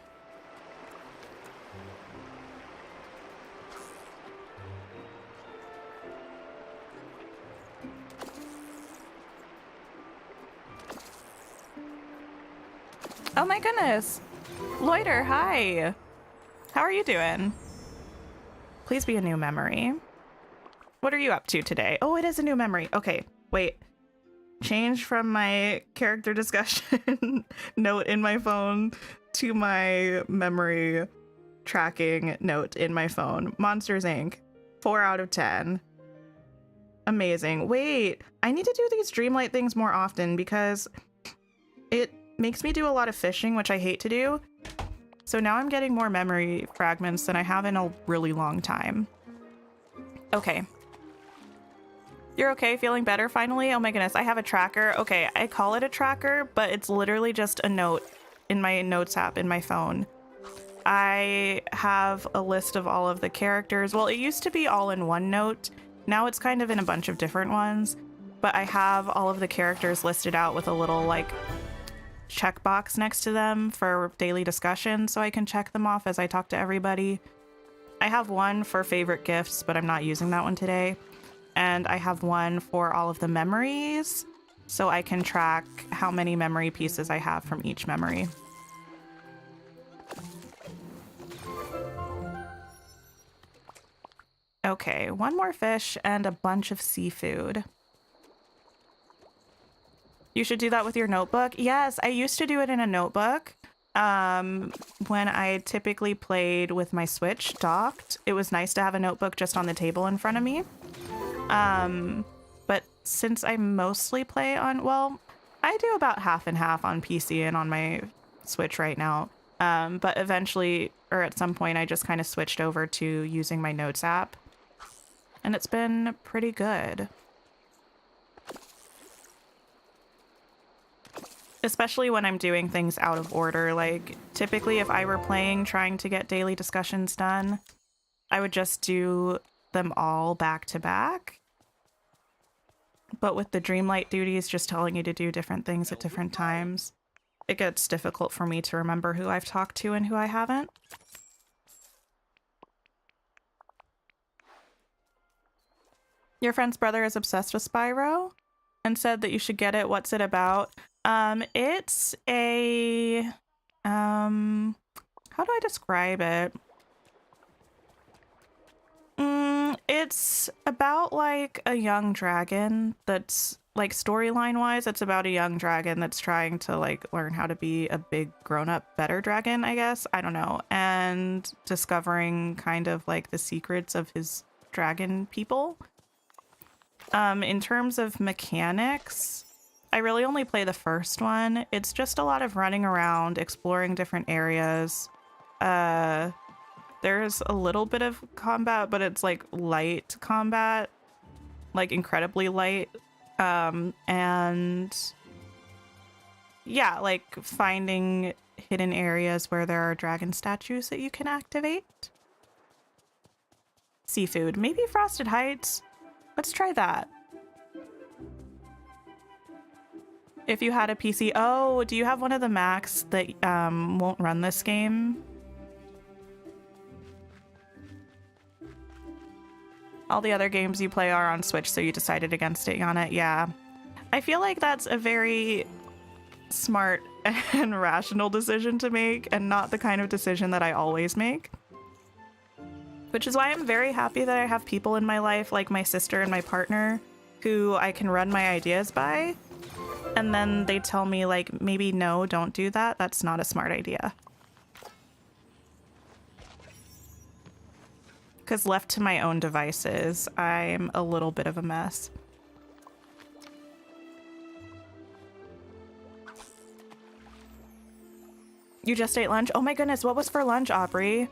S1: Oh my goodness. Loiter, hi. How are you doing? Please be a new memory. What are you up to today? Oh, it is a new memory. Okay, wait. Change from my character discussion note in my phone to my memory tracking note in my phone. Monsters Inc. 4 out of 10. Amazing. Wait, I need to do these Dreamlight things more often because it makes me do a lot of fishing, which I hate to do. So now I'm getting more memory fragments than I have in a really long time. Okay. You're okay? Feeling better finally? Oh my goodness, I have a tracker. Okay, I call it a tracker, but it's literally just a note in my notes app in my phone. I have a list of all of the characters. Well, it used to be all in one note. Now it's kind of in a bunch of different ones, but I have all of the characters listed out with a little like checkbox next to them for daily discussion so I can check them off as I talk to everybody. I have one for favorite gifts, but I'm not using that one today. And I have one for all of the memories so I can track how many memory pieces I have from each memory. Okay, one more fish and a bunch of seafood. You should do that with your notebook. Yes, I used to do it in a notebook. When I typically played with my Switch docked, it was nice to have a notebook just on the table in front of me. But since I mostly play on, well, I do about half and half on PC and on my Switch right now. But eventually, or at some point, I just kind of switched over to using my Notes app. And it's been pretty good. Especially when I'm doing things out of order. Like, typically if I were playing, trying to get daily discussions done, I would just do them all back to back. But with the Dreamlight duties just telling you to do different things at different times, it gets difficult for me to remember who I've talked to and who I haven't. Your friend's brother is obsessed with Spyro and said that you should get it. What's it about? It's a, how do I describe it? It's about like a young dragon that's like storyline wise, it's about a young dragon that's trying to like learn how to be a big grown-up better dragon, I guess. I don't know. And discovering kind of like the secrets of his dragon people. In terms of mechanics, I really only play the first one. It's just a lot of running around, exploring different areas. There's a little bit of combat, but it's like light combat, like incredibly light. And yeah, like finding hidden areas where there are dragon statues that you can activate. Seafood, maybe Frosted Heights. Let's try that. If you had a PC, oh, do you have one of the Macs that won't run this game? All the other games you play are on Switch, so you decided against it, Yana. Yeah. I feel like that's a very smart and rational decision to make, and not the kind of decision that I always make. Which is why I'm very happy that I have people in my life, like my sister and my partner, who I can run my ideas by. And then they tell me, like, maybe no, don't do that. That's not a smart idea. Because left to my own devices, I'm a little bit of a mess. You just ate lunch? Oh my goodness, what was for lunch, Aubrey?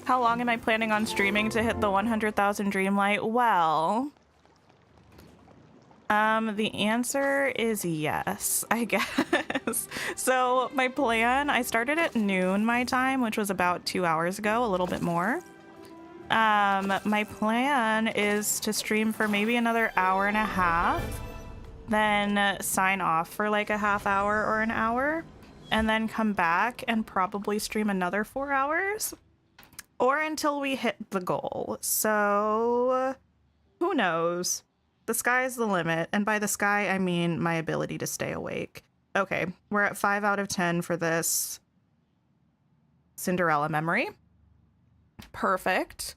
S1: How long am I planning on streaming to hit the 100,000 Dreamlight? Well, the answer is yes, I guess. So my plan, I started at noon my time, which was about 2 hours ago, a little bit more. My plan is to stream for maybe another hour and a half, then sign off for like a half hour or an hour, and then come back and probably stream another 4 hours. Or until we hit the goal. So, who knows? The sky's the limit. And by the sky, I mean my ability to stay awake. Okay, we're at 5 out of 10 for this Cinderella memory. Perfect.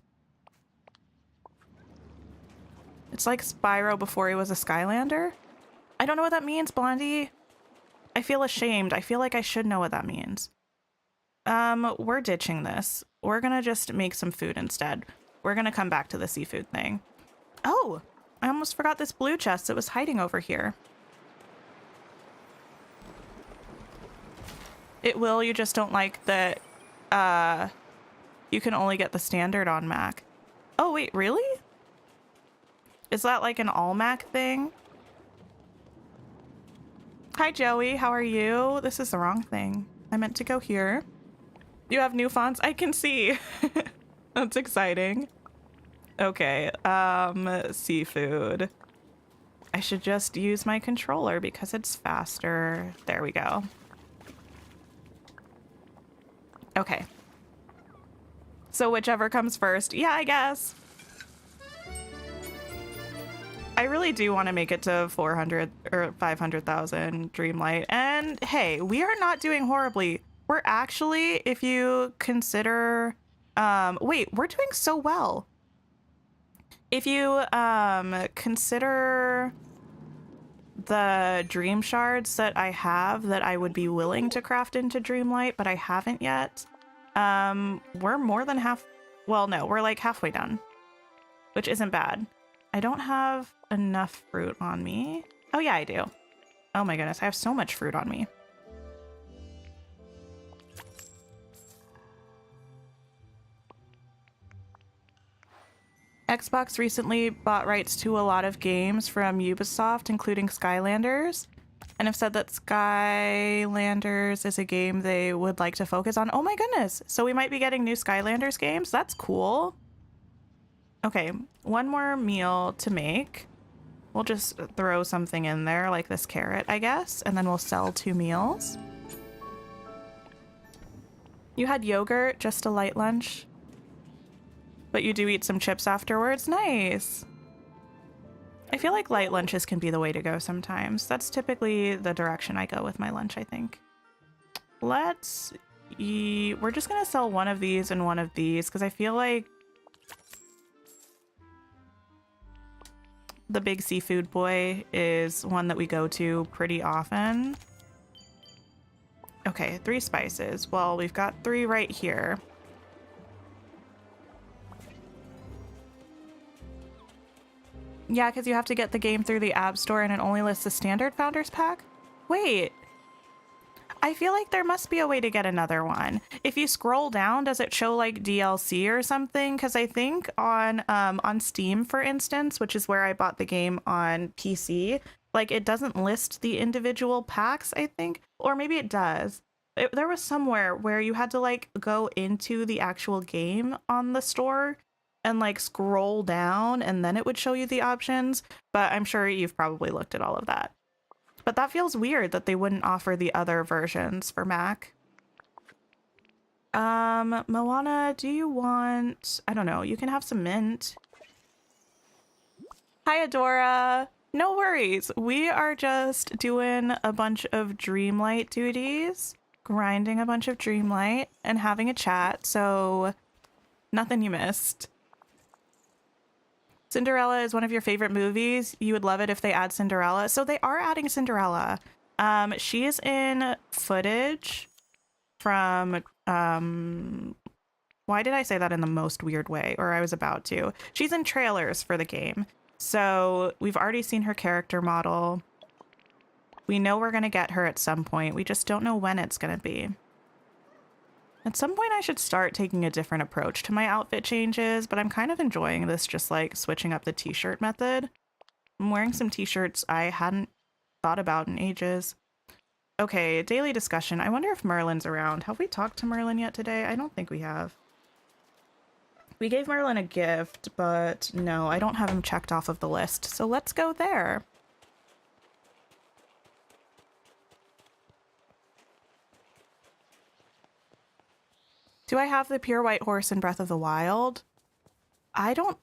S1: It's like Spyro before he was a Skylander. I don't know what that means, Blondie. I feel ashamed. I feel like I should know what that means. We're ditching this. We're gonna just make some food instead. We're gonna come back to the seafood thing. Oh, I almost forgot this blue chest that was hiding over here. It will, you just don't like that, you can only get the standard on Mac. Oh, wait, really? Is that like an all Mac thing? Hi, Joey, how are you? This is the wrong thing. I meant to go here. You have new fonts? I can see. That's exciting. Okay, seafood. I should just use my controller because it's faster. There we go. Okay. So whichever comes first. Yeah, I guess. I really do want to make it to 400 or 500,000 Dreamlight. And hey, we are not doing horribly. We're actually, if you consider, wait, we're doing so well. If you consider the dream shards that I have that I would be willing to craft into Dreamlight, but I haven't yet, we're more than well, no, we're like halfway done, which isn't bad. I don't have enough fruit on me. Oh yeah, I do. Oh my goodness, I have so much fruit on me. Xbox recently bought rights to a lot of games from Ubisoft, including Skylanders, and have said that Skylanders is a game they would like to focus on. Oh my goodness! So we might be getting new Skylanders games? That's cool. Okay, one more meal to make. We'll just throw something in there, like this carrot, I guess, and then we'll sell 2 meals. You had yogurt, just a light lunch? But you do eat some chips afterwards? Nice. I feel like light lunches can be the way to go sometimes. That's typically the direction I go with my lunch, I think. Let's eat. We're just gonna sell one of these and one of these because I feel like the big seafood boy is one that we go to pretty often. Okay, 3 spices. Well, we've got 3 right here. Yeah, because you have to get the game through the App Store and it only lists the standard Founders Pack. Wait. I feel like there must be a way to get another one. If you scroll down, does it show like DLC or something? Because I think on Steam, for instance, which is where I bought the game on PC, like it doesn't list the individual packs, I think. Or maybe it does. There was somewhere where you had to like go into the actual game on the store and like scroll down and then it would show you the options. But I'm sure you've probably looked at all of that. But that feels weird that they wouldn't offer the other versions for Mac. Moana, do you want... I don't know, you can have some mint. Hi, Adora. No worries. We are just doing a bunch of Dreamlight duties, grinding a bunch of Dreamlight, and having a chat, so nothing you missed. Cinderella is one of your favorite movies. You would love it if they add Cinderella. So they are adding Cinderella. She is in footage from... why did I say that in the most weird way? Or I was about to. She's in trailers for the game. So we've already seen her character model. We know we're going to get her at some point. We just don't know when it's going to be. At some point, I should start taking a different approach to my outfit changes, but I'm kind of enjoying this just like switching up the t-shirt method. I'm wearing some t-shirts I hadn't thought about in ages. Okay, daily discussion. I wonder if Merlin's around. Have we talked to Merlin yet today? I don't think we have. We gave Merlin a gift, but no, I don't have him checked off of the list. So let's go there. Do I have the pure white horse in Breath of the Wild? I don't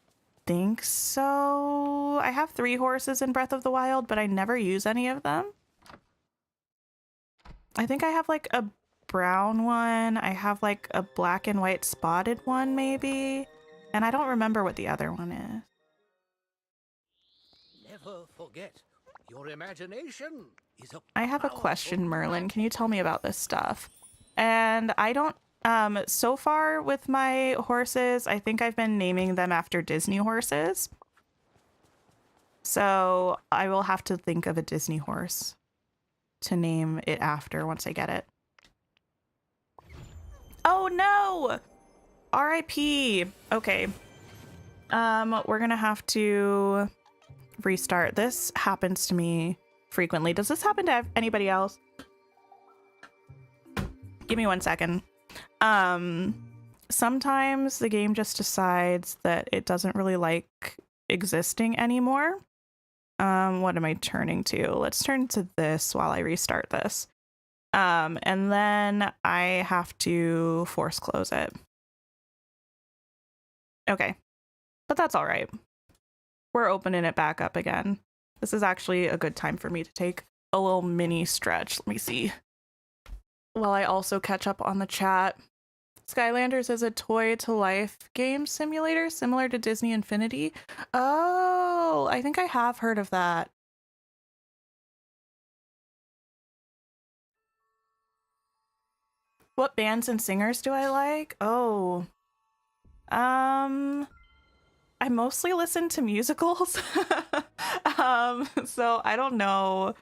S1: think so. I have 3 horses in Breath of the Wild, but I never use any of them. I think I have like a brown one. I have like a black and white spotted one maybe. And I don't remember what the other one is.
S4: Never forget, your imagination is a
S1: I have a question, Merlin. Can you tell me about this stuff? And I don't... so far with my horses, I think I've been naming them after Disney horses. So I will have to think of a Disney horse to name it after once I get it. Oh no! RIP. Okay. We're gonna have to restart. This happens to me frequently. Does this happen to anybody else? Give me 1 second. Sometimes the game just decides that it doesn't really like existing anymore. What am I turning to? Let's turn to this while I restart this. And then I have to force close it. Okay, but that's all right. We're opening it back up again. This is actually a good time for me to take a little mini stretch. Let me see. While I also catch up on the chat. Skylanders is a toy-to-life game simulator similar to Disney Infinity. Oh, I think I have heard of that. What bands and singers do I like? Oh. I mostly listen to musicals. So I don't know.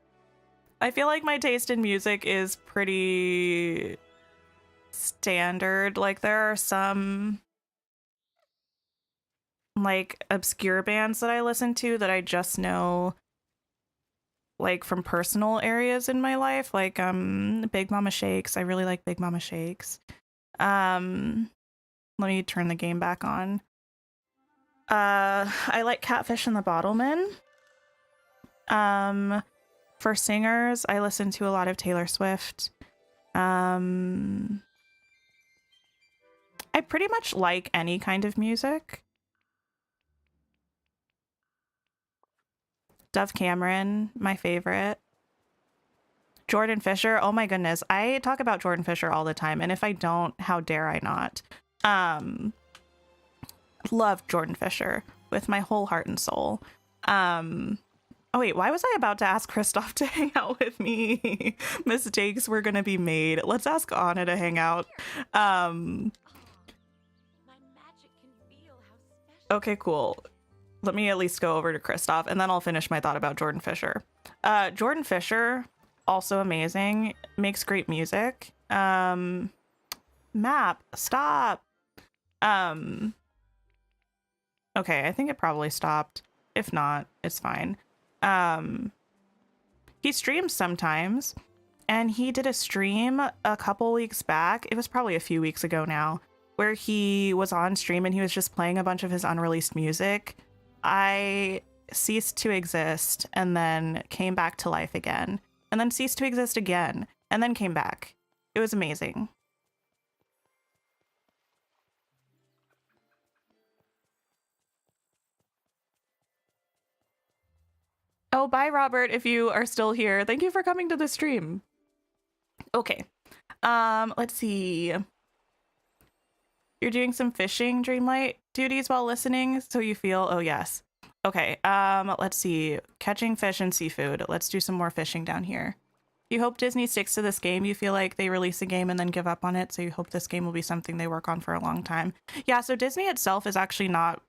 S1: I feel like my taste in music is pretty standard. Like there are some like obscure bands that I listen to that I just know like from personal areas in my life, like Big Mama Shakes. I really like Big Mama Shakes. Let me turn the game back on. I like Catfish and the Bottlemen. For singers, I listen to a lot of Taylor Swift. I pretty much like any kind of music. Dove Cameron, my favorite. Jordan Fisher, oh my goodness. I talk about Jordan Fisher all the time, and if I don't, how dare I not? Love Jordan Fisher with my whole heart and soul. Oh wait, why was I about to ask Kristoff to hang out with me? Mistakes were gonna be made. Let's ask Anna to hang out. Okay, cool. Let me at least go over to Kristoff, and then I'll finish my thought about Jordan Fisher. Jordan Fisher, also amazing, makes great music. Map, stop. Okay, I think it probably stopped. If not, it's fine. He streams sometimes, and he did a stream a couple weeks back. It was probably a few weeks ago now, where he was on stream and he was just playing a bunch of his unreleased music. I ceased to exist and then came back to life again, and then ceased to exist again and then came back. It was amazing. Oh, bye, Robert, if you are still here. Thank you for coming to the stream. Okay. Let's see. You're doing some fishing, Dreamlight duties while listening, so you feel, oh yes. Okay, let's see. Catching fish and seafood. Let's do some more fishing down here. You hope Disney sticks to this game. You feel like they release a game and then give up on it, so you hope this game will be something they work on for a long time. Yeah, so Disney itself is actually not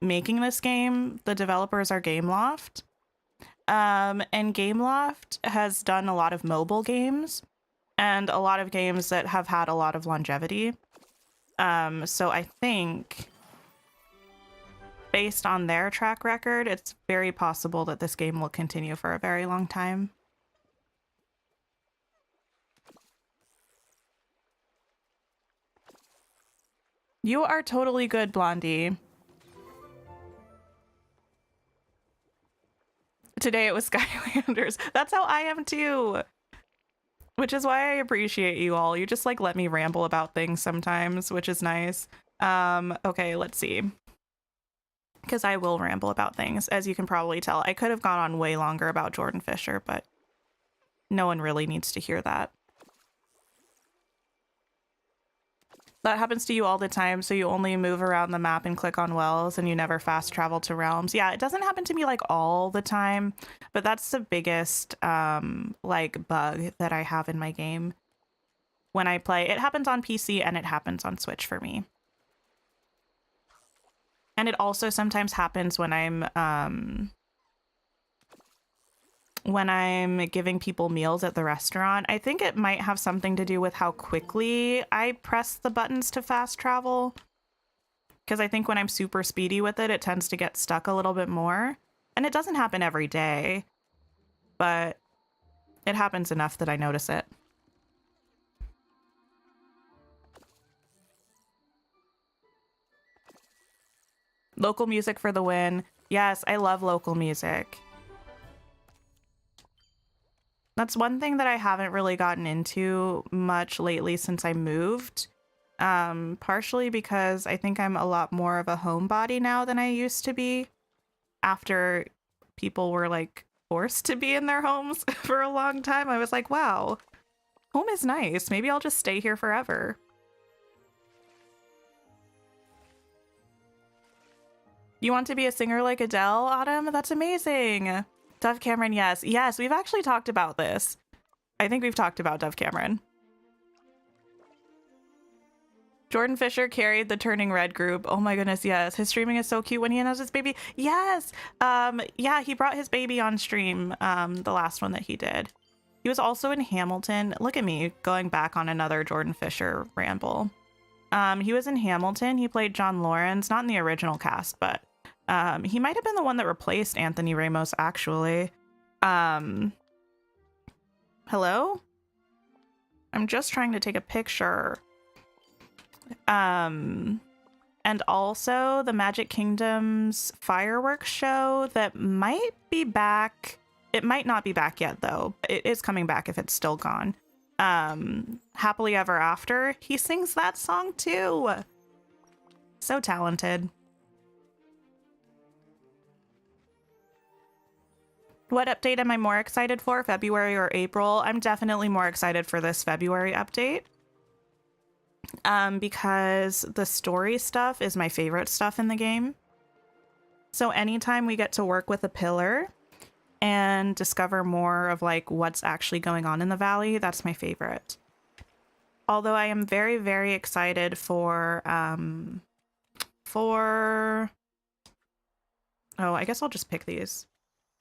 S1: making this game. The developers are Gameloft. And Gameloft has done a lot of mobile games and a lot of games that have had a lot of longevity. So I think based on their track record, it's very possible that this game will continue for a very long time. You are totally good, Blondie. Today it was Skylanders. That's how I am too. Which is why I appreciate you all. You just like let me ramble about things sometimes, which is nice. Okay, let's see. Because I will ramble about things, as you can probably tell. I could have gone on way longer about Jordan Fisher, but no one really needs to hear that. That happens to you all the time, so you only move around the map and click on wells and you never fast travel to realms. Yeah, it doesn't happen to me like all the time, but that's the biggest like bug that I have in my game when I play. It happens on PC and it happens on Switch for me. And it also sometimes happens when I'm giving people meals at the restaurant. I think it might have something to do with how quickly I press the buttons to fast travel. Because I think when I'm super speedy with it, it tends to get stuck a little bit more. And it doesn't happen every day, but it happens enough that I notice it. Local music for the win. Yes, I love local music. That's one thing that I haven't really gotten into much lately since I moved. Partially because I think I'm a lot more of a homebody now than I used to be. After people were like forced to be in their homes for a long time, I was like, wow, home is nice. Maybe I'll just stay here forever. You want to be a singer like Adele, Autumn? That's amazing. Dove Cameron, yes. Yes, we've actually talked about this. I think we've talked about Dove Cameron. Jordan Fisher carried the Turning Red group. Oh my goodness, yes. His streaming is so cute when he announced his baby. Yes! Yeah, he brought his baby on stream, the last one that he did. He was also in Hamilton. Look at me, going back on another Jordan Fisher ramble. He was in Hamilton. He played John Lawrence, not in the original cast, but he might have been the one that replaced Anthony Ramos, actually. Hello? I'm just trying to take a picture. And also the Magic Kingdom's fireworks show that might be back. It might not be back yet, though. It is coming back if it's still gone. Happily Ever After. He sings that song, too. So talented. What update am I more excited for, February or April? I'm definitely more excited for this February update. Because the story stuff is my favorite stuff in the game. So anytime we get to work with a pillar and discover more of like what's actually going on in the valley, that's my favorite. Although I am very, very excited for oh, I guess I'll just pick these.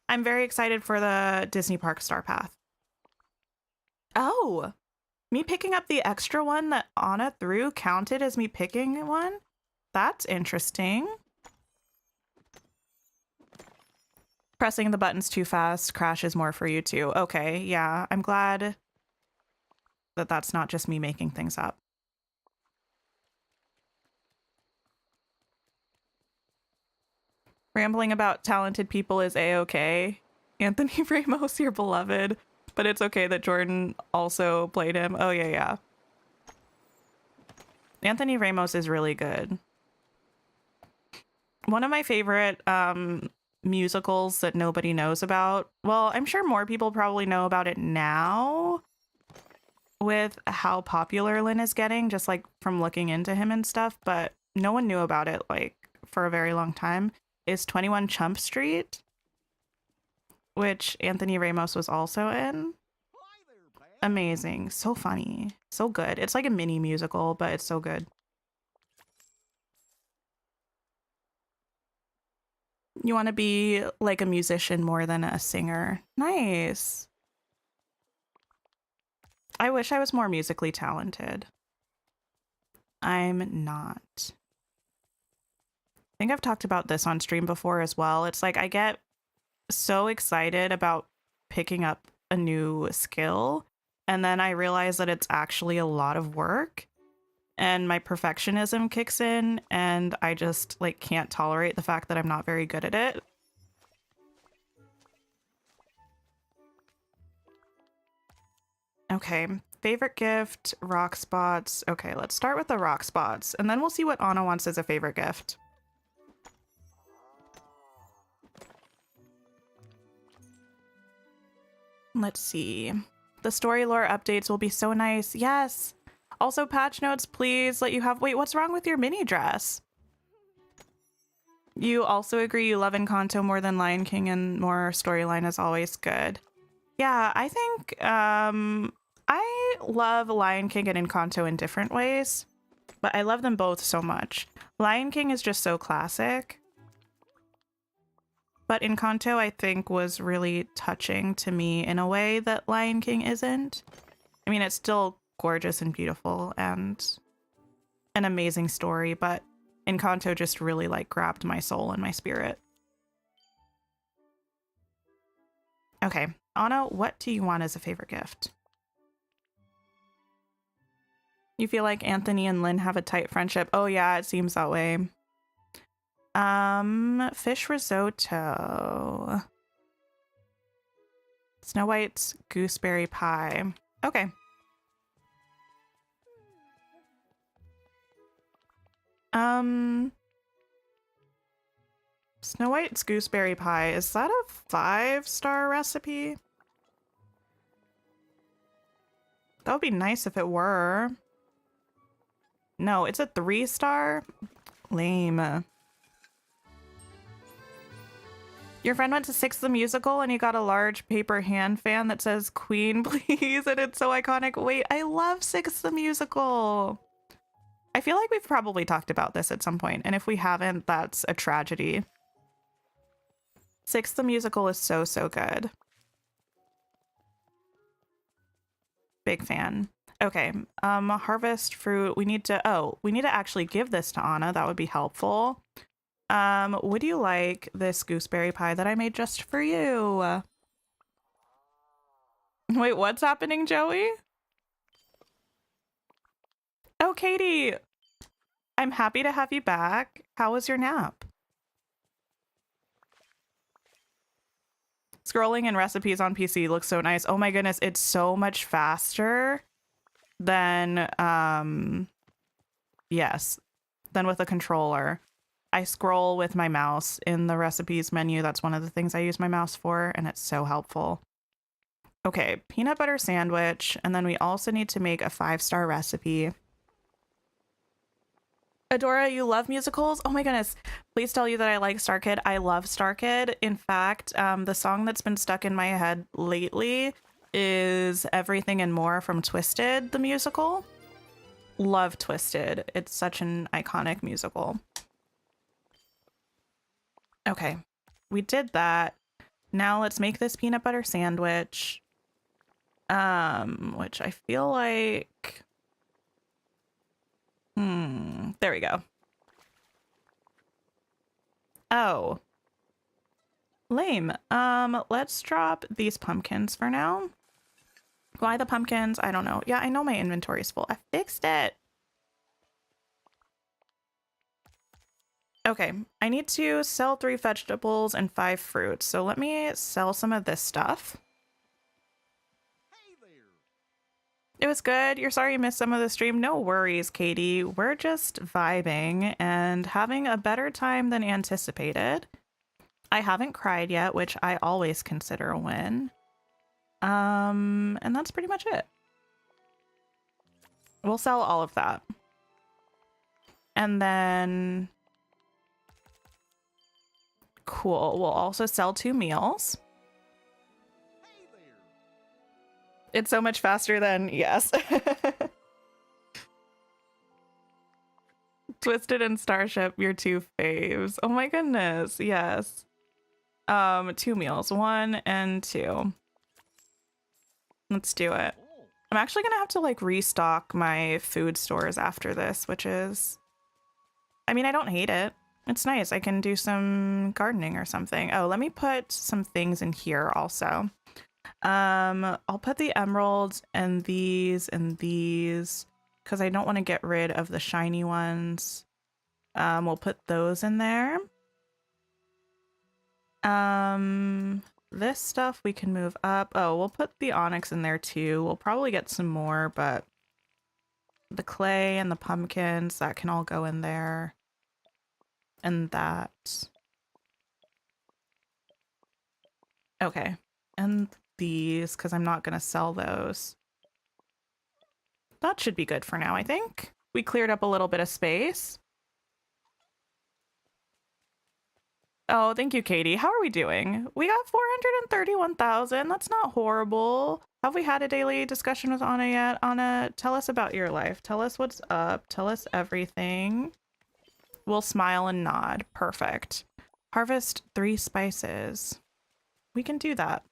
S1: I'm very excited for the Disney Park Star Path. Oh, me picking up the extra one that Anna threw counted as me picking one? That's interesting. Pressing the buttons too fast crashes more for you too. Okay, yeah, I'm glad that that's not just me making things up. Rambling about talented people is a-okay. Anthony Ramos, your beloved, but it's okay that Jordan also played him. Oh, yeah, yeah. Anthony Ramos is really good. One of my favorite musicals that nobody knows about. Well, I'm sure more people probably know about it now with how popular Lynn is getting, just like from looking into him and stuff, but no one knew about it like for a very long time, is 21 Chump Street, which Anthony Ramos was also in. Amazing. So funny. So good. It's like a mini musical, but it's so good. You want to be like a musician more than a singer. Nice. I wish I was more musically talented. I'm not. I think I've talked about this on stream before as well. It's like I get so excited about picking up a new skill, and then I realize that it's actually a lot of work, and my perfectionism kicks in, and I just like can't tolerate the fact that I'm not very good at it. Okay, favorite gift, rock spots. Okay, let's start with the rock spots, and then we'll see what Anna wants as a favorite gift. Let's see. The story lore updates will be so nice. Yes. Also, patch notes, please let you have... Wait, what's wrong with your mini dress? You also agree you love Encanto more than Lion King and more storyline is always good. Yeah, I think I love Lion King and Encanto in different ways, but I love them both so much. Lion King is just so classic. But Encanto, I think, was really touching to me in a way that Lion King isn't. I mean, it's still gorgeous and beautiful and an amazing story, but Encanto just really, like, grabbed my soul and my spirit. Okay, Anna, what do you want as a favorite gift? You feel like Anthony and Lynn have a tight friendship? Oh, yeah, it seems that way. Fish risotto. Snow White's gooseberry pie. Okay. Snow White's gooseberry pie, is that a 5-star recipe? That would be nice if it were. No, it's a 3-star? Lame. Your friend went to Six the Musical and he got a large paper hand fan that says Queen, please, and it's so iconic. Wait, I love Six the Musical. I feel like we've probably talked about this at some point, and if we haven't, that's a tragedy. Six the Musical is so, so good. Big fan. Okay, harvest fruit. We need to actually give this to Anna. That would be helpful. Would you like this gooseberry pie that I made just for you? Wait, what's happening, Joey? Oh, Katie, I'm happy to have you back. How was your nap? Scrolling in recipes on PC looks so nice. Oh my goodness, it's so much faster than, yes, than with a controller. I scroll with my mouse in the recipes menu. That's one of the things I use my mouse for, and it's so helpful. Okay, peanut butter sandwich, and then we also need to make a 5-star recipe. Adora, you love musicals? Oh my goodness. Please tell you that I like Star Kid. I love Star Kid. In fact, the song that's been stuck in my head lately is Everything and More from Twisted, the musical. Love Twisted. It's such an iconic musical. Okay, we did that. Now let's make this peanut butter sandwich. Which I feel like... there we go. Oh. Lame. Let's drop these pumpkins for now. Why the pumpkins? I don't know. Yeah, I know my inventory's full. I fixed it. Okay, I need to sell 3 vegetables and 5 fruits. So let me sell some of this stuff.
S2: Hey there.
S1: It was good. You're sorry you missed some of the stream. No worries, Katie. We're just vibing and having a better time than anticipated. I haven't cried yet, which I always consider a win. And that's pretty much it. We'll sell all of that. And then... Cool. We'll also sell 2 meals.
S2: Hey there.
S1: It's so much faster than... Yes. Twisted and Starship, your 2 faves. Oh my goodness. Yes. 2 meals. 1 and 2. Let's do it.
S2: Oh.
S1: I'm actually gonna have to like restock my food stores after this, which is... I mean, I don't hate it. It's nice. I can do some gardening or something. Oh, let me put some things in here also. I'll put the emeralds and these because I don't want to get rid of the shiny ones. We'll put those in there. This stuff we can move up. Oh, we'll put the onyx in there too. We'll probably get some more, but the clay and the pumpkins, that can all go in there. And that. Okay. And these, because I'm not going to sell those. That should be good for now, I think. We cleared up a little bit of space. Oh, thank you, Katie. How are we doing? We got 431,000. That's not horrible. Have we had a daily discussion with Anna yet? Anna, tell us about your life. Tell us what's up. Tell us everything. We'll smile and nod. Perfect. Harvest 3 spices. We can do that.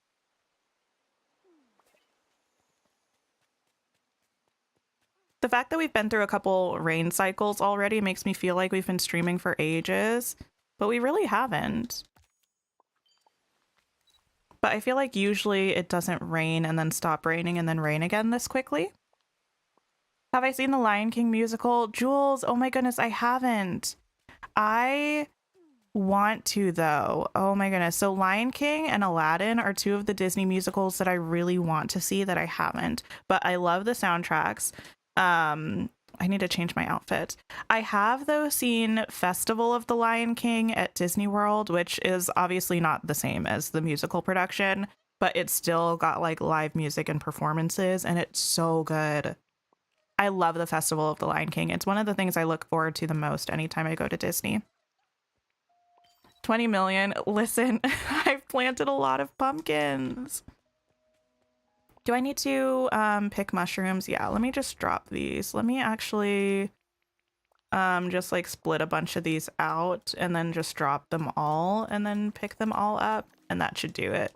S1: The fact that we've been through a couple rain cycles already makes me feel like we've been streaming for ages, but we really haven't. But I feel like usually it doesn't rain and then stop raining and then rain again this quickly. Have I seen the Lion King musical? Jules, oh my goodness, I haven't. I want to though. Oh my goodness. So Lion King and Aladdin are 2 of the Disney musicals that I really want to see that I haven't, but I love the soundtracks. I need to change my outfit. I have though seen Festival of the Lion King at Disney World, which is obviously not the same as the musical production, but it's still got like live music and performances, and it's so good. I love the Festival of the Lion King. It's one of the things I look forward to the most anytime I go to Disney. 20 million. Listen, I've planted a lot of pumpkins. Do I need to pick mushrooms? Yeah, let me just drop these. Let me actually just like split a bunch of these out and then just drop them all and then pick them all up, and that should do it.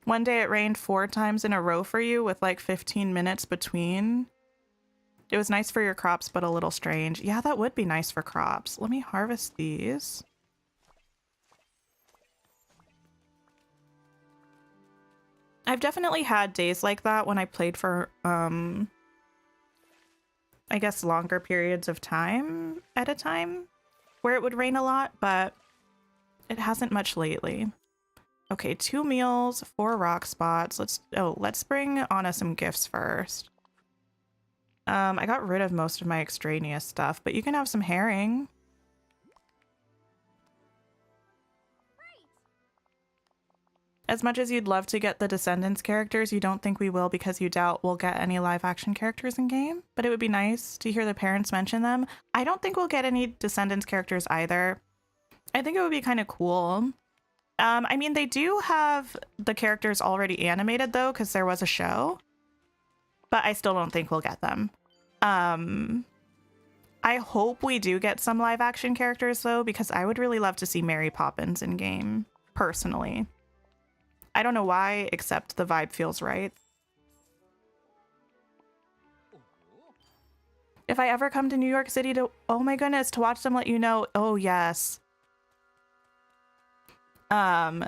S1: One day it rained 4 times in a row for you with like 15 minutes between. It was nice for your crops, but a little strange. Yeah, that would be nice for crops. Let me harvest these. I've definitely had days like that when I played for, I guess longer periods of time at a time where it would rain a lot, but it hasn't much lately. Okay, 2 meals, 4 rock spots. Let's bring Anna some gifts first. I got rid of most of my extraneous stuff, but you can have some herring. As much as you'd love to get the Descendants characters, you don't think we will because you doubt we'll get any live action characters in game, but it would be nice to hear the parents mention them. I don't think we'll get any Descendants characters either. I think it would be kind of cool. I mean, they do have the characters already animated though, because there was a show, but I still don't think we'll get them. I hope we do get some live action characters though, because I would really love to see Mary Poppins in game, personally. I don't know why, except the vibe feels right. If I ever come to New York City to, oh my goodness, to watch them, let you know. Oh yes. I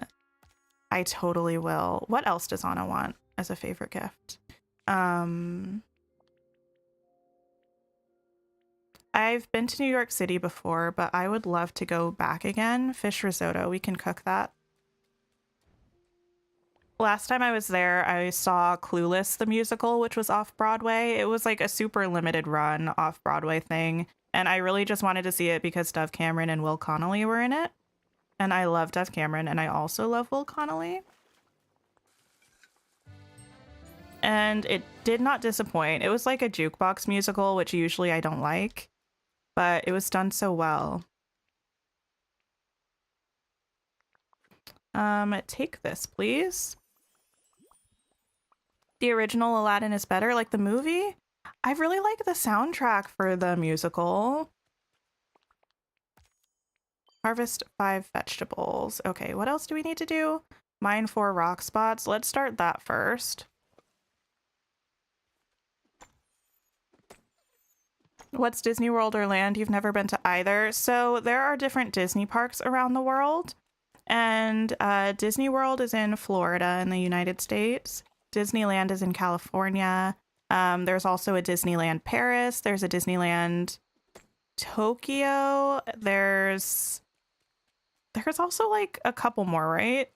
S1: totally will. What else does Anna want as a favorite gift? I've been to New York City before, but I would love to go back again. Fish risotto, we can cook that. Last time I was there, I saw Clueless, the musical, which was off-Broadway. It was like a super limited run off-Broadway thing, and I really just wanted to see it because Dove Cameron and Will Connolly were in it. And I love Dove Cameron, and I also love Will Connolly. And it did not disappoint. It was like a jukebox musical, which usually I don't like, but it was done so well. Take this, please. The original Aladdin is better, like the movie. I really like the soundtrack for the musical. Harvest 5 vegetables. Okay, what else do we need to do? Mine 4 rock spots. Let's start that first. What's Disney World or Land you've never been to either? So there are different Disney parks around the world. And Disney World is in Florida in the United States. Disneyland is in California. There's also a Disneyland Paris. There's a Disneyland Tokyo. There's also like a couple more, right?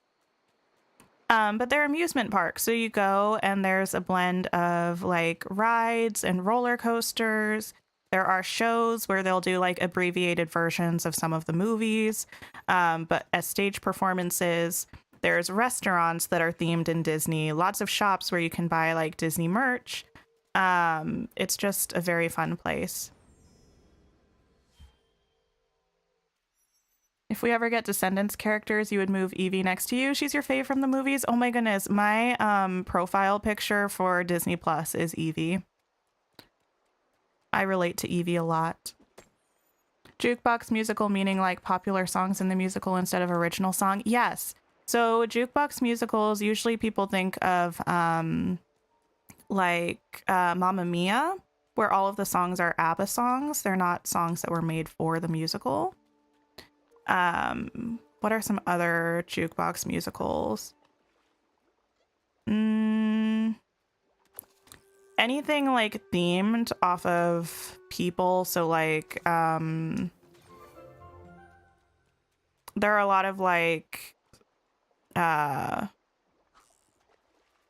S1: But they're amusement parks. So you go and there's a blend of like rides and roller coasters. There are shows where they'll do like abbreviated versions of some of the movies, but as stage performances. There's restaurants that are themed in Disney, lots of shops where you can buy like Disney merch. It's just a very fun place. If we ever get Descendants characters, you would move Evie next to you. She's your fave from the movies. Oh my goodness. My profile picture for Disney Plus is Evie. I relate to Evie a lot. Jukebox musical meaning like popular songs in the musical instead of original song. Yes. So jukebox musicals, usually people think of Mamma Mia, where all of the songs are ABBA songs. They're not songs that were made for the musical. What are some other jukebox musicals? Anything like themed off of people. So like, there are a lot of like,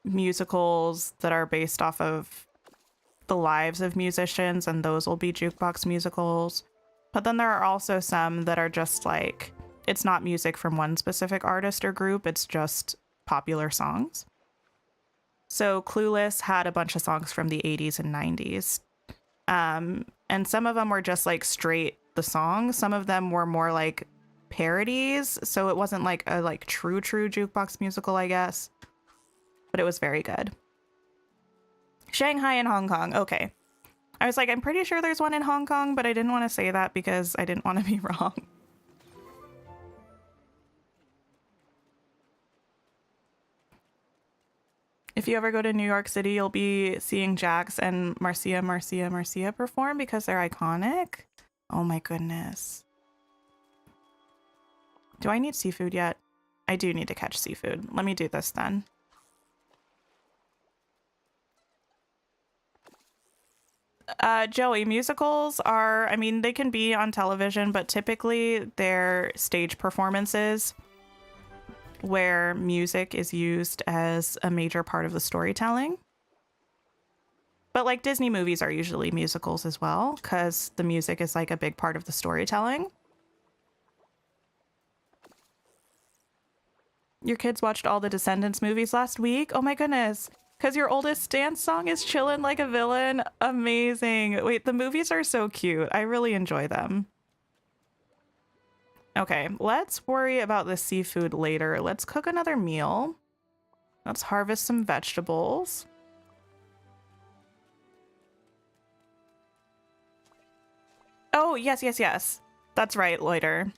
S1: musicals that are based off of the lives of musicians, and those will be jukebox musicals. But then there are also some that are just like, it's not music from one specific artist or group, it's just popular songs. So Clueless had a bunch of songs from the 80s and 90s. And some of them were just like straight the song. Some of them were more like parodies. So it wasn't like a like true jukebox musical, I guess. But it was very good. Shanghai and Hong Kong. Okay. I was like, I'm pretty sure there's one in Hong Kong, but I didn't want to say that because I didn't want to be wrong. If you ever go to New York City, you'll be seeing Jax and Marcia perform because they're iconic. Oh my goodness. Do I need seafood yet? I do need to catch seafood. Let me do this then. Joey, musicals are, I mean, they can be on television, but typically they're stage performances where music is used as a major part of the storytelling. But like Disney movies are usually musicals as well, because the music is like a big part of the storytelling. Your kids watched all the Descendants movies last week? Oh my goodness. Because your oldest dance song is Chillin' Like a Villain? Amazing. Wait, the movies are so cute. I really enjoy them. Okay, let's worry about the seafood later. Let's cook another meal. Let's harvest some vegetables. Oh, yes, yes, yes. That's right, Loiter.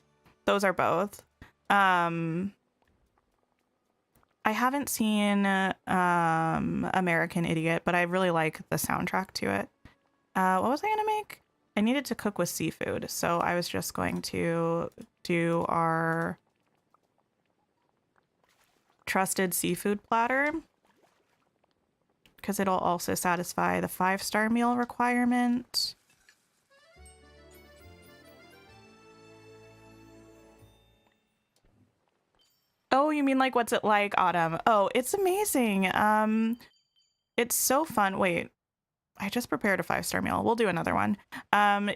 S1: Those are both. I haven't seen American Idiot, but I really like the soundtrack to it. What was I gonna make? I needed to cook with seafood, so I was just going to do our trusted seafood platter because it'll also satisfy the 5-star meal requirement. Oh, you mean like what's it like, Autumn? Oh, it's amazing. It's so fun. Wait, I just prepared a 5-star meal. We'll do another one.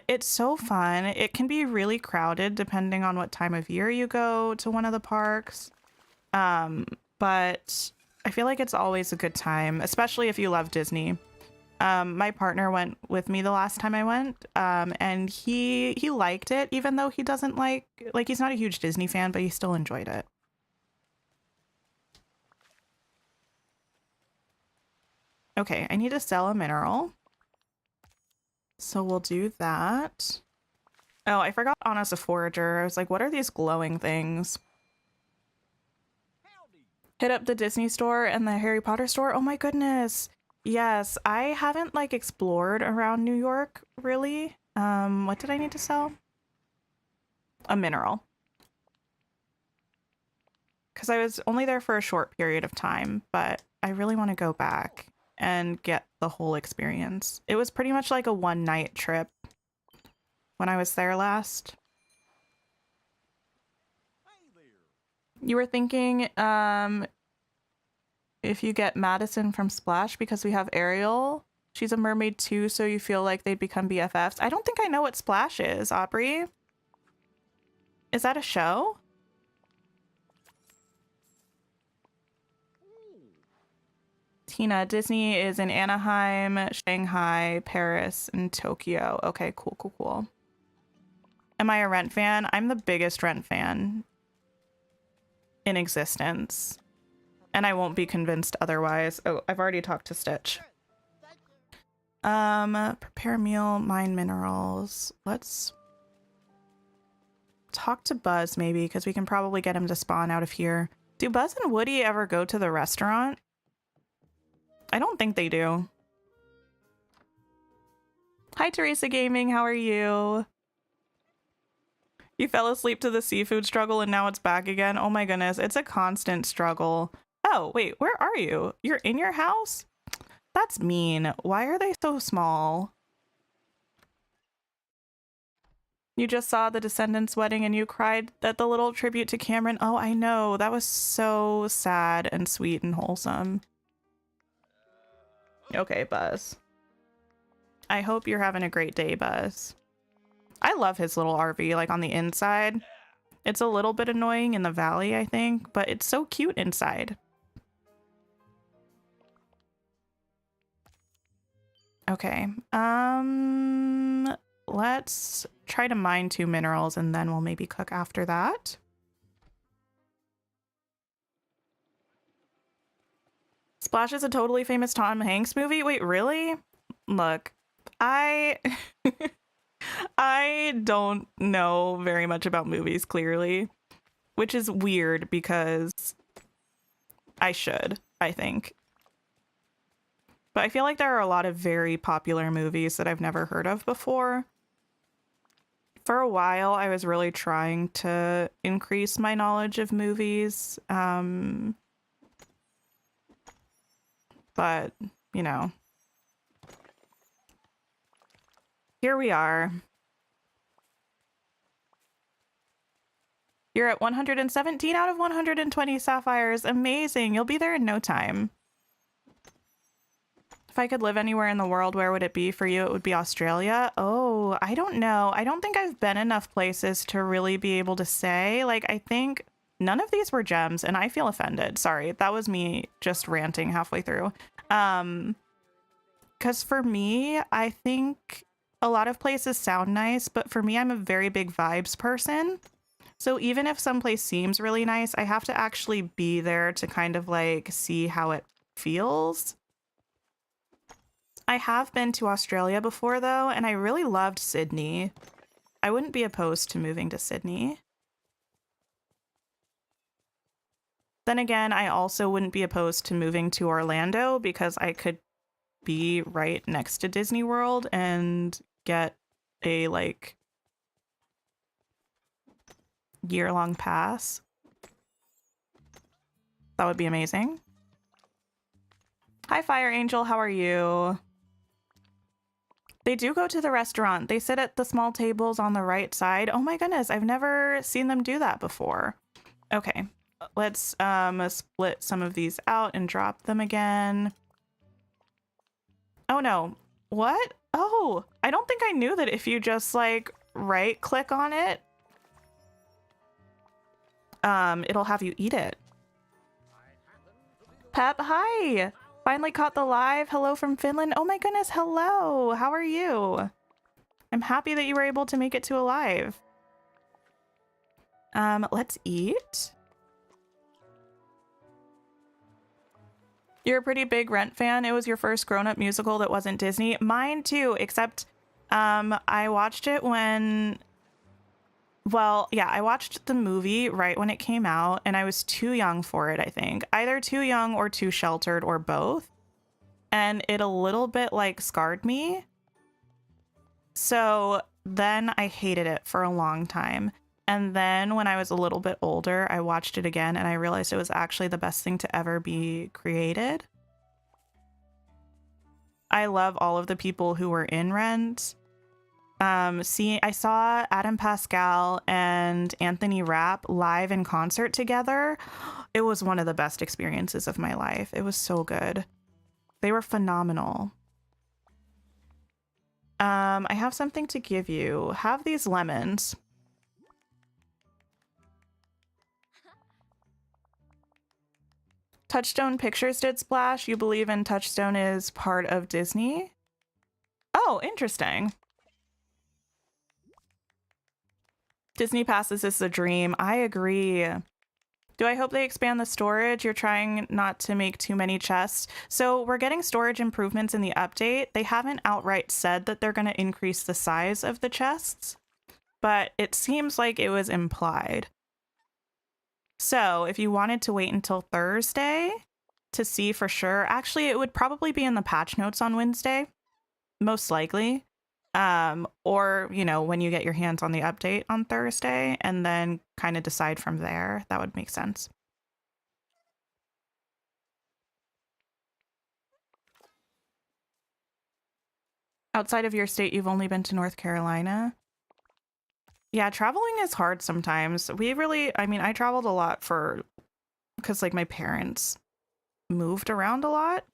S1: It's so fun. It can be really crowded depending on what time of year you go to one of the parks. But I feel like it's always a good time, especially if you love Disney. My partner went with me the last time I went, and he liked it, even though he doesn't like he's not a huge Disney fan, but he still enjoyed it. Okay, I need to sell a mineral. So we'll do that. Oh, I forgot Anna's a forager. I was like, what are these glowing things?
S2: Howdy.
S1: Hit up the Disney store and the Harry Potter store. Oh my goodness. Yes, I haven't like explored around New York really. What did I need to sell? A mineral. Because I was only there for a short period of time, but I really want to go back and get the whole experience. It was pretty much like a one-night trip when I was there last.
S2: Hey there.
S1: You were thinking if you get Madison from Splash because we have Ariel. She's a mermaid too, so you feel like they'd become BFFs. I don't think I know what Splash is, Aubrey. Is that a show? Tina, Disney is in Anaheim, Shanghai, Paris, and Tokyo. Okay, cool, cool, cool. Am I a Rent fan? I'm the biggest Rent fan in existence. And I won't be convinced otherwise. Oh, I've already talked to Stitch. Prepare meal, mine minerals. Let's talk to Buzz maybe, because we can probably get him to spawn out of here. Do Buzz and Woody ever go to the restaurant? I don't think they do. Hi, Teresa Gaming. How are you? You fell asleep to the seafood struggle and now it's back again. Oh my goodness. It's a constant struggle. Oh, wait. Where are you? You're in your house? That's mean. Why are they so small? You just saw the Descendants wedding and you cried at the little tribute to Cameron. Oh, I know. That was so sad and sweet and wholesome. Okay, Buzz. I hope you're having a great day, Buzz. I love his little RV, like on the inside. It's a little bit annoying in the valley, I think, but it's so cute inside. Okay. Let's try to mine 2 minerals and then we'll maybe cook after that. Splash is a totally famous Tom Hanks movie? Wait, really? Look, I don't know very much about movies, clearly, which is weird because I should, I think. But I feel like there are a lot of very popular movies that I've never heard of before. For a while, I was really trying to increase my knowledge of movies. But, you know, here we are. You're at 117 out of 120 sapphires. Amazing. You'll be there in no time. If I could live anywhere in the world, where would it be for you? It would be Australia. Oh, I don't know. I don't think I've been enough places to really be able to say. Like, I think None of these were gems, and I feel offended. Sorry, that was me just ranting halfway through. Because for me, I think a lot of places sound nice, but for me, I'm a very big vibes person. So even if some place seems really nice, I have to actually be there to kind of like see how it feels. I have been to Australia before though, and I really loved Sydney. I wouldn't be opposed to moving to Sydney. Then again, I also wouldn't be opposed to moving to Orlando because I could be right next to Disney World and get a like year-long pass. That would be amazing. Hi, Fire Angel. How are you? They do go to the restaurant. They sit at the small tables on the right side. Oh my goodness, I've never seen them do that before. Okay, let's split some of these out and drop them again. Oh no, what? Oh, I don't think I knew that if you just like right click on it, it'll have you eat it. Pep, hi! Finally caught the live. Hello from Finland. Oh my goodness, hello! How are you? I'm happy that you were able to make it to a live. Let's eat. You're a pretty big Rent fan. It was your first grown-up musical that wasn't Disney. Mine too, except I watched it when... Well, yeah, I watched the movie right when it came out, and I was too young for it, I think. Either too young or too sheltered or both. And it a little bit, like, scarred me. So then I hated it for a long time. And then when I was a little bit older, I watched it again, and I realized it was actually the best thing to ever be created. I love all of the people who were in Rent. I saw Adam Pascal and Anthony Rapp live in concert together. It was one of the best experiences of my life. It was so good. They were phenomenal. I have something to give you. Have these lemons. Touchstone Pictures did Splash. You believe in Touchstone is part of Disney? Oh, interesting. Disney passes is a dream. I agree. Do I hope they expand the storage? You're trying not to make too many chests. So we're getting storage improvements in the update. They haven't outright said that they're going to increase the size of the chests, but it seems like it was implied. So if you wanted to wait until Thursday to see for sure, actually it would probably be in the patch notes on Wednesday, most likely. Or, you know, when you get your hands on the update on Thursday and then kind of decide from there, that would make sense. Outside of your state, you've only been to North Carolina? Yeah, traveling is hard sometimes. I traveled a lot because like my parents moved around a lot.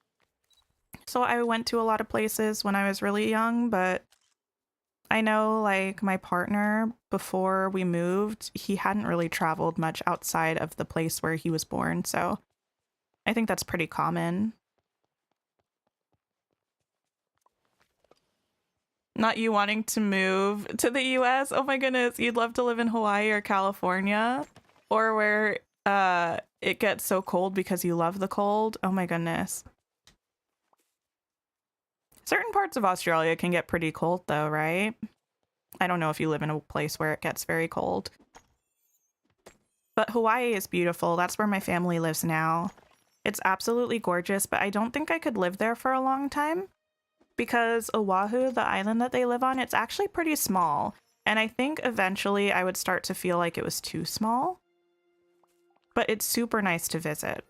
S1: So I went to a lot of places when I was really young, but I know like my partner, before we moved, he hadn't really traveled much outside of the place where he was born. So I think that's pretty common. Not you wanting to move to the US? Oh my goodness, you'd love to live in Hawaii or California, or where it gets so cold because you love the cold. Oh my goodness. Certain parts of Australia can get pretty cold though, right? I don't know if you live in a place where it gets very cold. But Hawaii is beautiful. That's where my family lives now. It's absolutely gorgeous, but I don't think I could live there for a long time because Oahu, the island that they live on, it's actually pretty small. And I think eventually I would start to feel like it was too small. But it's super nice to visit.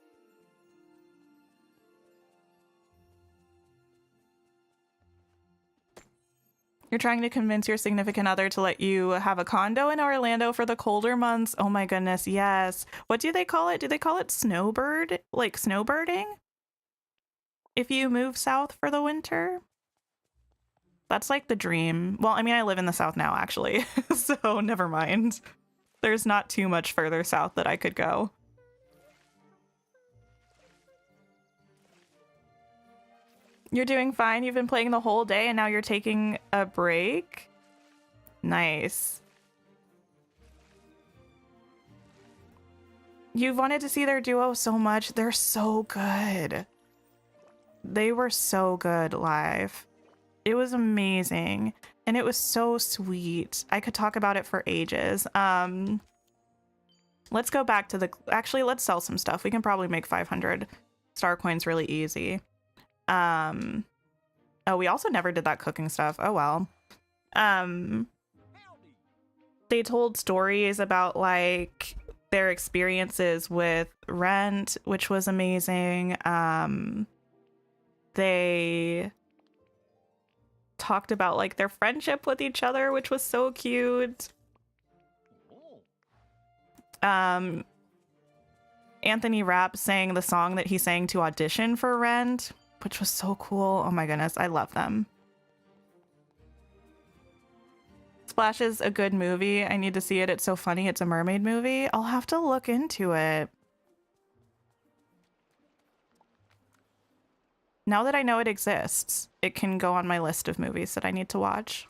S1: You're trying to convince your significant other to let you have a condo in Orlando for the colder months. Oh my goodness, yes. What do they call it? Do they call it snowbird? Like snowbirding? If you move south for the winter? That's like the dream. Well, I mean, I live in the south now, actually. So never mind. There's not too much further south that I could go. You're doing fine. You've been playing the whole day and now you're taking a break. Nice. You've wanted to see their duo so much. They're so good. They were so good live. It was amazing. And it was so sweet. I could talk about it for ages. Let's go back to the... Actually, let's sell some stuff. We can probably make 500 star coins really easy. Oh, we also never did that cooking stuff. Oh, well. They told stories about, like, their experiences with Rent, which was amazing. They talked about, like, their friendship with each other, which was so cute. Anthony Rapp sang the song that he sang to audition for Rent, which was so cool. Oh my goodness, I love them. Splash is a good movie. I need to see it. It's so funny. It's a mermaid movie. I'll have to look into it. Now that I know it exists, it can go on my list of movies that I need to watch.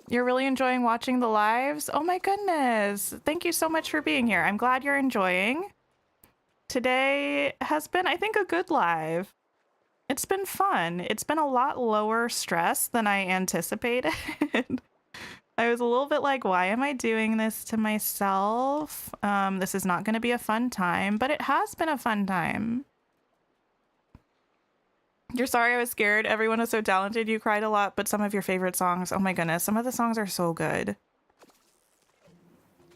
S1: You're really enjoying watching the lives? Oh my goodness. Thank you so much for being here. I'm glad you're enjoying. Today has been, I think, a good live. It's been fun. It's been a lot lower stress than I anticipated. I was a little bit like, why am I doing this to myself? This is not going to be a fun time, but it has been a fun time. You're sorry I was scared. Everyone is so talented. You cried a lot, but some of your favorite songs, oh my goodness, some of the songs are so good.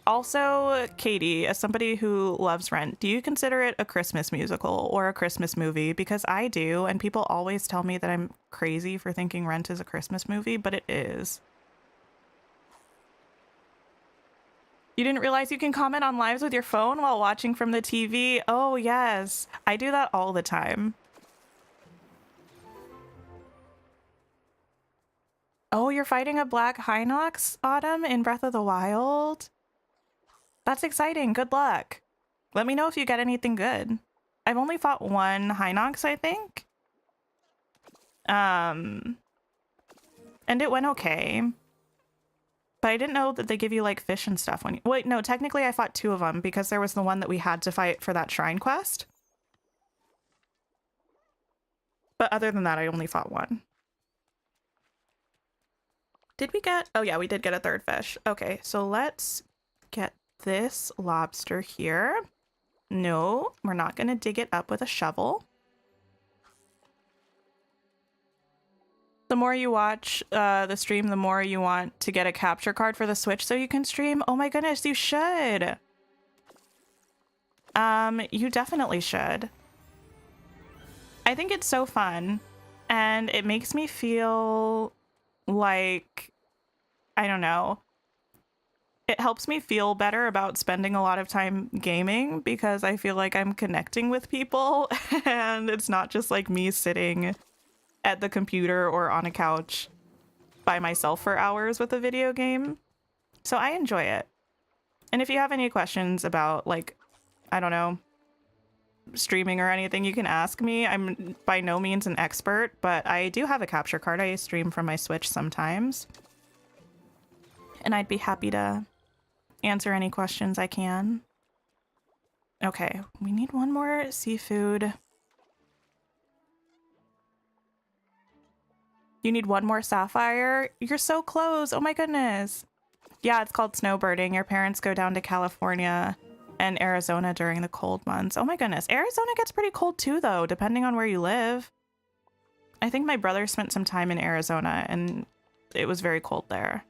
S1: Also, Katie, as somebody who loves Rent, do you consider it a Christmas musical or a Christmas movie? Because I do, and people always tell me that I'm crazy for thinking Rent is a Christmas movie, but it is. You didn't realize you can comment on lives with your phone while watching from the TV? Oh, yes. I do that all the time. Oh, you're fighting a black Hinox, Autumn, in Breath of the Wild? That's exciting. Good luck. Let me know if you get anything good. I've only fought one Hinox, I think. And it went okay. But I didn't know that they give you, like, fish and stuff when you... Wait, no, technically I fought two of them because there was the one that we had to fight for that shrine quest. But other than that, I only fought one. Did we get... Oh, yeah, we did get a third fish. Okay, so let's get this lobster here. No, we're not going to dig it up with a shovel. The more you watch the stream, the more you want to get a capture card for the Switch so you can stream. Oh my goodness, you should. You definitely should. I think it's so fun, and it makes me feel like, I don't know, it helps me feel better about spending a lot of time gaming because I feel like I'm connecting with people and it's not just like me sitting at the computer or on a couch by myself for hours with a video game. So I enjoy it. And if you have any questions about, like, I don't know, streaming or anything, you can ask me. I'm by no means an expert, but I do have a capture card. I stream from my Switch sometimes. And I'd be happy to answer any questions I can. Okay, we need one more seafood. You need one more sapphire? You're so close. Oh my goodness. Yeah, it's called snowbirding. Your parents go down to California and Arizona during the cold months. Oh my goodness. Arizona gets pretty cold too, though, depending on where you live. I think my brother spent some time in Arizona and it was very cold there.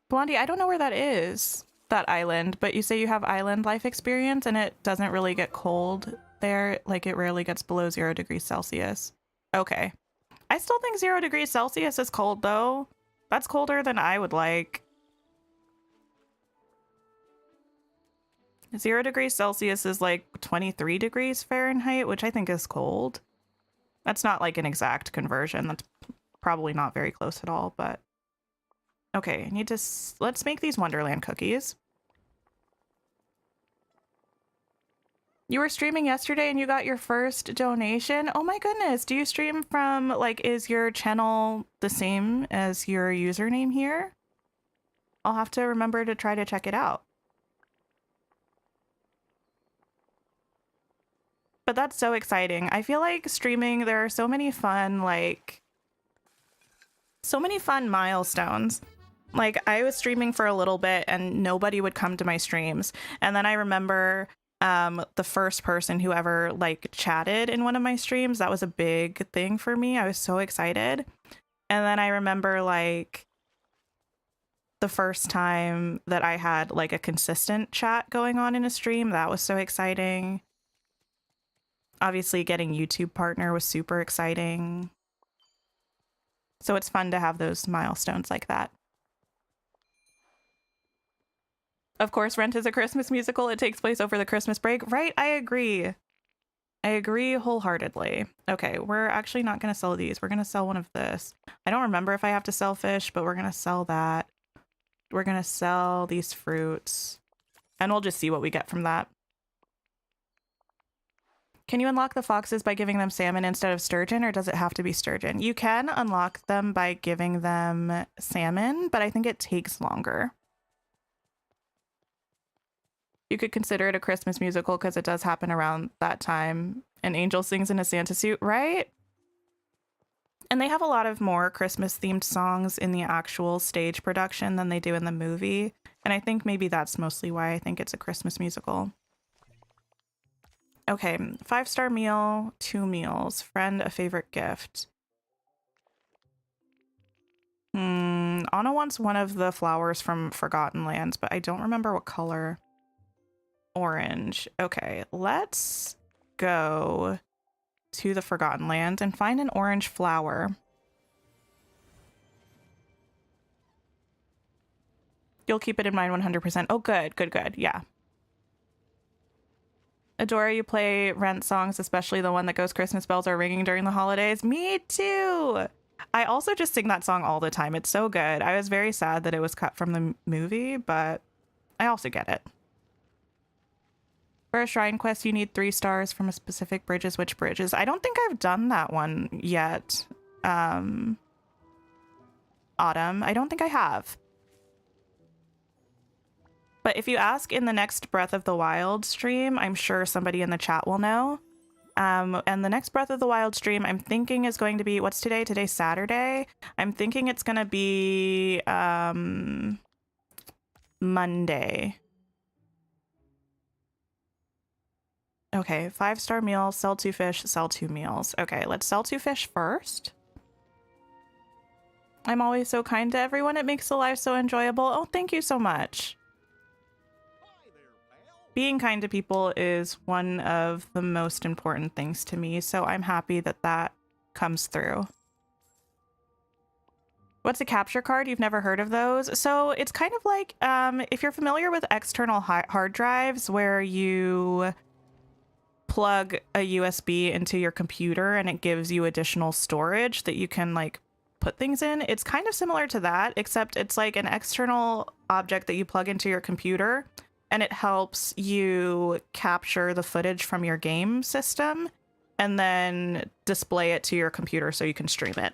S1: Blondie, I don't know where that is, that island, but you say you have island life experience and it doesn't really get cold there. Like, it rarely gets below 0 degrees Celsius. Okay. I still think 0 degrees Celsius is cold, though. That's colder than I would like. 0 degrees Celsius is like 23 degrees Fahrenheit, which I think is cold. That's not like an exact conversion. That's probably not very close at all, but okay, I need to let's make these Wonderland cookies. You were streaming yesterday and you got your first donation. Oh my goodness. Do you stream from, like, is your channel the same as your username here? I'll have to remember to try to check it out. But that's so exciting. I feel like streaming, there are so many fun, like, so many fun milestones. Like, I was streaming for a little bit and nobody would come to my streams. And then I remember the first person who ever like chatted in one of my streams. That was a big thing for me. I was so excited. And then I remember like the first time that I had like a consistent chat going on in a stream. That was so exciting. Obviously getting YouTube partner was super exciting. So it's fun to have those milestones like that. Of course, Rent is a Christmas musical. It takes place over the Christmas break. Right, I agree. I agree wholeheartedly. Okay, we're actually not going to sell these. We're going to sell one of this. I don't remember if I have to sell fish, but we're going to sell that. We're going to sell these fruits. And we'll just see what we get from that. Can you unlock the foxes by giving them salmon instead of sturgeon, or does it have to be sturgeon? You can unlock them by giving them salmon, but I think it takes longer. You could consider it a Christmas musical because it does happen around that time. And Angel sings in a Santa suit, right? And they have a lot of more Christmas themed songs in the actual stage production than they do in the movie. And I think maybe that's mostly why I think it's a Christmas musical. Okay, 5-star meal, 2 meals, friend, a favorite gift. Anna wants one of the flowers from Forgotten Lands, but I don't remember what color. Orange. Okay, let's go to the Forgotten Lands and find an orange flower. You'll keep it in mind 100%. Oh, good, good, good. Yeah. Adora, you play Rent songs, especially the one that goes Christmas bells are ringing during the holidays. Me too. I also just sing that song all the time. It's so good. I was very sad that it was cut from the movie, but I also get it. For a shrine quest, you need 3 stars from a specific bridges. Which bridges? I don't think I've done that one yet. Autumn. I don't think I have. But if you ask in the next Breath of the Wild stream, I'm sure somebody in the chat will know. And the next Breath of the Wild stream, I'm thinking is going to be, what's today? Today's Saturday. I'm thinking it's going to be Monday. Okay, 5-star meal, sell 2 fish, sell 2 meals. Okay, let's sell 2 fish first. I'm always so kind to everyone. It makes the life so enjoyable. Oh, thank you so much.
S2: Hi there, pal.
S1: Being kind to people is one of the most important things to me, so I'm happy that that comes through. What's a capture card? You've never heard of those? So it's kind of like, if you're familiar with external hard drives where you plug a USB into your computer and it gives you additional storage that you can like put things in. It's kind of similar to that, except it's like an external object that you plug into your computer and it helps you capture the footage from your game system and then display it to your computer so you can stream it.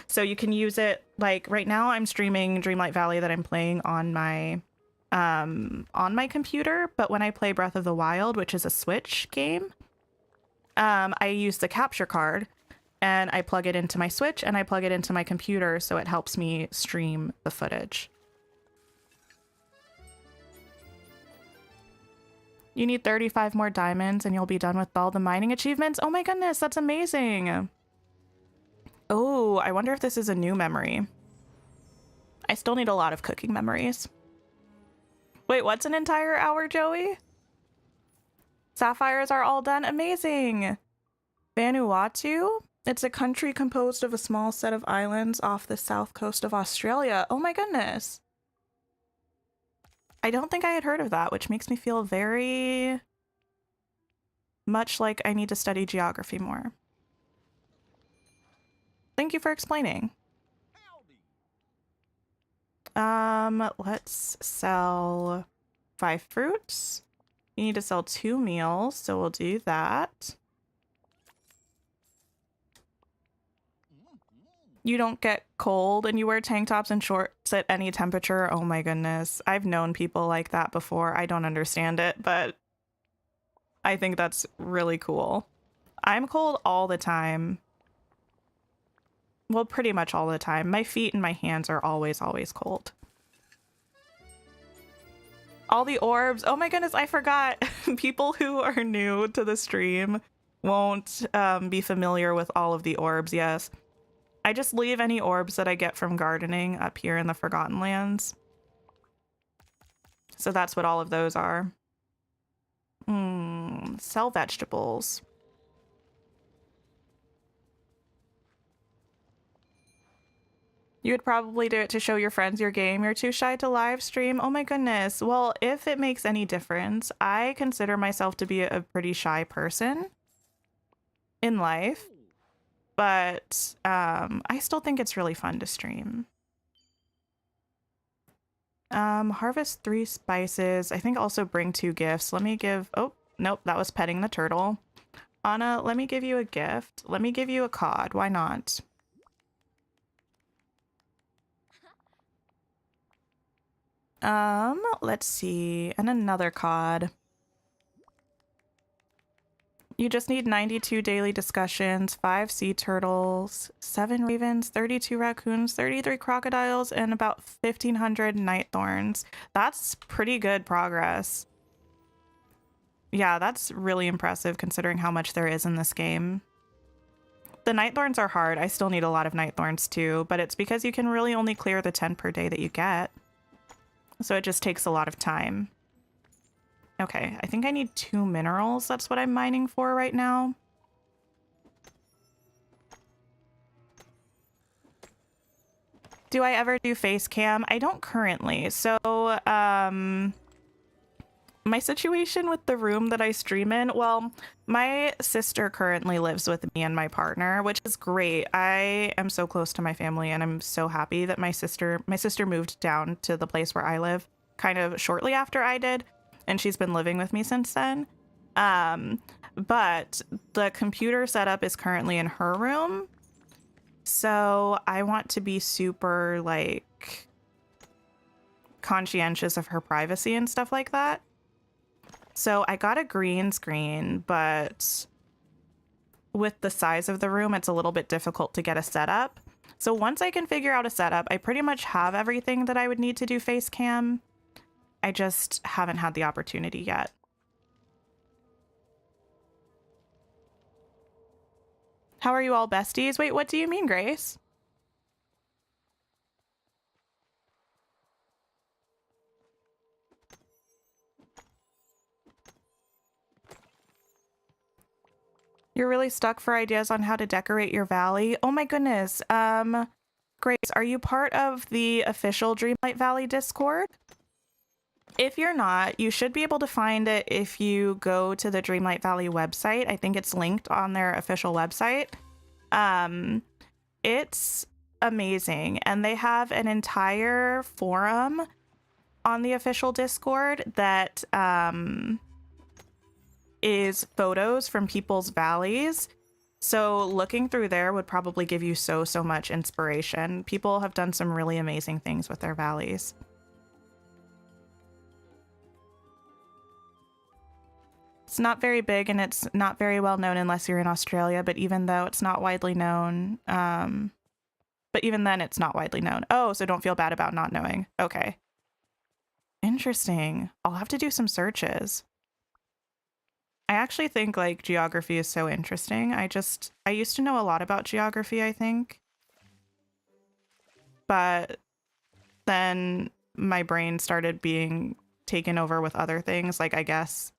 S1: So you can use it, like right now I'm streaming Dreamlight Valley that I'm playing on my computer, but when I play Breath of the Wild, which is a Switch game, I use the capture card and I plug it into my Switch and I plug it into my computer so it helps me stream the footage. You need 35 more diamonds and you'll be done with all the mining achievements. Oh my goodness, that's amazing. Oh, I wonder if this is a new memory. I still need a lot of cooking memories. Wait, what's an entire hour, Joey? Sapphires are all done. Amazing. Vanuatu? It's a country composed of a small set of islands off the south coast of Australia. Oh my goodness. I don't think I had heard of that, which makes me feel very much like I need to study geography more. Thank you for explaining. Let's sell 5 fruits. You need to sell 2 meals, so we'll do that. You don't get cold and you wear tank tops and shorts at any temperature. Oh my goodness. I've known people like that before. I don't understand it, but I think that's really cool. I'm cold all the time. Well, pretty much all the time. My feet and my hands are always cold. All the orbs. Oh my goodness, I forgot. People who are new to the stream won't be familiar with all of the orbs. Yes. I just leave any orbs that I get from gardening up here in the Forgotten Lands. So that's what all of those are. Sell vegetables. You would probably do it to show your friends your game. You're too shy to live stream. Oh my goodness. Well, if it makes any difference, I consider myself to be a pretty shy person in life, but I still think it's really fun to stream. Harvest 3 spices. I think also bring 2 gifts. Let me give, oh, nope, that was petting the turtle. Anna, let me give you a gift. Let me give you a cod. Why not? Let's see. And another cod. You just need 92 daily discussions, 5 sea turtles, 7 ravens, 32 raccoons, 33 crocodiles, and about 1,500 night thorns. That's pretty good progress. Yeah, that's really impressive considering how much there is in this game. The night thorns are hard. I still need a lot of night thorns too, but it's because you can really only clear the 10 per day that you get. So it just takes a lot of time. Okay, I think I need 2 minerals. That's what I'm mining for right now. Do I ever do face cam? I don't currently. So, my situation with the room that I stream in, well, my sister currently lives with me and my partner, which is great. I am so close to my family and I'm so happy that my sister moved down to the place where I live kind of shortly after I did, and she's been living with me since then. But the computer setup is currently in her room. So I want to be super like conscientious of her privacy and stuff like that. So I got a green screen, but with the size of the room, it's a little bit difficult to get a setup. So once I can figure out a setup, I pretty much have everything that I would need to do face cam. I just haven't had the opportunity yet. How are you all besties? Wait, what do you mean, Grace? You're really stuck for ideas on how to decorate your valley? Oh my goodness. Grace, are you part of the official Dreamlight Valley Discord? If you're not, you should be able to find it if you go to the Dreamlight Valley website. I think it's linked on their official website. It's amazing. And they have an entire forum on the official Discord that is photos from people's valleys. So looking through there would probably give you so much inspiration. People have done some really amazing things with their valleys. It's not very big and it's not very well known unless you're in Australia, but even though it's not widely known, but even then it's not widely known. Oh, so don't feel bad about not knowing. Okay. Interesting. I'll have to do some searches. I actually think like geography is so interesting. I used to know a lot about geography, I think. But then my brain started being taken over with other things, like I guess,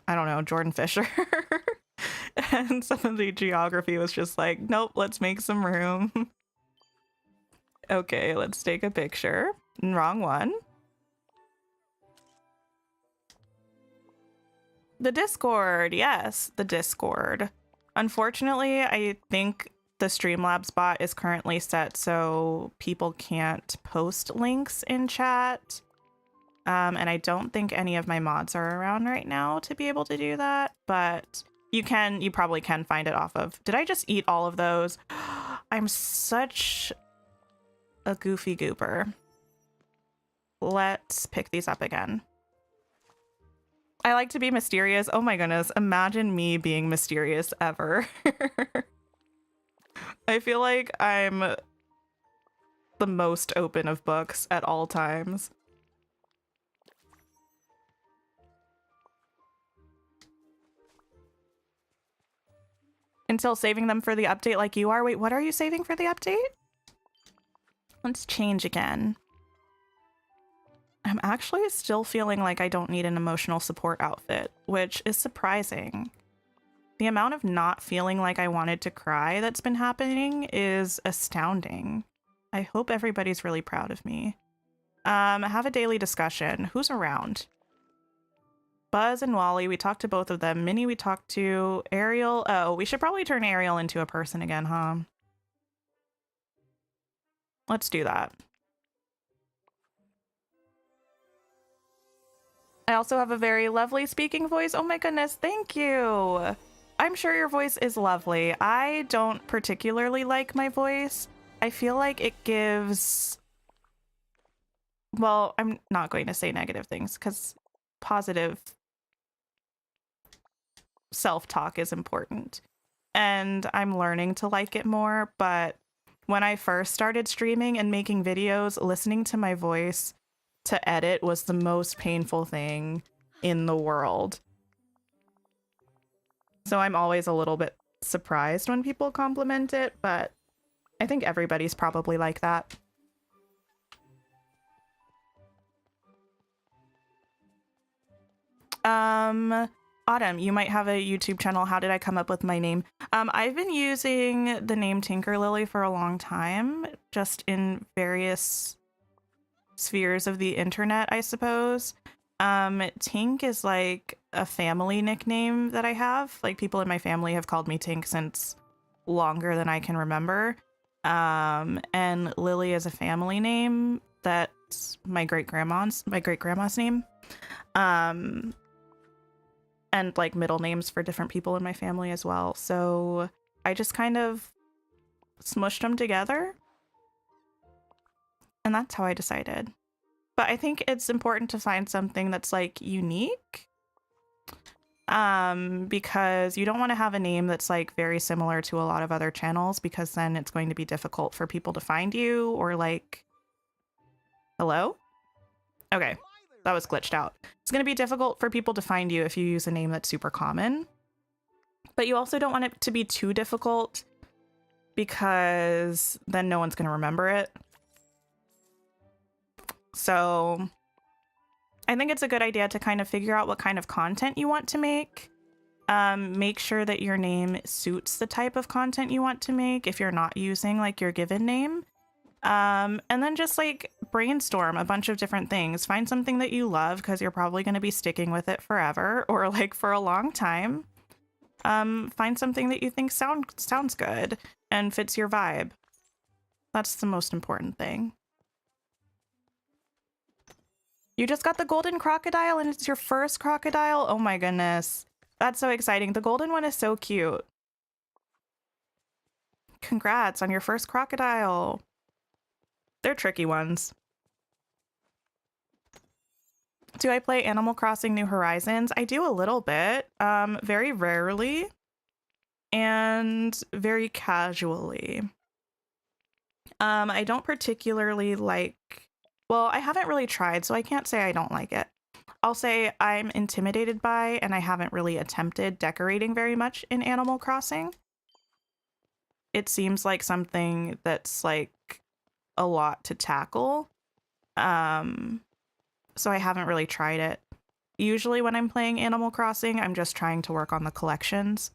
S1: I don't know, Jordan Fisher. And some of the geography was just like, nope, let's make some room. Okay, let's take a picture. Wrong one. The Discord, yes, the Discord. Unfortunately, I think the Streamlabs bot is currently set so people can't post links in chat. And I don't think any of my mods are around right now to be able to do that, but you probably can find it off of. Did I just eat all of those? I'm such a goofy goober. Let's pick these up again. I like to be mysterious. Oh my goodness. Imagine me being mysterious ever. I feel like I'm the most open of books at all times. Until saving them for the update like you are. Wait, what are you saving for the update? Let's change again. I'm actually still feeling like I don't need an emotional support outfit, which is surprising. The amount of not feeling like I wanted to cry that's been happening is astounding. I hope everybody's really proud of me. Have a daily discussion. Who's around? Buzz and Wally, we talked to both of them. Minnie, we talked to. Ariel. Oh, we should probably turn Ariel into a person again, huh? Let's do that. I also have a very lovely speaking voice. Oh my goodness, thank you. I'm sure your voice is lovely. I don't particularly like my voice. I feel like it gives... Well, I'm not going to say negative things because positive self-talk is important. And I'm learning to like it more, but when I first started streaming and making videos, listening to my voice to edit was the most painful thing in the world. So I'm always a little bit surprised when people compliment it, but I think everybody's probably like that. Autumn, you might have a YouTube channel. How did I come up with my name? I've been using the name Tinker Lily for a long time, just in various spheres of the internet, I suppose. Tink is like a family nickname that I have. Like, people in my family have called me Tink since longer than I can remember. And Lily is a family name that's my great grandma's name. And like middle names for different people in my family as well. So I just kind of smushed them together. And that's how I decided. But I think it's important to find something that's like unique. Because you don't want to have a name that's like very similar to a lot of other channels, because then it's going to be difficult for people to find you, or like, hello? Okay, that was glitched out. It's going to be difficult for people to find you if you use a name that's super common. But you also don't want it to be too difficult, because then no one's going to remember it. So I think it's a good idea to kind of figure out what kind of content you want to make. Make sure that your name suits the type of content you want to make if you're not using like your given name. And then just like brainstorm a bunch of different things. Find something that you love, because you're probably going to be sticking with it forever, or like for a long time. Find something that you think sounds good and fits your vibe. That's the most important thing. You just got the golden crocodile and it's your first crocodile? Oh my goodness. That's so exciting. The golden one is so cute. Congrats on your first crocodile. They're tricky ones. Do I play Animal Crossing New Horizons? I do a little bit, very rarely and very casually. I don't particularly like... Well, I haven't really tried, so I can't say I don't like it. I'll say I'm intimidated by, and I haven't really attempted decorating very much in Animal Crossing. It seems like something that's like a lot to tackle. So I haven't really tried it. Usually when I'm playing Animal Crossing, I'm just trying to work on the collections,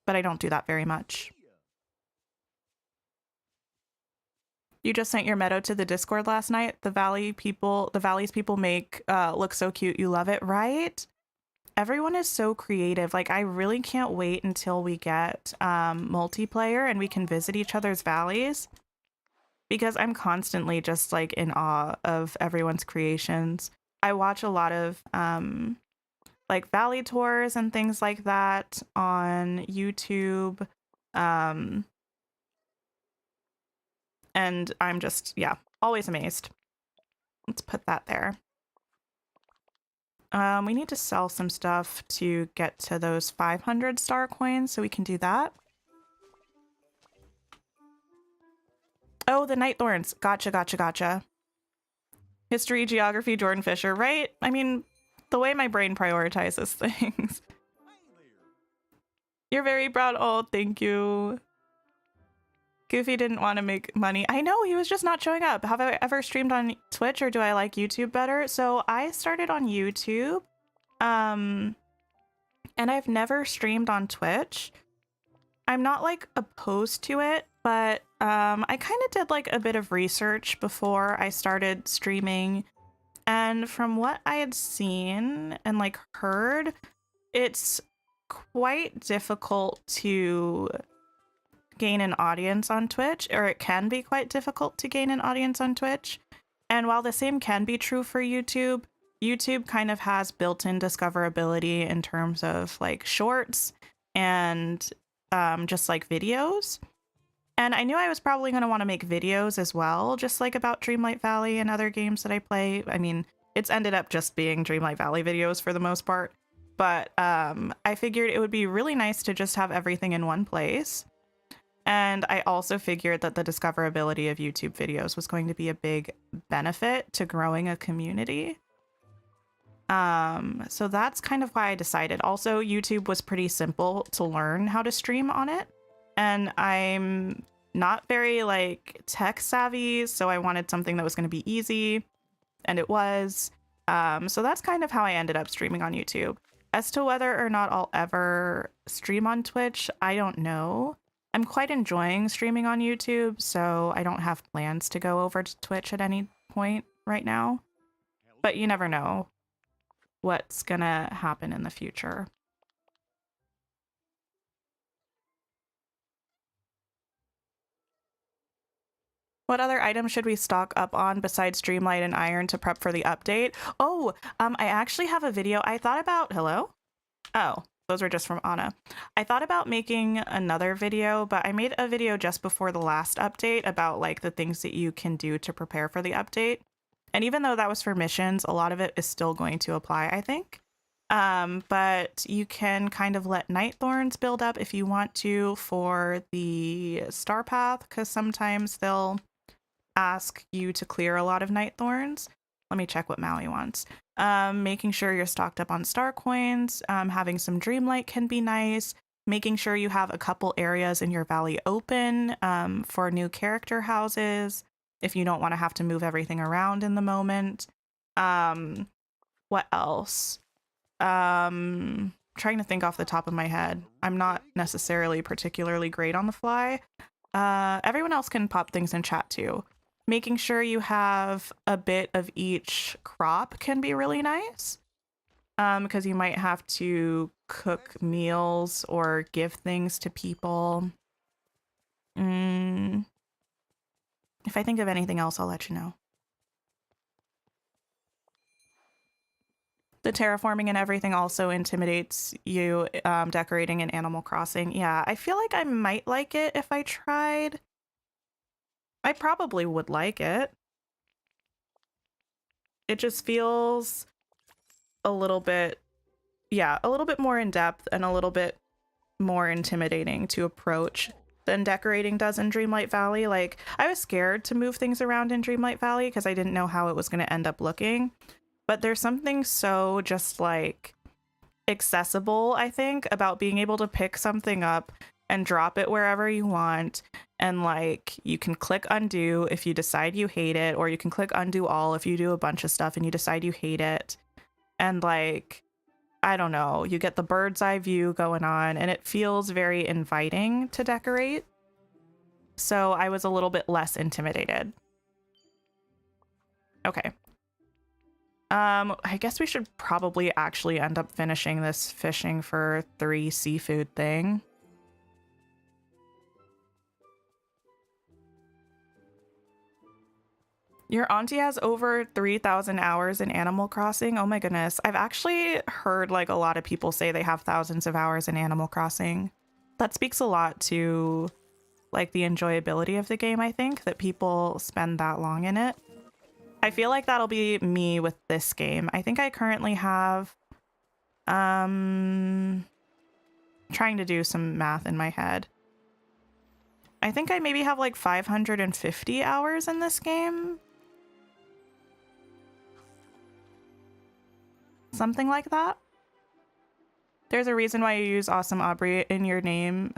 S1: but I don't do that very much. You just sent your meadow to the Discord last night. The Valley's people make look so cute. You love it, right? everyone is so creative. Like, I really can't wait until we get multiplayer and we can visit each other's valleys, because I'm constantly just like in awe of everyone's creations. I watch a lot of like valley tours and things like that on YouTube. And I'm just, yeah, always amazed. Let's put that there. We need to sell some stuff to get to those 500 star coins, so we can do that. Oh, the Night Thorns. Gotcha. History, geography, Jordan Fisher, right? I mean, the way my brain prioritizes things. You're very proud. Oh, thank you. Goofy didn't want to make money. I know, he was just not showing up. Have I ever streamed on Twitch, or do I like YouTube better? So I started on YouTube, and I've never streamed on Twitch. I'm not like opposed to it, but I kind of did like a bit of research before I started streaming. And from what I had seen and like heard, it's quite difficult to gain an audience on Twitch, or it can be quite difficult to gain an audience on Twitch. And while the same can be true for YouTube, YouTube kind of has built-in discoverability in terms of like shorts and just like videos. And I knew I was probably going to want to make videos as well, just like about Dreamlight Valley and other games that I play. I mean, it's ended up just being Dreamlight Valley videos for the most part. But I figured it would be really nice to just have everything in one place. And I also figured that the discoverability of YouTube videos was going to be a big benefit to growing a community. So that's kind of why I decided. Also, YouTube was pretty simple to learn how to stream on it. And I'm not very like tech savvy, so I wanted something that was going to be easy, and it was. So that's kind of how I ended up streaming on YouTube. As to whether or not I'll ever stream on Twitch, I don't know. I'm quite enjoying streaming on YouTube, so I don't have plans to go over to Twitch at any point right now. But you never know what's gonna happen in the future. What other items should we stock up on besides Dreamlight and Iron to prep for the update? Oh, I actually have a video. I thought about... Hello? Oh, those were just from Anna. I thought about making another video, but I made a video just before the last update about like the things that you can do to prepare for the update. And even though that was for missions, a lot of it is still going to apply, I think. But you can kind of let Night Thorns build up if you want to for the Star Path, because sometimes they'll ask you to clear a lot of Night Thorns. Let me check what Maui wants. Making sure you're stocked up on star coins, having some Dreamlight can be nice. Making sure you have a couple areas in your valley open for new character houses if you don't want to have to move everything around in the moment. What else? Trying to think off the top of my head. I'm not necessarily particularly great on the fly. Everyone else can pop things in chat too. Making sure you have a bit of each crop can be really nice. Because you might have to cook meals or give things to people. If I think of anything else, I'll let you know. The terraforming and everything also intimidates you, decorating in Animal Crossing. Yeah, I feel like I might like it if I tried. I probably would like it. It just feels a little bit, yeah, a little bit more in depth and a little bit more intimidating to approach than decorating does in Dreamlight Valley. Like, I was scared to move things around in Dreamlight Valley because I didn't know how it was going to end up looking. But there's something so just like accessible, I think, about being able to pick something up and drop it wherever you want. And like, you can click undo if you decide you hate it, or you can click undo all if you do a bunch of stuff and you decide you hate it. And like, I don't know, you get the bird's eye view going on, and it feels very inviting to decorate. So I was a little bit less intimidated. Okay. I guess we should probably actually end up finishing this fishing for 3 seafood thing. Your auntie has over 3,000 hours in Animal Crossing. Oh my goodness. I've actually heard like a lot of people say they have thousands of hours in Animal Crossing. That speaks a lot to like the enjoyability of the game, I think, that people spend that long in it. I feel like that'll be me with this game. I think I currently have trying to do some math in my head. I think I maybe have like 550 hours in this game. Something like that. There's a reason why you use Awesome Aubrey in your name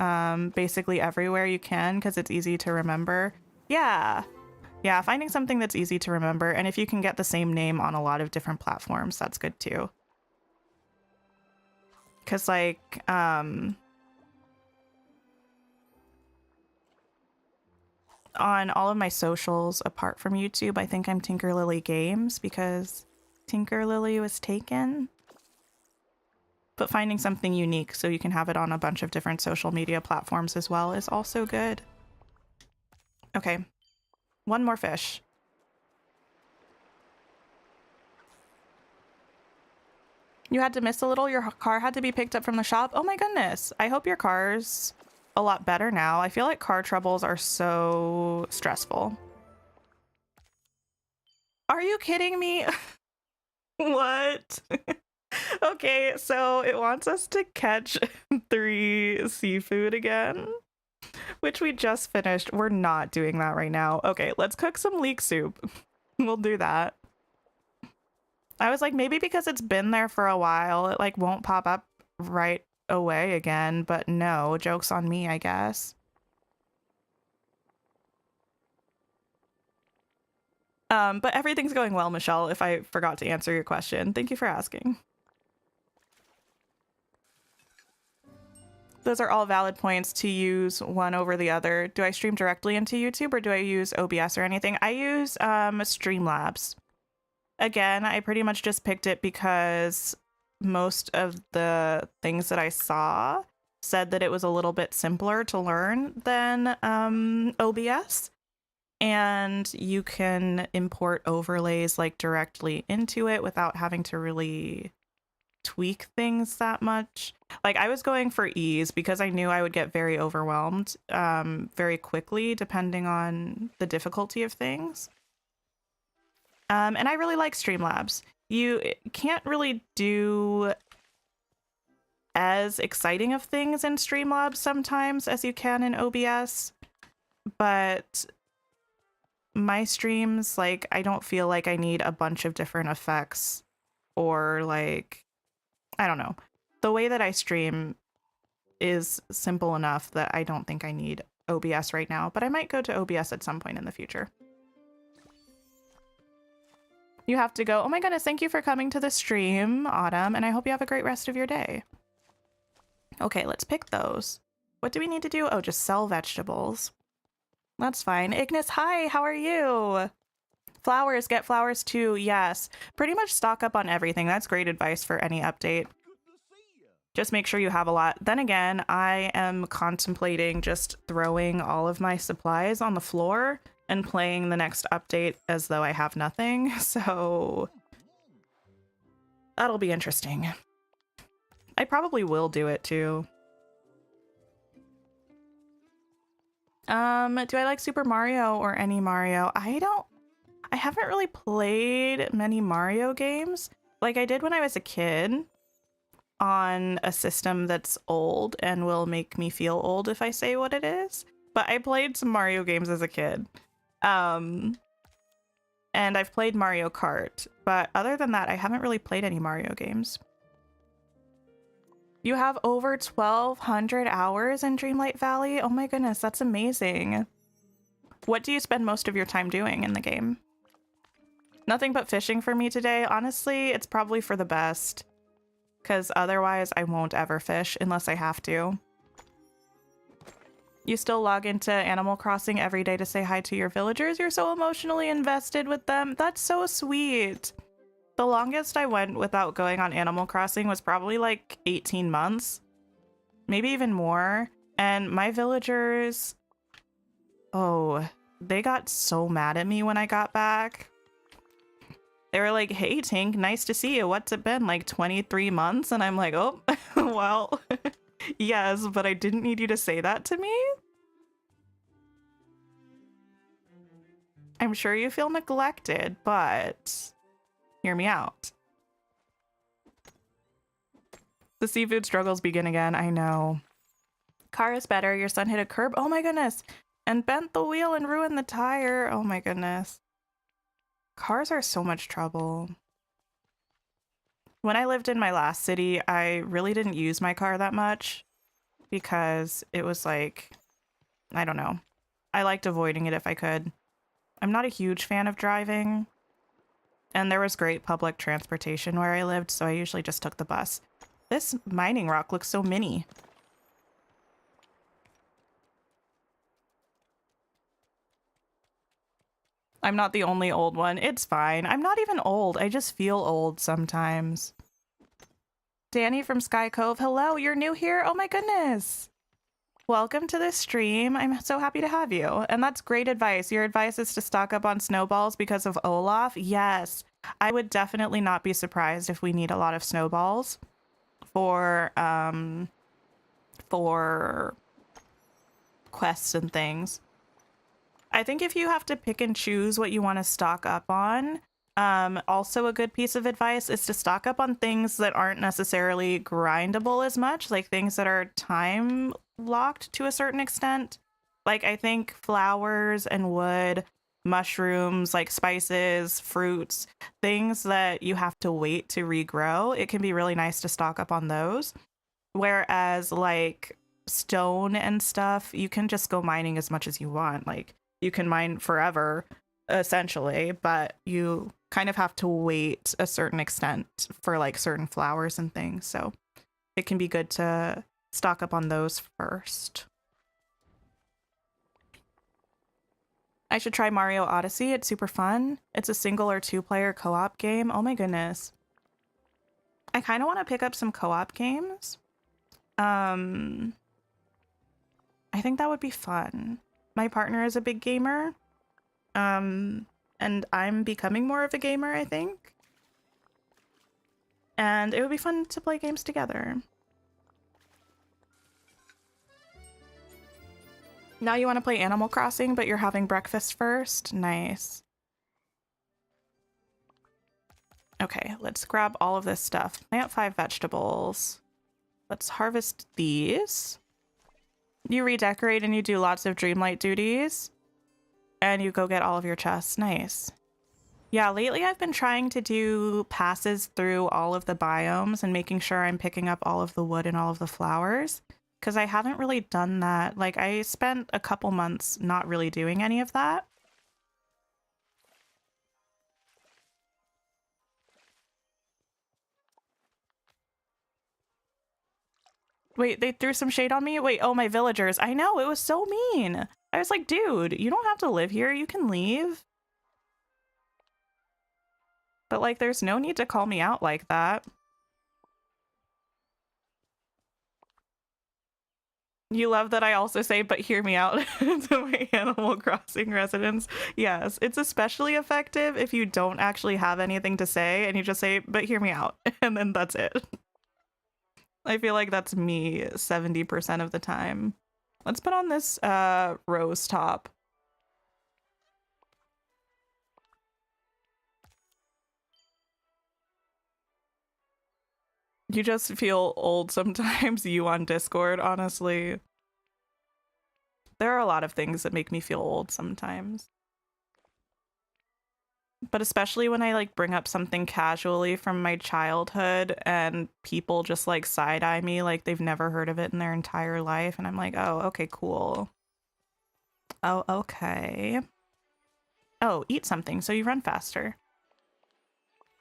S1: basically everywhere you can, because it's easy to remember. Yeah, finding something that's easy to remember, and if you can get the same name on a lot of different platforms, that's good too. Because like on all of my socials apart from YouTube, I think I'm Tinker Lily Games because Tinker Lily was taken. But finding something unique so you can have it on a bunch of different social media platforms as well is also good. Okay, one more fish. You had to miss a little? Your car had to be picked up from the shop? Oh my goodness. I hope your car's a lot better now. I feel like car troubles are so stressful. Are you kidding me? What? Okay, so it wants us to catch 3 seafood again, which we just finished. We're not doing that right now. Okay, let's cook some leek soup. We'll do that. I was like, maybe because it's been there for a while, it like won't pop up right away again, but no, joke's on me, I guess. But everything's going well, Michelle, if I forgot to answer your question. Thank you for asking. Those are all valid points to use one over the other. Do I stream directly into YouTube or do I use OBS or anything? I use Streamlabs. Again, I pretty much just picked it because most of the things that I saw said that it was a little bit simpler to learn than OBS. And you can import overlays like directly into it without having to really tweak things that much. Like I was going for ease because I knew I would get very overwhelmed very quickly depending on the difficulty of things. And I really like Streamlabs. You can't really do as exciting of things in Streamlabs sometimes as you can in OBS, but my streams, like, I don't feel like I need a bunch of different effects or like, I don't know. The way that I stream is simple enough that I don't think I need OBS right now, but I might go to OBS at some point in the future. You have to go. Oh my goodness, thank you for coming to the stream, Autumn, and I hope you have a great rest of your day. Okay, let's pick those. What do we need to do? Oh, just sell vegetables. That's fine. Ignis, hi, how are you? Flowers, get flowers too. Yes, pretty much stock up on everything. That's great advice for any update. Just make sure you have a lot. Then again, I am contemplating just throwing all of my supplies on the floor and playing the next update as though I have nothing. So that'll be interesting. I probably will do it too. Do I like Super Mario or any Mario? I haven't really played many Mario games. Like I did when I was a kid on a system that's old and will make me feel old if I say what it is. But I played some Mario games as a kid. And I've played Mario Kart, but other than that, I haven't really played any Mario games. You have over 1,200 hours in Dreamlight Valley? Oh my goodness, that's amazing. What do you spend most of your time doing in the game? Nothing but fishing for me today. Honestly, it's probably for the best, because otherwise I won't ever fish unless I have to. You still log into Animal Crossing every day to say hi to your villagers? You're so emotionally invested with them. That's so sweet. The longest I went without going on Animal Crossing was probably like 18 months, maybe even more. And my villagers, oh, they got so mad at me when I got back. They were like, hey, Tink, nice to see you. What's it been, like 23 months? And I'm like, oh, well, yes, but I didn't need you to say that to me. I'm sure you feel neglected, but hear me out. The seafood struggles begin again. I know. Car is better. Your son hit a curb. Oh my goodness. And bent the wheel and ruined the tire. Oh my goodness. Cars are so much trouble. When I lived in my last city, I really didn't use my car that much because it was like, I don't know. I liked avoiding it if I could. I'm not a huge fan of driving. And there was great public transportation where I lived, so I usually just took the bus. This mining rock looks so mini. I'm not the only old one. It's fine. I'm not even old. I just feel old sometimes. Danny from Sky Cove. Hello, you're new here? Oh my goodness. Welcome to this stream. I'm so happy to have you. And that's great advice. Your advice is to stock up on snowballs because of Olaf. Yes, I would definitely not be surprised if we need a lot of snowballs for quests and things. I think if you have to pick and choose what you want to stock up on, also a good piece of advice is to stock up on things that aren't necessarily grindable as much, like things that are time locked to a certain extent. Like I think flowers and wood, mushrooms, like spices, fruits, things that you have to wait to regrow. It can be really nice to stock up on those. Whereas like stone and stuff, you can just go mining as much as you want. Like you can mine forever, essentially, but you kind of have to wait a certain extent for like certain flowers and things. So it can be good to stock up on those first. I should try Mario Odyssey. It's super fun. It's a single or two-player co-op game. Oh my goodness. I kind of want to pick up some co-op games. I think that would be fun. My partner is a big gamer. And I'm becoming more of a gamer, I think. And it would be fun to play games together. Now you want to play Animal Crossing, but you're having breakfast first? Nice. Okay, let's grab all of this stuff. Plant 5 vegetables. Let's harvest these. You redecorate and you do lots of Dreamlight duties. And you go get all of your chests. Nice. Yeah, lately I've been trying to do passes through all of the biomes and making sure I'm picking up all of the wood and all of the flowers. Because I haven't really done that. Like, I spent a couple months not really doing any of that. Wait, they threw some shade on me? Wait, oh, my villagers. I know, it was so mean. I was like, dude, you don't have to live here. You can leave. But, like, there's no need to call me out like that. You love that I also say, but hear me out to my Animal Crossing residents. Yes, it's especially effective if you don't actually have anything to say and you just say, but hear me out. And then that's it. I feel like that's me 70% of the time. Let's put on this rose top. You just feel old sometimes, you on Discord, honestly. There are a lot of things that make me feel old sometimes. But especially when I like bring up something casually from my childhood and people just like side-eye me like they've never heard of it in their entire life. And I'm like, oh, okay, cool. Oh, okay. Oh, eat something so you run faster.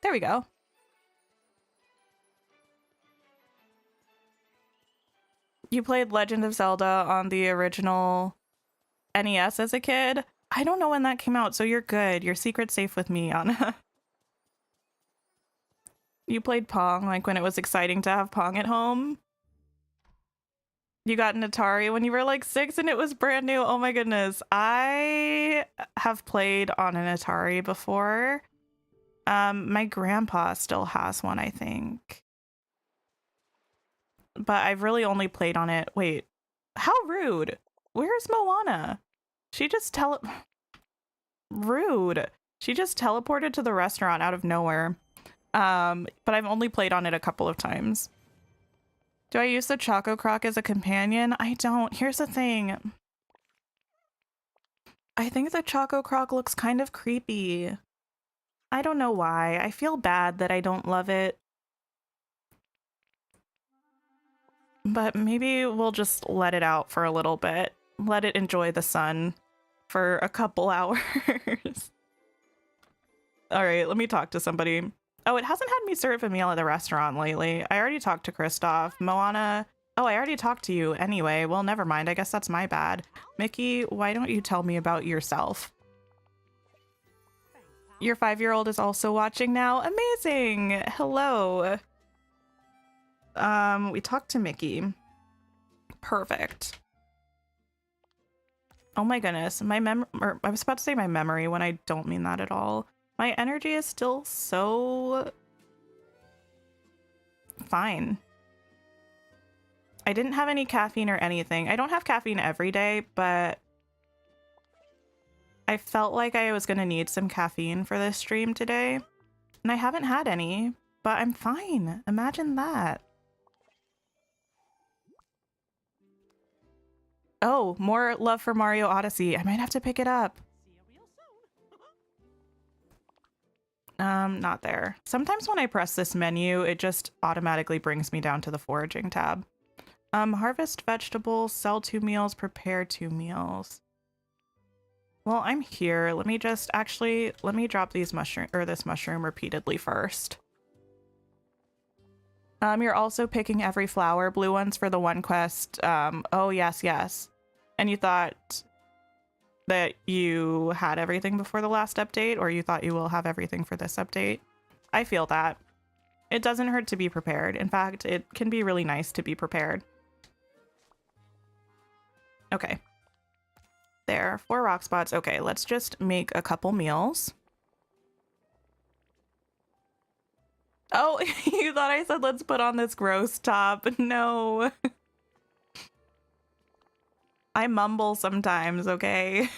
S1: There we go. You played Legend of Zelda on the original NES as a kid? I don't know when that came out, so you're good. Your secret's safe with me, Anna. You played Pong like when it was exciting to have Pong at home. You got an Atari when you were like 6 and it was brand new. Oh my goodness. I have played on an Atari before. My grandpa still has one, I think. But I've really only played on it. Wait, how rude. Where's Moana? She just rude. She just teleported to the restaurant out of nowhere. But I've only played on it a couple of times. Do I use the Choco Croc as a companion? I don't. Here's the thing. I think the Choco Croc looks kind of creepy. I don't know why. I feel bad that I don't love it. But maybe we'll just let it out for a little bit. Let it enjoy the sun for a couple hours. All right, let me talk to somebody. Oh, it hasn't had me serve a meal at the restaurant lately. I already talked to Kristoff. Moana. Oh, I already talked to you anyway. Well, never mind. I guess that's my bad. Mickey, why don't you tell me about yourself? Your 5-year-old is also watching now. Amazing. Hello. We talked to Mickey. Perfect. Oh my goodness. I was about to say my memory when I don't mean that at all. My energy is still so fine. I didn't have any caffeine or anything. I don't have caffeine every day, but I felt like I was going to need some caffeine for this stream today. And I haven't had any, but I'm fine. Imagine that. Oh, more love for Mario Odyssey. I might have to pick it up. Not there. Sometimes when I press this menu, it just automatically brings me down to the foraging tab. Harvest vegetables, sell 2 meals, prepare 2 meals. Well, I'm here. Let me drop these this mushroom repeatedly first. You're also picking every flower, blue ones for the one quest. Oh yes, yes. And you thought that you had everything before the last update, or you thought you will have everything for this update. I feel that. It doesn't hurt to be prepared. In fact, it can be really nice to be prepared. Okay. There, 4 rock spots. Okay, let's just make a couple meals. Oh, you thought I said let's put on this gross top. No. I mumble sometimes, okay?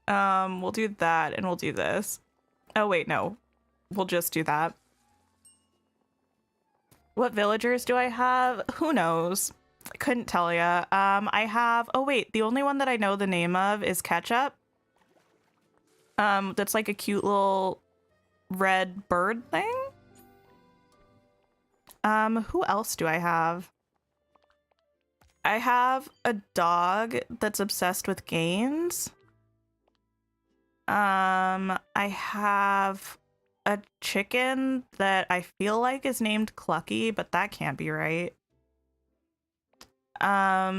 S1: We'll do that and we'll do this. Oh wait, no. We'll just do that. What villagers do I have? Who knows? I couldn't tell ya. I have, oh wait, the only one that I know the name of is Ketchup. That's like a cute little red bird thing. Who else do I have? I have a dog that's obsessed with games. I have a chicken that I feel like is named Clucky, but that can't be right. I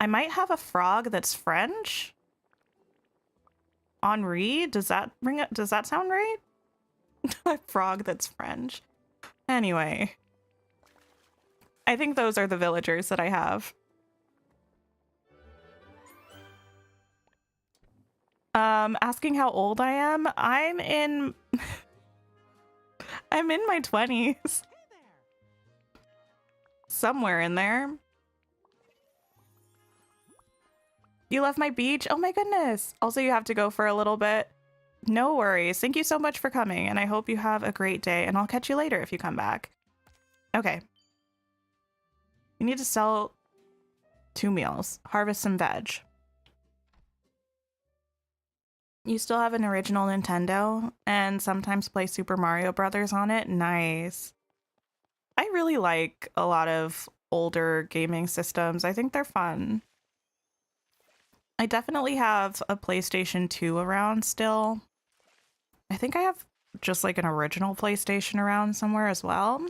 S1: might have a frog that's French. Henri, does that sound right? A frog that's French. Anyway, I think those are the villagers that I have. Asking how old I am? I'm in my 20s. Somewhere in there. You love my beach? Oh my goodness. Also, you have to go for a little bit. No worries. Thank you so much for coming, and I hope you have a great day, and I'll catch you later if you come back. Okay. You need to sell 2 meals. Harvest some veg. You still have an original Nintendo and sometimes play Super Mario Brothers on it? Nice. I really like a lot of older gaming systems. I think they're fun. I definitely have a PlayStation 2 around still. I think I have just like an original PlayStation around somewhere as well.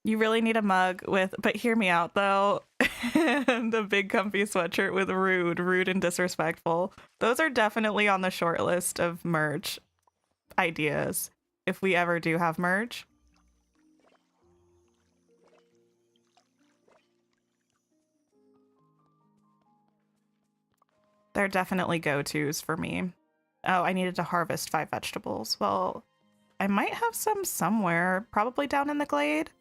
S1: You really need a mug with, but hear me out though. And a big comfy sweatshirt with rude and disrespectful. Those are definitely on the short list of merch ideas if we ever do have merch. They're definitely go-tos for me. Oh, I needed to harvest 5 vegetables. Well, I might have some somewhere, probably down in the glade.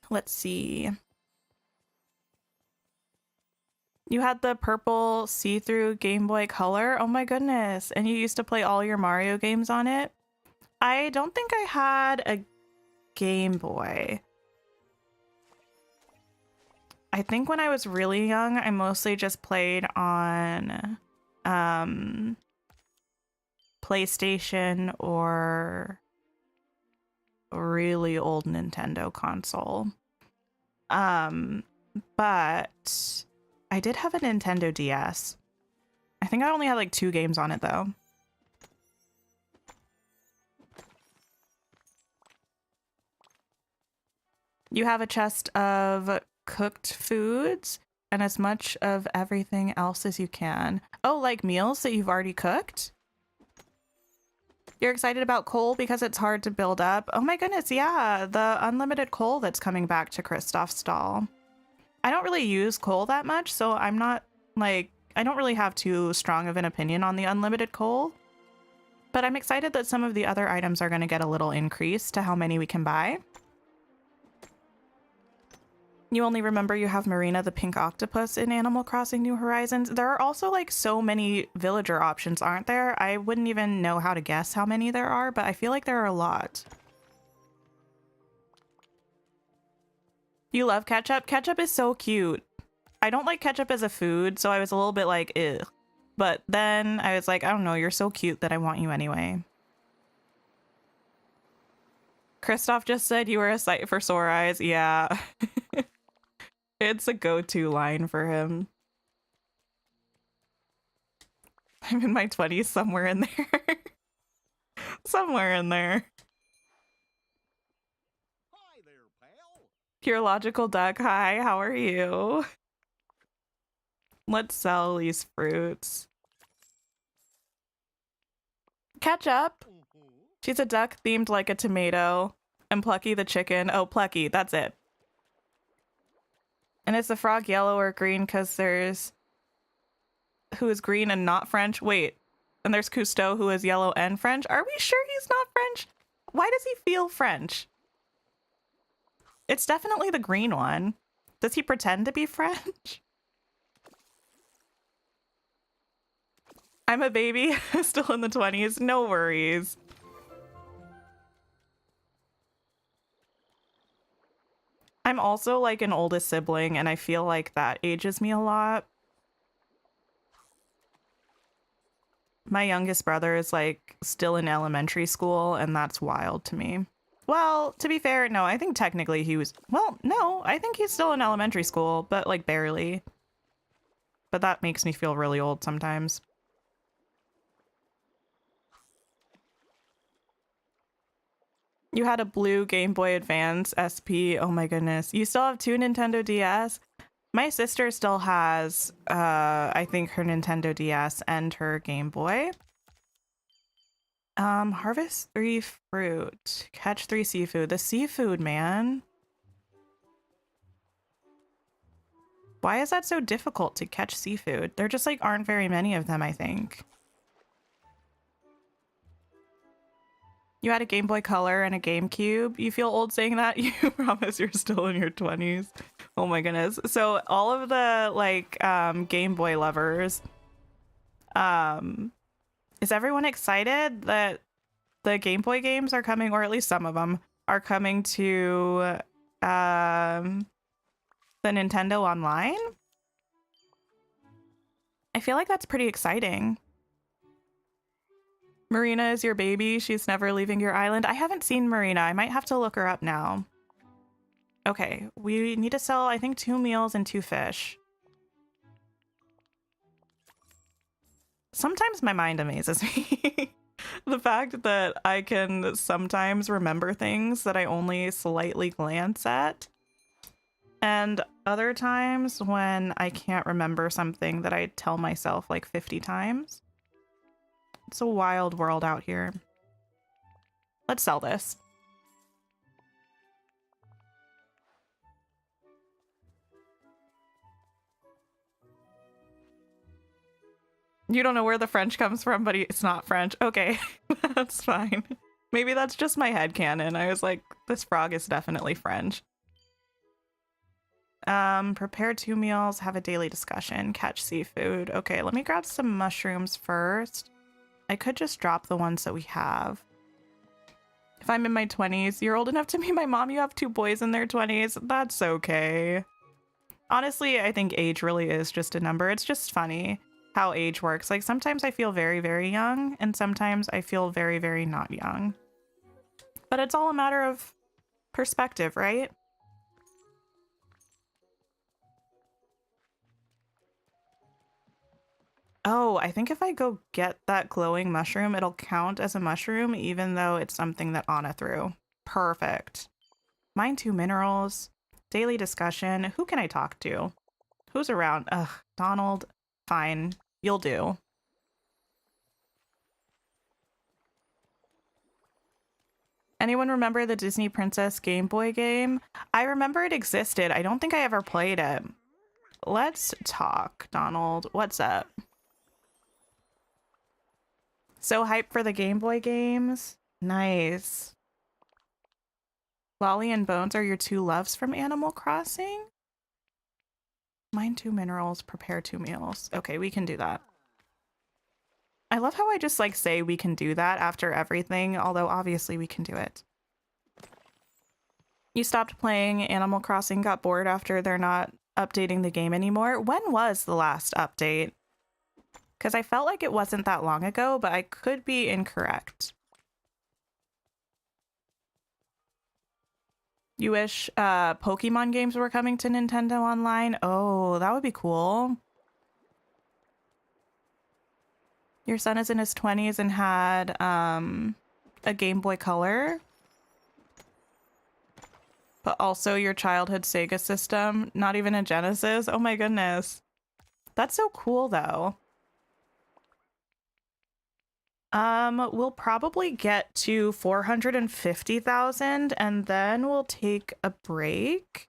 S1: Let's see. You had the purple see-through Game Boy Color? Oh my goodness. And you used to play all your Mario games on it? I don't think I had a Game Boy. I think when I was really young, I mostly just played on PlayStation or a really old Nintendo console. But I did have a Nintendo DS. I think I only had like 2 games on it though. You have a chest of cooked foods and as much of everything else as you can. Oh, like meals that you've already cooked? You're excited about coal because it's hard to build up? Oh my goodness, yeah, the unlimited coal that's coming back to Kristoff's stall. I don't really use coal that much, so I'm not like, I don't really have too strong of an opinion on the unlimited coal. But I'm excited that some of the other items are going to get a little increase to how many we can buy. You only remember you have Marina the pink octopus in Animal Crossing New Horizons. There are also like so many villager options, aren't there? I wouldn't even know how to guess how many there are, but I feel like there are a lot. You love ketchup? Ketchup is so cute. I don't like ketchup as a food, so I was a little bit like, ugh. But then I was like, I don't know, you're so cute that I want you anyway. Kristoff just said you were a sight for sore eyes. Yeah. It's a go-to line for him. I'm in my 20s, somewhere in there. Somewhere in there.
S2: Hi there, pal.
S1: Pure Logical Duck, hi, how are you? Let's sell these fruits. Ketchup. She's a duck themed like a tomato. And Plucky the chicken. Oh, Plucky, that's it. And is the frog yellow or green because there's who is green and not French? Wait, and there's Cousteau who is yellow and French? Are we sure he's not French? Why does he feel French? It's definitely the green one. Does he pretend to be French? I'm a baby, still in the 20s. No worries. I'm also like an oldest sibling, and I feel like that ages me a lot. My youngest brother is like still in elementary school, and that's wild to me. Well, to be fair, no, I think technically he was, well, no, I think he's still in elementary school, but like barely. But that makes me feel really old sometimes. You had a blue Game Boy Advance SP. Oh my goodness. You still have 2 Nintendo DS? My sister still has, I think, her Nintendo DS and her Game Boy. Harvest 3 fruit. Catch 3 seafood. The seafood, man. Why is that so difficult to catch seafood? There just like aren't very many of them, I think. You had a Game Boy Color and a GameCube. You feel old saying that? You promise you're still in your 20s. Oh my goodness. So all of the like Game Boy lovers, is everyone excited that the Game Boy games are coming, or at least some of them are coming to the Nintendo Online? I feel like that's pretty exciting. Marina is your baby. She's never leaving your island. I haven't seen Marina. I might have to look her up now. Okay, we need to sell, I think, 2 meals and 2 fish. Sometimes my mind amazes me. The fact that I can sometimes remember things that I only slightly glance at. And other times when I can't remember something that I tell myself like 50 times. It's a wild world out here. Let's sell this. You don't know where the French comes from, but it's not French. Okay, that's fine. Maybe that's just my headcanon. I was like, this frog is definitely French. Prepare 2 meals, have a daily discussion, catch seafood. Okay, let me grab some mushrooms first. I could just drop the ones that we have. If I'm in my 20s, you're old enough to be my mom, you have 2 boys in their 20s. That's okay. Honestly, I think age really is just a number. It's just funny how age works. Like sometimes I feel very, very young and sometimes I feel very, very not young. But it's all a matter of perspective, right? Oh, I think if I go get that glowing mushroom, it'll count as a mushroom even though it's something that Anna threw. Perfect. Mine 2 minerals. Daily discussion. Who can I talk to? Who's around? Ugh, Donald. Fine. You'll do. Anyone remember the Disney Princess Game Boy game? I remember it existed. I don't think I ever played it. Let's talk, Donald. What's up? So hyped for the Game Boy games? Nice. Lolly and Bones are your 2 loves from Animal Crossing? Mine 2 minerals, prepare 2 meals. Okay, we can do that. I love how I just like say we can do that after everything, although obviously we can do it. You stopped playing Animal Crossing, got bored after they're not updating the game anymore. When was the last update? Because I felt like it wasn't that long ago, but I could be incorrect. You wish Pokemon games were coming to Nintendo Online? Oh, that would be cool. Your son is in his 20s and had a Game Boy Color. But also your childhood Sega system, not even a Genesis. Oh my goodness. That's so cool though. We'll probably get to 450,000 and then we'll take a break.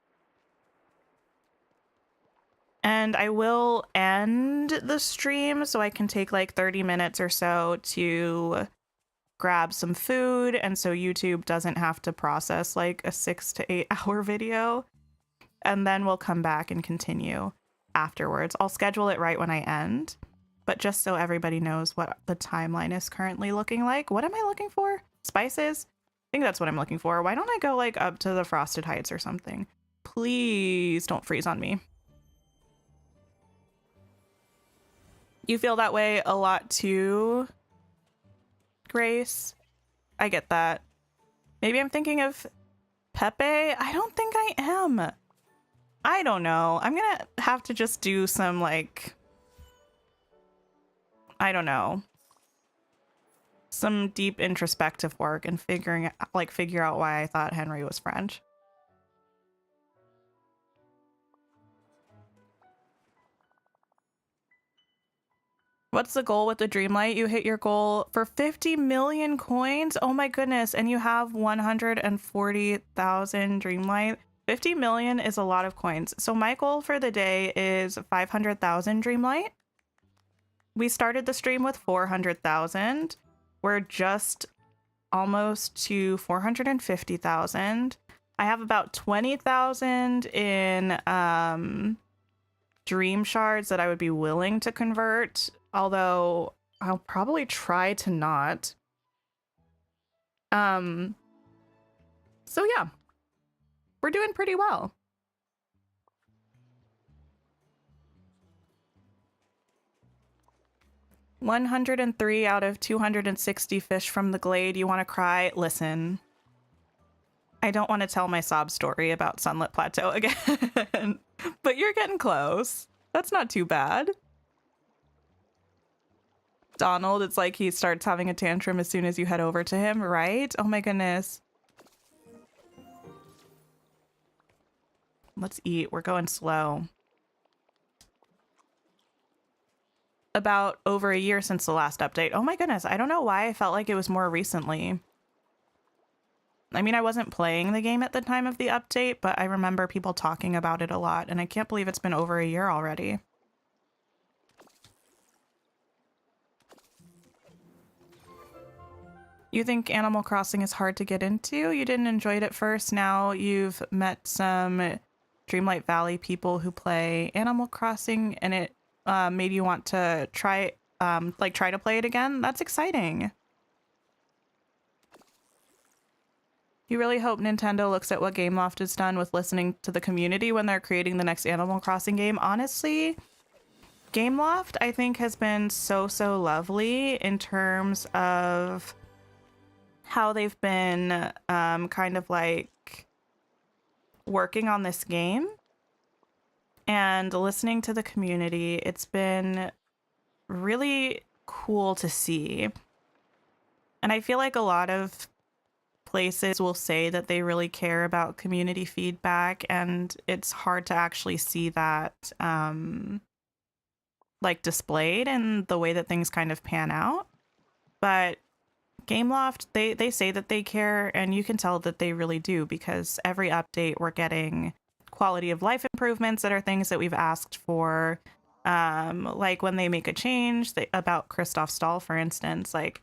S1: And I will end the stream so I can take like 30 minutes or so to grab some food and so YouTube doesn't have to process like a 6 to 8 hour video. And then we'll come back and continue afterwards. I'll schedule it right when I end. But just so everybody knows what the timeline is currently looking like. What am I looking for? Spices? I think that's what I'm looking for. Why don't I go like up to the Frosted Heights or something? Please don't freeze on me. You feel that way a lot too, Grace? I get that. Maybe I'm thinking of Pepe? I don't think I am. I don't know. I'm gonna have to just do some like... I don't know, some deep introspective work and figure out why I thought Henry was French. What's the goal with the Dreamlight? You hit your goal for 50 million coins. Oh my goodness. And you have 140,000 Dreamlight. 50 million is a lot of coins. So my goal for the day is 500,000 Dreamlight. We started the stream with 400,000. We're just almost to 450,000. I have about 20,000 in dream shards that I would be willing to convert, although I'll probably try to not. So yeah, we're doing pretty well. 103 out of 260 fish from the glade. You want to cry? Listen, I don't want to tell my sob story about Sunlit Plateau again, but you're getting close. That's not too bad. Donald, it's like he starts having a tantrum as soon as you head over to him, right? Oh my goodness. Let's eat. We're going slow. About over a year since the last update. Oh my goodness, I don't know why I felt like it was more recently. I mean, I wasn't playing the game at the time of the update, but I remember people talking about it a lot, and I can't believe it's been over a year already. You think Animal Crossing is hard to get into? You didn't enjoy it at first. Now you've met some Dreamlight Valley people who play Animal Crossing, and it made you want to try to play it again. That's exciting. You really hope Nintendo looks at what Gameloft has done with listening to the community when they're creating the next Animal Crossing game. Honestly, Gameloft, I think, has been so lovely in terms of how they've been kind of like working on this game and listening to the community. It's been really cool to see. And I feel like a lot of places will say that they really care about community feedback, and it's hard to actually see that like displayed in the way that things kind of pan out. But Gameloft, they say that they care, and you can tell that they really do, because every update we're getting quality of life improvements that are things that we've asked for. Like when they make a change about Kristoff Stall, for instance, like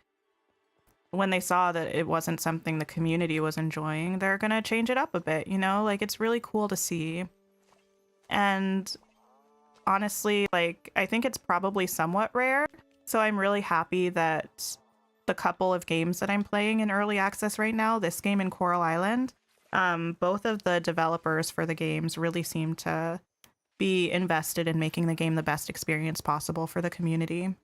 S1: when they saw that it wasn't something the community was enjoying, they're gonna change it up a bit, you know? Like, it's really cool to see. And honestly, like, I think it's probably somewhat rare, so I'm really happy that the couple of games that I'm playing in early access right now, this game and Coral Island, both of the developers for the games really seem to be invested in making the game the best experience possible for the community.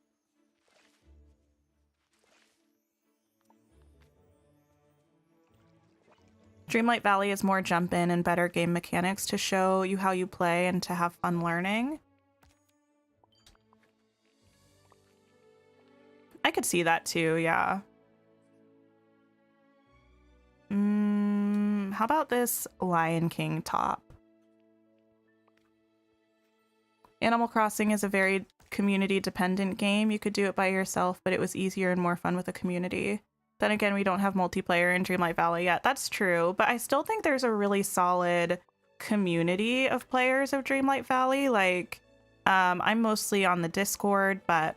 S1: Dreamlight Valley is more jump in and better game mechanics to show you how you play and to have fun learning. I could see that too, yeah. How about this Lion King top? Animal Crossing is a very community-dependent game. You could do it by yourself, but it was easier and more fun with a community. Then again, we don't have multiplayer in Dreamlight Valley yet. That's true, but I still think there's a really solid community of players of Dreamlight Valley. Like, I'm mostly on the Discord, but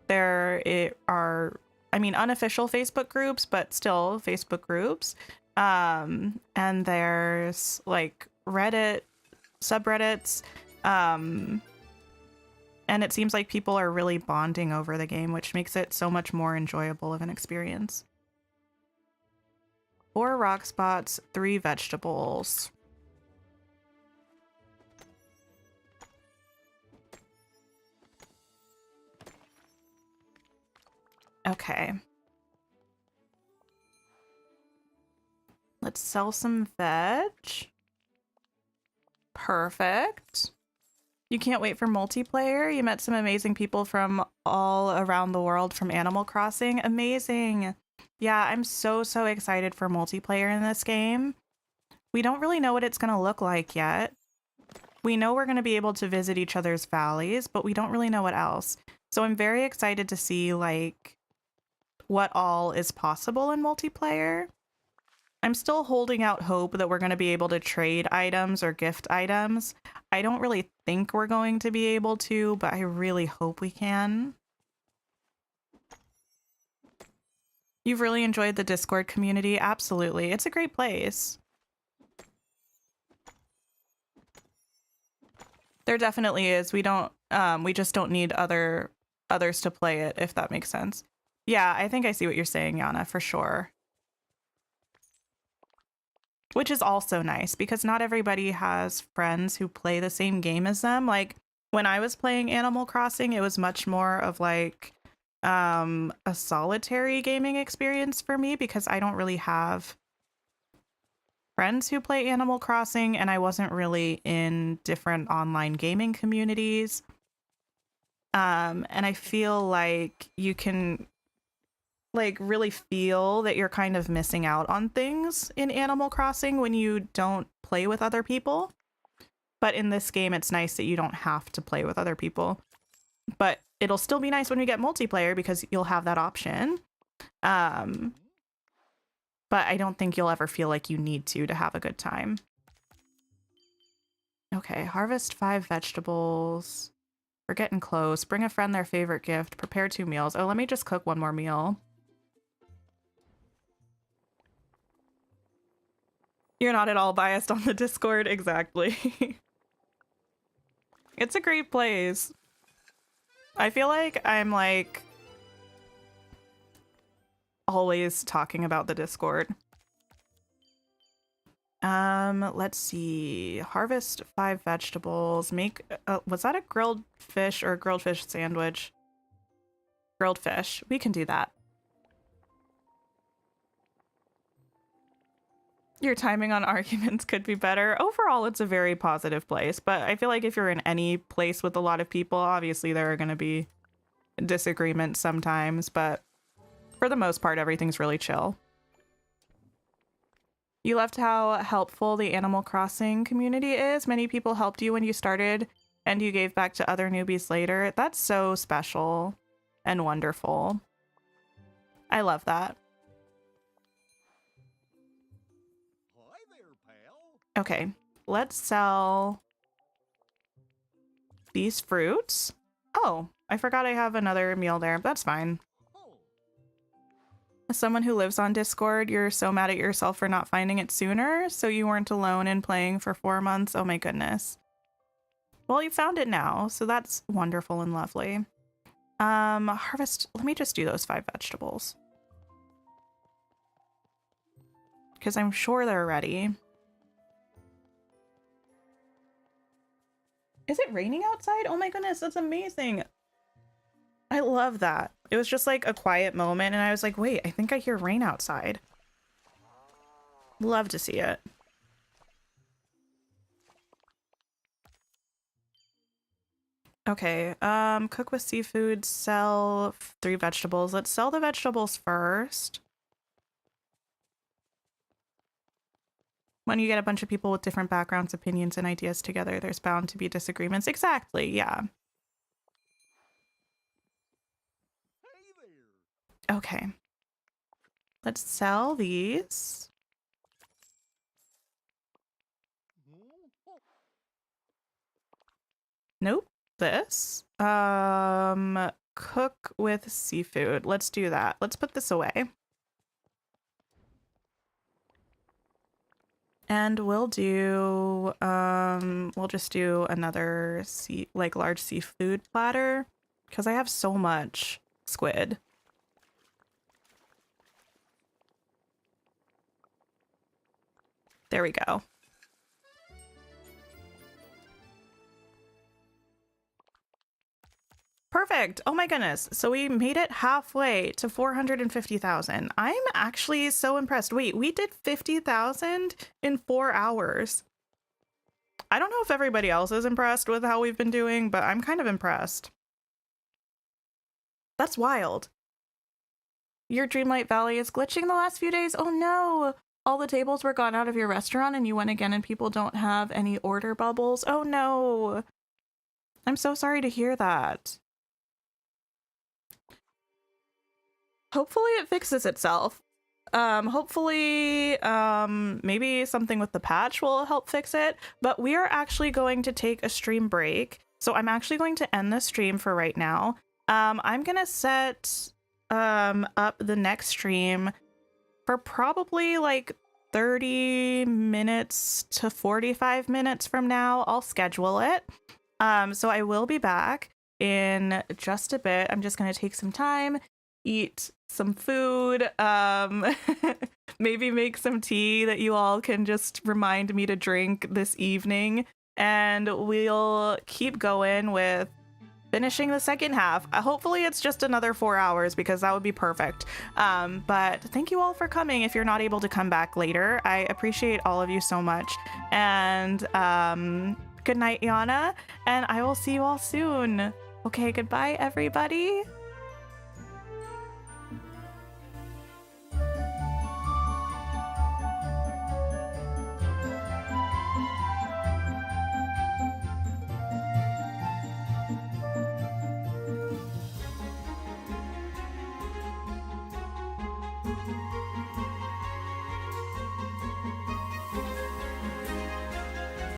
S1: there are, I mean, unofficial Facebook groups, but still Facebook groups. And there's like Reddit, subreddits, and it seems like people are really bonding over the game, which makes it so much more enjoyable of an experience. 4 rock spots, 3 vegetables. Okay. Let's sell some veg. Perfect. You can't wait for multiplayer? You met some amazing people from all around the world from Animal Crossing. Amazing. Yeah, I'm so excited for multiplayer in this game. We don't really know what it's going to look like yet. We know we're going to be able to visit each other's valleys, but we don't really know what else. So I'm very excited to see like what all is possible in multiplayer. I'm still holding out hope that we're going to be able to trade items or gift items. I don't really think we're going to be able to, but I really hope we can. You've really enjoyed the Discord community? Absolutely. It's a great place. There definitely is. We just don't need others to play it, if that makes sense. Yeah, I think I see what you're saying, Yana, for sure. Which is also nice, because not everybody has friends who play the same game as them. Like, when I was playing Animal Crossing, it was much more of like a solitary gaming experience for me, because I don't really have friends who play Animal Crossing, and I wasn't really in different online gaming communities. And I feel like you can like really feel that you're kind of missing out on things in Animal Crossing when you don't play with other people. But in this game, it's nice that you don't have to play with other people. But it'll still be nice when we get multiplayer because you'll have that option. But I don't think you'll ever feel like you need to have a good time. Okay, harvest 5 vegetables. We're getting close. Bring a friend their favorite gift. Prepare 2 meals. Oh, let me just cook 1 more meal. You're not at all biased on the Discord. Exactly. It's a great place. I feel like I'm like always talking about the Discord. Let's see. Harvest 5 vegetables. Make was that a grilled fish or a grilled fish sandwich? Grilled fish. We can do that. Your timing on arguments could be better. Overall, it's a very positive place, but I feel like if you're in any place with a lot of people, obviously there are going to be disagreements sometimes, but for the most part, everything's really chill. You loved how helpful the Animal Crossing community is. Many people helped you when you started, and you gave back to other newbies later. That's so special and wonderful. I love that.
S2: Hi there, pal.
S1: Okay, let's sell these fruits. Oh, I forgot I have another meal there. That's fine.
S2: Oh,
S1: As someone who lives on Discord, you're so mad at yourself for not finding it sooner, so you weren't alone in playing for 4 months. Oh my goodness. Well, you found it now, so that's wonderful and lovely. Harvest, let me just do those 5 vegetables. Because I'm sure they're ready. Is it raining outside? Oh my goodness, that's amazing. I love that. It was just like a quiet moment and I was like, wait, I think I hear rain outside. Love to see it. Okay, cook with seafood, sell 3 vegetables. Let's sell the vegetables first. When you get a bunch of people with different backgrounds, opinions, and ideas together, there's bound to be disagreements. Exactly, yeah.
S2: hey there.
S1: Okay. Let's sell these.
S2: Hmm?
S1: Nope. This. Cook with seafood. Let's do that. Let's put this away. And we'll do, we'll just do another large seafood platter because I have so much squid. There we go. Perfect. Oh my goodness. So we made it halfway to 450,000. I'm actually so impressed. Wait, we did 50,000 in 4 hours. I don't know if everybody else is impressed with how we've been doing, but I'm kind of impressed. That's wild. Your Dreamlight Valley is glitching the last few days. Oh no. All the tables were gone out of your restaurant and you went again and people don't have any order bubbles. Oh no. I'm so sorry to hear that. Hopefully it fixes itself. Hopefully, maybe something with the patch will help fix it, but we are actually going to take a stream break. So I'm actually going to end the stream for right now. I'm gonna set, up the next stream for probably like 30 minutes to 45 minutes from now. I'll schedule it. So I will be back in just a bit. I'm just gonna take some time, eat some food, maybe make some tea that you all can just remind me to drink this evening, and we'll keep going with finishing the second half. Hopefully it's just another 4 hours because that would be perfect. But thank you all for coming. If you're not able to come back later, I appreciate all of you so much. And good night, Yana, and I will see you all soon. Okay, goodbye, everybody.